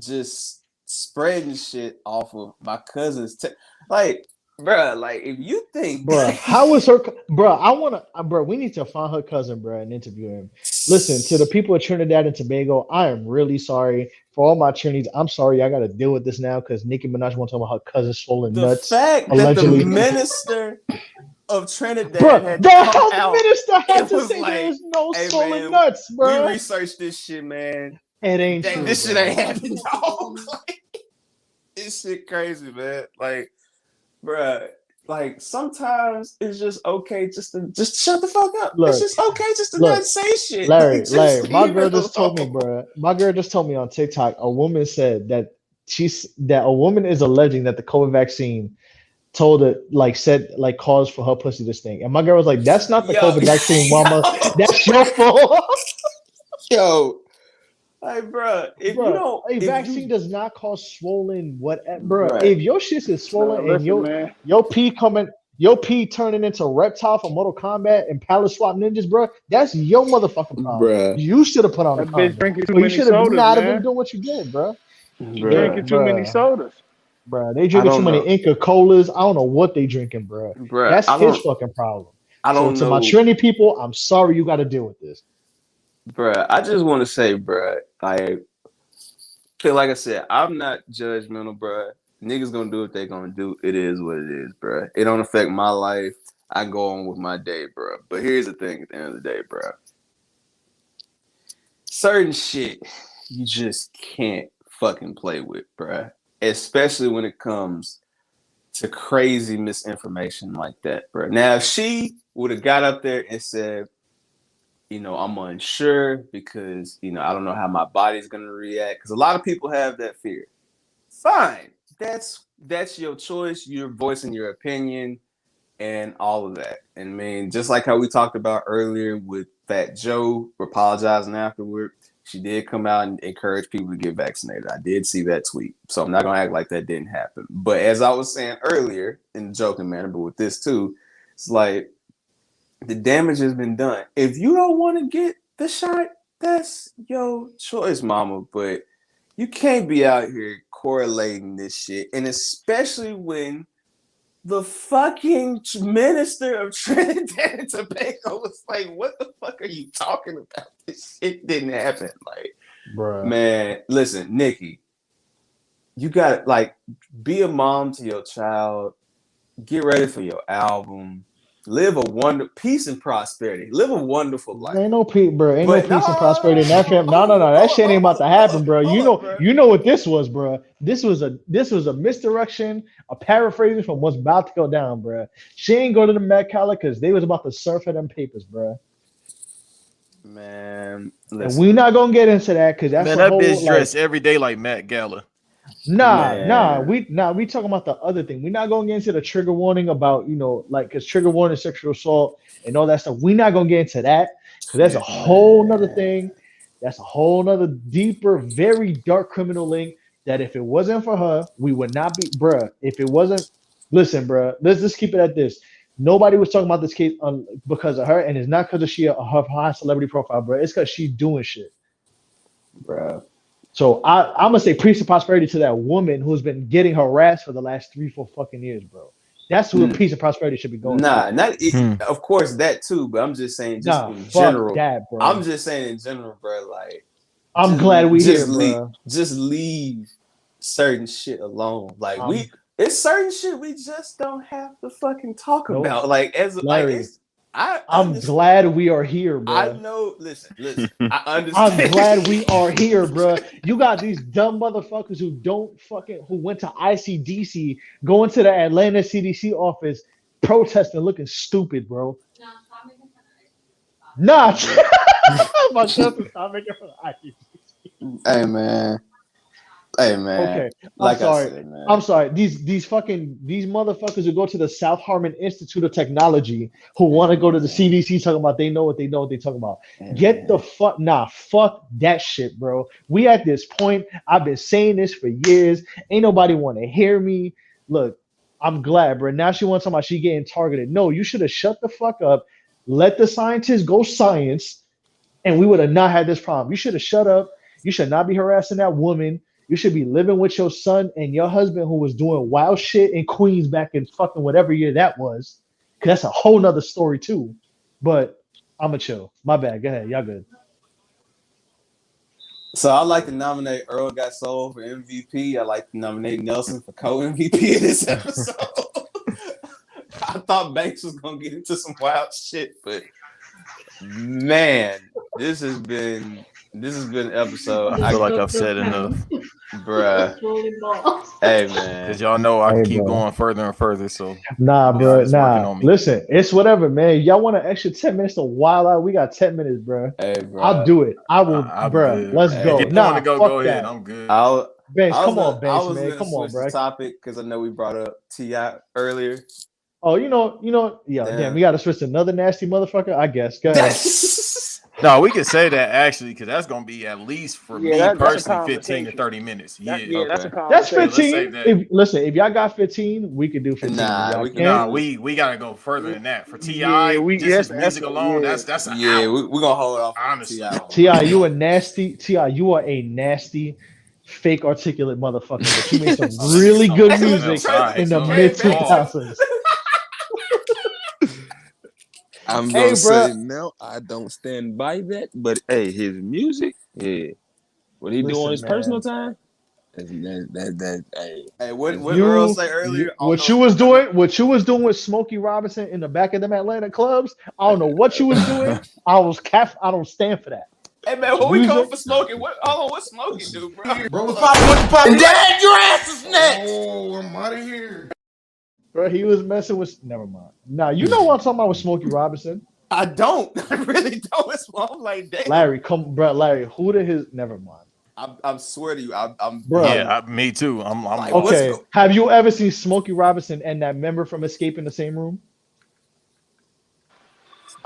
just spreading shit off of my cousin's, like, bro, like if you think, Bro, how was her? Bro, I wanna, bro. We need to find her cousin, bro, and interview him. Listen, to the people of Trinidad and Tobago, I am really sorry for all my Trinities. I'm sorry, I got to deal with this now because Nicki Minaj want to talk about her cousin swollen the nuts. fact allegedly. that the minister of Trinidad Bro, had the to come health out, minister had it to was say like, there is no hey, swollen man, nuts, bro. we researched this shit, man. It ain't true. This shit bro. ain't happening, dog. Like, this shit crazy, man. Like, bruh, like sometimes it's just okay just to just shut the fuck up. Look, it's just okay just to look, not say shit. Larry, Like, just Larry, my leave girl it just told me, alone. bro. My girl just told me on TikTok, a woman said that that a woman is alleging that the COVID vaccine told it, like said, like caused for her pussy to stink. And my girl was like, "That's not the COVID vaccine, mama. That's your fault." Yo, like, bruh, if you Bro, don't, a if vaccine you, does not cause swollen whatever. Bro, right, if your shit is swollen and Listen, man. your pee turning into reptile from Mortal Kombat and Palette Swap Ninjas, bro, that's your motherfucking problem. bruh, You should have put on a That bitch condom. drinking too Or you many should have sodas, not have been man. doing what you did, bro. She drinking too many sodas. Bro, they I drinking too don't many know, Inca Colas. I don't know what they drinking, bro. bruh. That's his fucking problem. I So don't to my know, Trini people, I'm sorry you got to deal with this. bruh. I just want to say, bruh, like, feel like I said, I'm not judgmental, bruh. Niggas gonna do what they gonna do. It is what it is, bruh. It don't affect my life. I go on with my day, bruh. But here's the thing: at the end of the day, bruh, certain shit you just can't fucking play with, bruh. Especially when it comes to crazy misinformation like that, bruh. Now, if she would have got up there and said, I'm unsure because, I don't know how my body's going to react. Because a lot of people have that fear. Fine. That's your choice. You're voicing your opinion and all of that. And I mean, just like how we talked about earlier with Fat Joe apologizing afterward, she did come out and encourage people to get vaccinated. I did see that tweet. So I'm not going to act like that didn't happen. But as I was saying earlier, in a joking manner, but with this too, it's like, the damage has been done. If you don't want to get the shot, that's your choice, mama. But you can't be out here correlating this shit. And especially when the fucking minister of Trinidad and Tobago was like, what the fuck are you talking about? This shit didn't happen. Like, Bruh. man, listen, Nicki, you got like be a mom to your child. Get ready for your album. Live a peace and prosperity. Live a wonderful life. Ain't no peace, bro. Ain't no peace and prosperity in that family. No. That shit ain't about to happen, bro. You know what this was, bro. This was a misdirection, a paraphrasing from what's about to go down, bro. She ain't go to the Met Gala because they was about to surf at them papers, bro. Man, and we not gonna get into that because that's that bitch dressed every day like Matt Gala. We talking about the other thing. We're not gonna get into the trigger warning about because trigger warning, sexual assault, and all that stuff. We're not gonna get into that because that's a whole nother thing. That's a whole nother deeper, very dark criminal link. That if it wasn't for her, we would not be, bruh. If it wasn't, listen, bruh. Let's just keep it at this. Nobody was talking about this case because of her, and it's not because of her high celebrity profile, bruh. It's because she's doing shit, bruh. So I'm gonna say peace and prosperity to that woman who's been getting harassed for the last 3-4 fucking years, bro. That's who peace and prosperity should be going. Of course that too, but I'm just saying, in general. That, bro. I'm just saying in general, bro. Like, I'm glad we here, bro. Just leave certain shit alone. Like it's certain shit we just don't have to fucking talk about. Like Larry, I'm glad we are here, bro. I know. Listen. I understand. I'm glad we are here, bro. You got these dumb motherfuckers who went to ICDC, going to the Atlanta CDC office, protesting, looking stupid, bro. My cousin, stop making fun of ICDC. Hey, man. Hey man, Okay, I'm like I sorry. said, man. I'm sorry. These motherfuckers who go to the South Harmon Institute of Technology who want to go to the CDC talking about they know what they talking about. Hey, Get the man. fuck that shit, bro. We at this point. I've been saying this for years. Ain't nobody want to hear me. Look, I'm glad, bro. Now she wants somebody she getting targeted. No, you should have shut the fuck up. Let the scientists go science, and we would have not had this problem. You should have shut up. You should not be harassing that woman. You should be living with your son and your husband who was doing wild shit in Queens back in fucking whatever year that was. Cause that's a whole nother story too. But I'ma chill. My bad. Go ahead. Y'all good. So I like to nominate Earl Got Soul for MVP. I like to nominate Nelson for co-MVP in this episode. I thought Banks was gonna get into some wild shit, but man, this has been an episode. I feel like I've said enough. Bruh. Hey man. Because y'all know I Hey, keep bro. going further and further. So Nah, God bro. is working Nah. on me. Listen, it's whatever, man. Y'all want an extra 10 minutes to wild out? We got 10 minutes, bro. Hey, bro. I'll do it. I will, I'm bro. good, Let's bro. go. If you Nah, want to go, fuck go ahead. that. I'm good. Banks, come on, I Banks, was man. gonna Come on, switch bro. the topic because I know we brought up T.I. earlier. Oh, yeah, damn, we gotta switch to another nasty motherfucker. I guess. Go ahead. No, we can say that actually because that's gonna be at least for me that's a personally 15 to conversation. 30 minutes. That's a That's conversation. let's say 15. that. If y'all got 15, we could do 15. Nah, Y'all we can- can't. Nah, we gotta go further than that. For Yeah, T.I., just his music alone, that's an yeah, hour. we're gonna hold off on Honestly. T.I. Ti, you a nasty. Ti, you are a nasty, fake articulate motherfucker. But you made some really good music in the mid 2000s. I'm Hey, gonna bro. say no, I don't stand by that. But hey, his music, yeah, what he do on Listen, his man. personal time, that hey. Hey, what Earl say earlier? What you was doing with Smokey Robinson in the back of them Atlanta clubs. I don't know what you was doing. I don't stand for that. Hey man, when we come for smoking, what Smokey do, bro? Bro, what's poppin'? Dad, your ass is next. Oh, I'm out of here. Bro, he was messing with. Never mind. Nah, you know what I'm talking about with Smokey Robinson. I don't. I really don't. I'm like, damn. Larry, come, bro. Larry, who did his? Never mind. I swear to you, I'm. Bro. Yeah, me too. I'm like, okay. Have you ever seen Smokey Robinson and that member from Escape in the same room?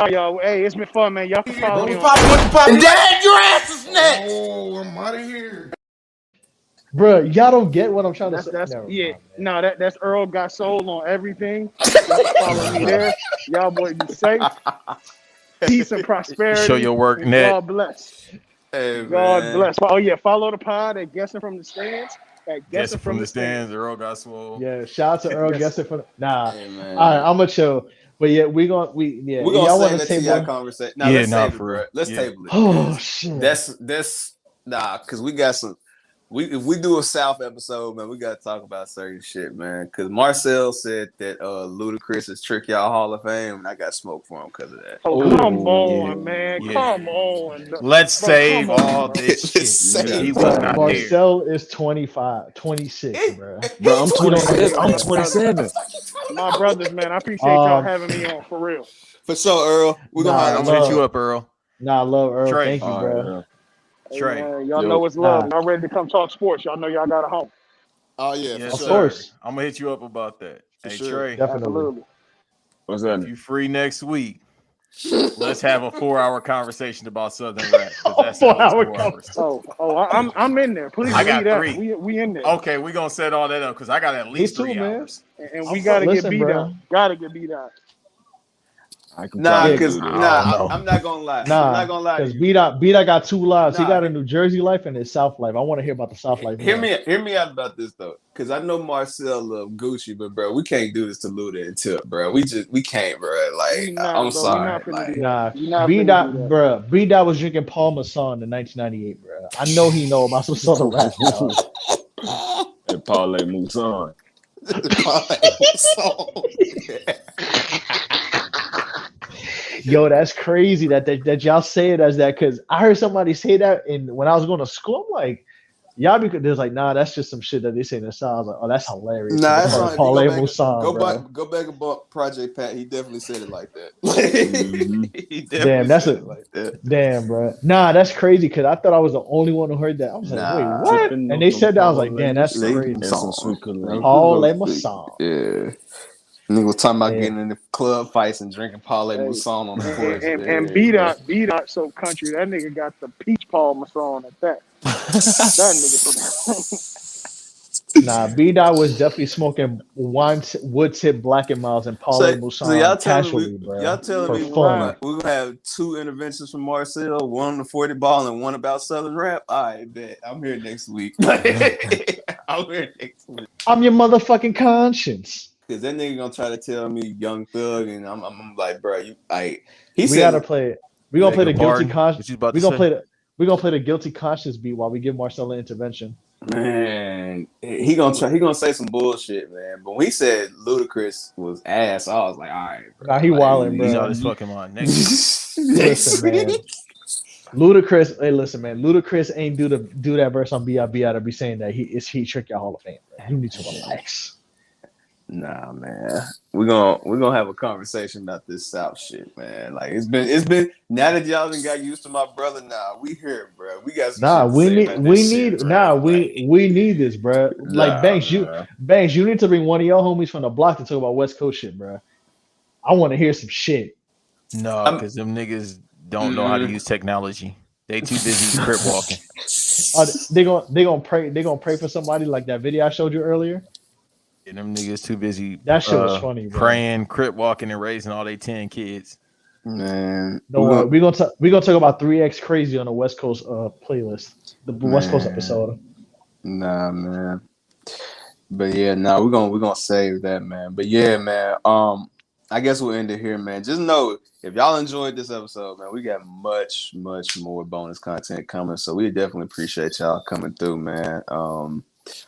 Oh, y'all. Hey, it's been fun, man. Y'all can follow me on. Dad, your ass is next. Oh, I'm out of here. Bro, y'all don't get what I'm trying to say. That's Earl Got Soul on everything. Y'all can follow me there. Y'all boys be safe. Peace and prosperity. Show your work, and Ned. God bless. Hey, God man. bless. Oh yeah, follow the pod at Guessing from the Stands. Guessing from the Stands. Earl Got Swole. Yeah, shout out to Earl Guessing from. Nah, hey, man. all right, I'm gonna chill. But yeah, we're gonna y'all want to T.I. conversation. No, let's save it, bro. Let's table it. Oh shit. That's because we got some. If we do a South episode, man, we gotta talk about certain shit, man. Because Marcel said that Ludacris is Trick Y'all Hall of Fame, and I got smoked for him because of that. Oh, come on, man. Yeah. Come on. Let's save all this shit. He was not Marcel is 25, 26, bro. Bro, I'm 27. I'm 27. My brothers, man. I appreciate y'all having me on for real. For sure, Earl. I'm gonna hit you up, Earl. Nah, love Earl. Trey. Thank you, bro. Hey, man, y'all know it's love. Y'all ready to come talk sports? Y'all know y'all got a home. Oh yeah, of course. I'm gonna hit you up about that. Hey, sure. Trey. Definitely. Absolutely. What's that? If you free next week, let's have a 4-hour conversation about Southern rap. That's 4-hour I'm in there. Please, I got lead 3. We in there. Okay, we gonna set all that up because I got at least 3 hours. And we gotta get beat up. Gotta get beat up. I'm not gonna lie. I'm not gonna lie. Because B-Dot got 2 lives. He got a New Jersey life and his South life. I want to hear about the South life. Hear me out about this though, because I know Marcel love Gucci, but bro, we can't do this to Luda and Tip, bro. We can't, bro. Like, I'm sorry. B-Dot, bro. B-Dot was drinking Paul Masson in 1998, bro. I know he know about some Southern rap. And Parlay moves on. Yo, that's crazy that y'all say it as that, because I heard somebody say that when I was going to school. I'm like, Y'all be there's like, nah, that's just some shit that they say in the song. I was like, oh, that's hilarious. Nah, They that's call right. it If you Paul Musan, bro. go back and bump Project Pat. He definitely said it like that. Mm-hmm. He Damn, definitely that's said a it like that. damn, bro. Nah, that's crazy because I thought I was the only one who heard that. I was like, wait, Nah, what? Sipping And on they some said that. I was Paul like, damn, that's Musan crazy. and some sweet cologne. Paul Musan. Yeah. Nigga was talking about Yeah. getting into club fights and drinking Parlay Hey, Mousson on the and porch. and, Yeah, and beat bro. out so country. That nigga got the peach Paul Masson at that. That nigga. Nah, B Dot was definitely smoking wood tip Black and Miles and Paul So y'all Musan telling me casually, bro, y'all telling for me fun. we're gonna have 2 interventions from Marcel, one on the 40 ball and one about Southern rap. All right, bet. I'm here next week. I'm here next week. I'm your motherfucking conscience. Cause that nigga gonna try to tell me Young Thug, and I'm like, bro, you I he We said gotta play it. We gonna Beg play your the guilty pardon. conscience. What you about We to gonna say? play the we gonna play the guilty conscience beat while we give Marcel an intervention. man, he gonna say some bullshit, man. But when he said Ludacris was ass, I was like, all right, bro. Nah, he wildin', He's bro. out his fucking mind. Next week. Listen, man. Ludacris, hey, listen, man. Ludacris ain't do that verse on B.I.B.I. to be saying that he trick your Hall of Fame, bro. You need to relax. Nah, man. We're gonna have a conversation about this South shit, man. Like it's been now that y'all done got used to my brother. Nah, we here, bro. We got some Nah, shit to say about this shit, bro. we need this, bro. Like Nah, Banks, you need to bring one of your homies from the block to talk about West Coast shit, bro. I want to hear some shit. No, because them niggas don't know how to use technology. They too busy crip walking. They gonna pray for somebody like that video I showed you earlier. And them niggas too busy That shit was funny, bro. praying, crip walking, and raising all they 10 kids. man. Don't worry, we gonna talk about 3X Crazy on the West Coast playlist, the West Coast episode. Nah, man. But yeah, nah, we're gonna save that, man. But yeah, man. I guess we'll end it here, man. Just know if y'all enjoyed this episode, man, we got much more bonus content coming. So we definitely appreciate y'all coming through, man.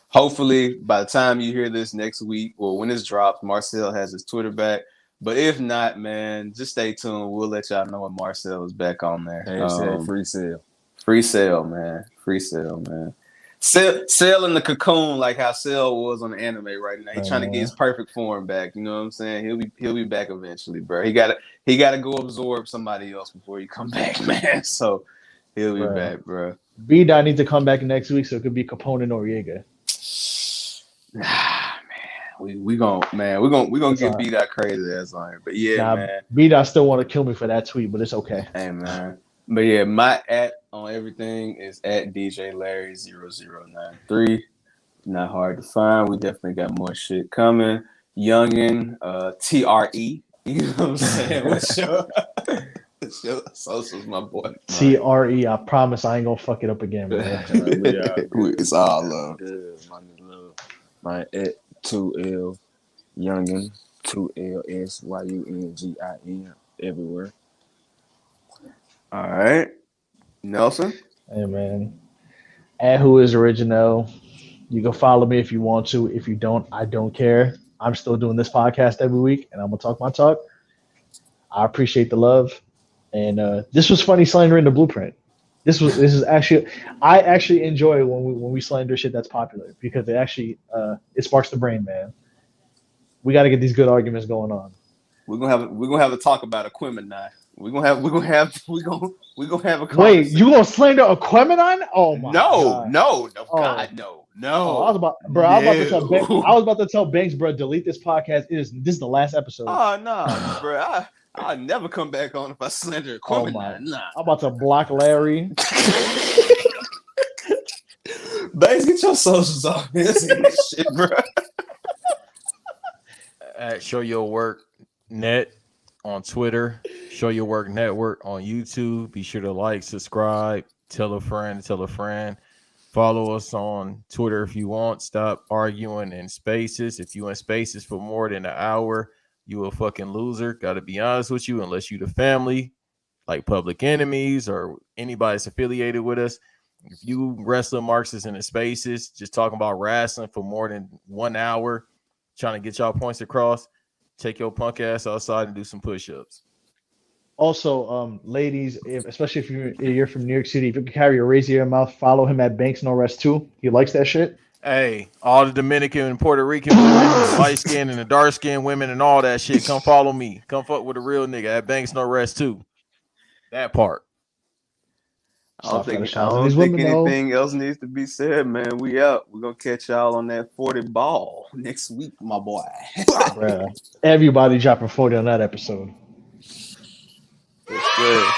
Hopefully by the time you hear this next week or when this drops, Marcel has his Twitter back. But if not, man, just stay tuned. We'll let y'all know when Marcel is back on there. Free sale. Free sale, man. Free sale, man. Sell in the cocoon like how Cell was on the anime right now. He's trying to get his perfect form back. You know what I'm saying? He'll be back eventually, bro. He gotta go absorb somebody else before he come back, man. So he'll be back, bro. B-Dot needs to come back next week so it could be Capone and Noriega. We gonna get B-Dot crazy ass on here. But yeah, man. B-Dot still want to kill me for that tweet, but it's okay. Hey, man. But yeah, my on everything is at DJ Larry 0093. Not hard to find. We definitely got more shit coming. Youngin, TRE. You know what I'm saying? What's your socials, my boy? TRE. I promise I ain't gonna fuck it up again, man. It's all love. My at 2L Youngin 2LSYUNGIN everywhere. All right, Nelson. Hey, man. At Who Is Original. You can follow me if you want to. If you don't, I don't care. I'm still doing this podcast every week, and I'm gonna talk my talk. I appreciate the love, and this was funny slandering the Blueprint. This is actually I actually enjoy when we slander shit that's popular because it actually it sparks the brain, man. We got to get these good arguments going on. We're gonna have a talk about Aquemini. We're gonna have a conversation. Wait, you gonna slander Aquemini? Oh my god. No. Oh, I was about to tell Banks, bro, delete this podcast. This is the last episode. Oh no, bro. I'll never come back on if I slander Aquemini. Nah. I'm about to block Larry. Banks, get your socials off this shit, bro. At Show Your Work Net on Twitter, Show Your Work Network on YouTube. Be sure to like, subscribe, tell a friend. Follow us on Twitter if you want. Stop arguing in spaces. If you in spaces for more than an hour, you a fucking loser. Gotta be honest with you, unless you the family, like Public Enemies or anybody that's affiliated with us. If you wrestling Marxists in the spaces, just talking about wrestling for more than 1 hour, trying to get y'all points across, take your punk ass outside and do some push-ups. Also, ladies, especially if you're from New York City, if you can carry your razor in your mouth, follow him at Banks No Rest too. He likes that shit. Hey, all the Dominican and Puerto Rican women, the light skinned and the dark skinned women, and all that shit. Come follow me. Come fuck with a real nigga at Banks No Rest too. That part. Stop I fetishizing don't these think women, though. anything else needs to be said, man. We out. We're gonna catch y'all on that 40 ball next week, my boy. Bruh. Everybody dropping 40 on that episode. Yes, sir.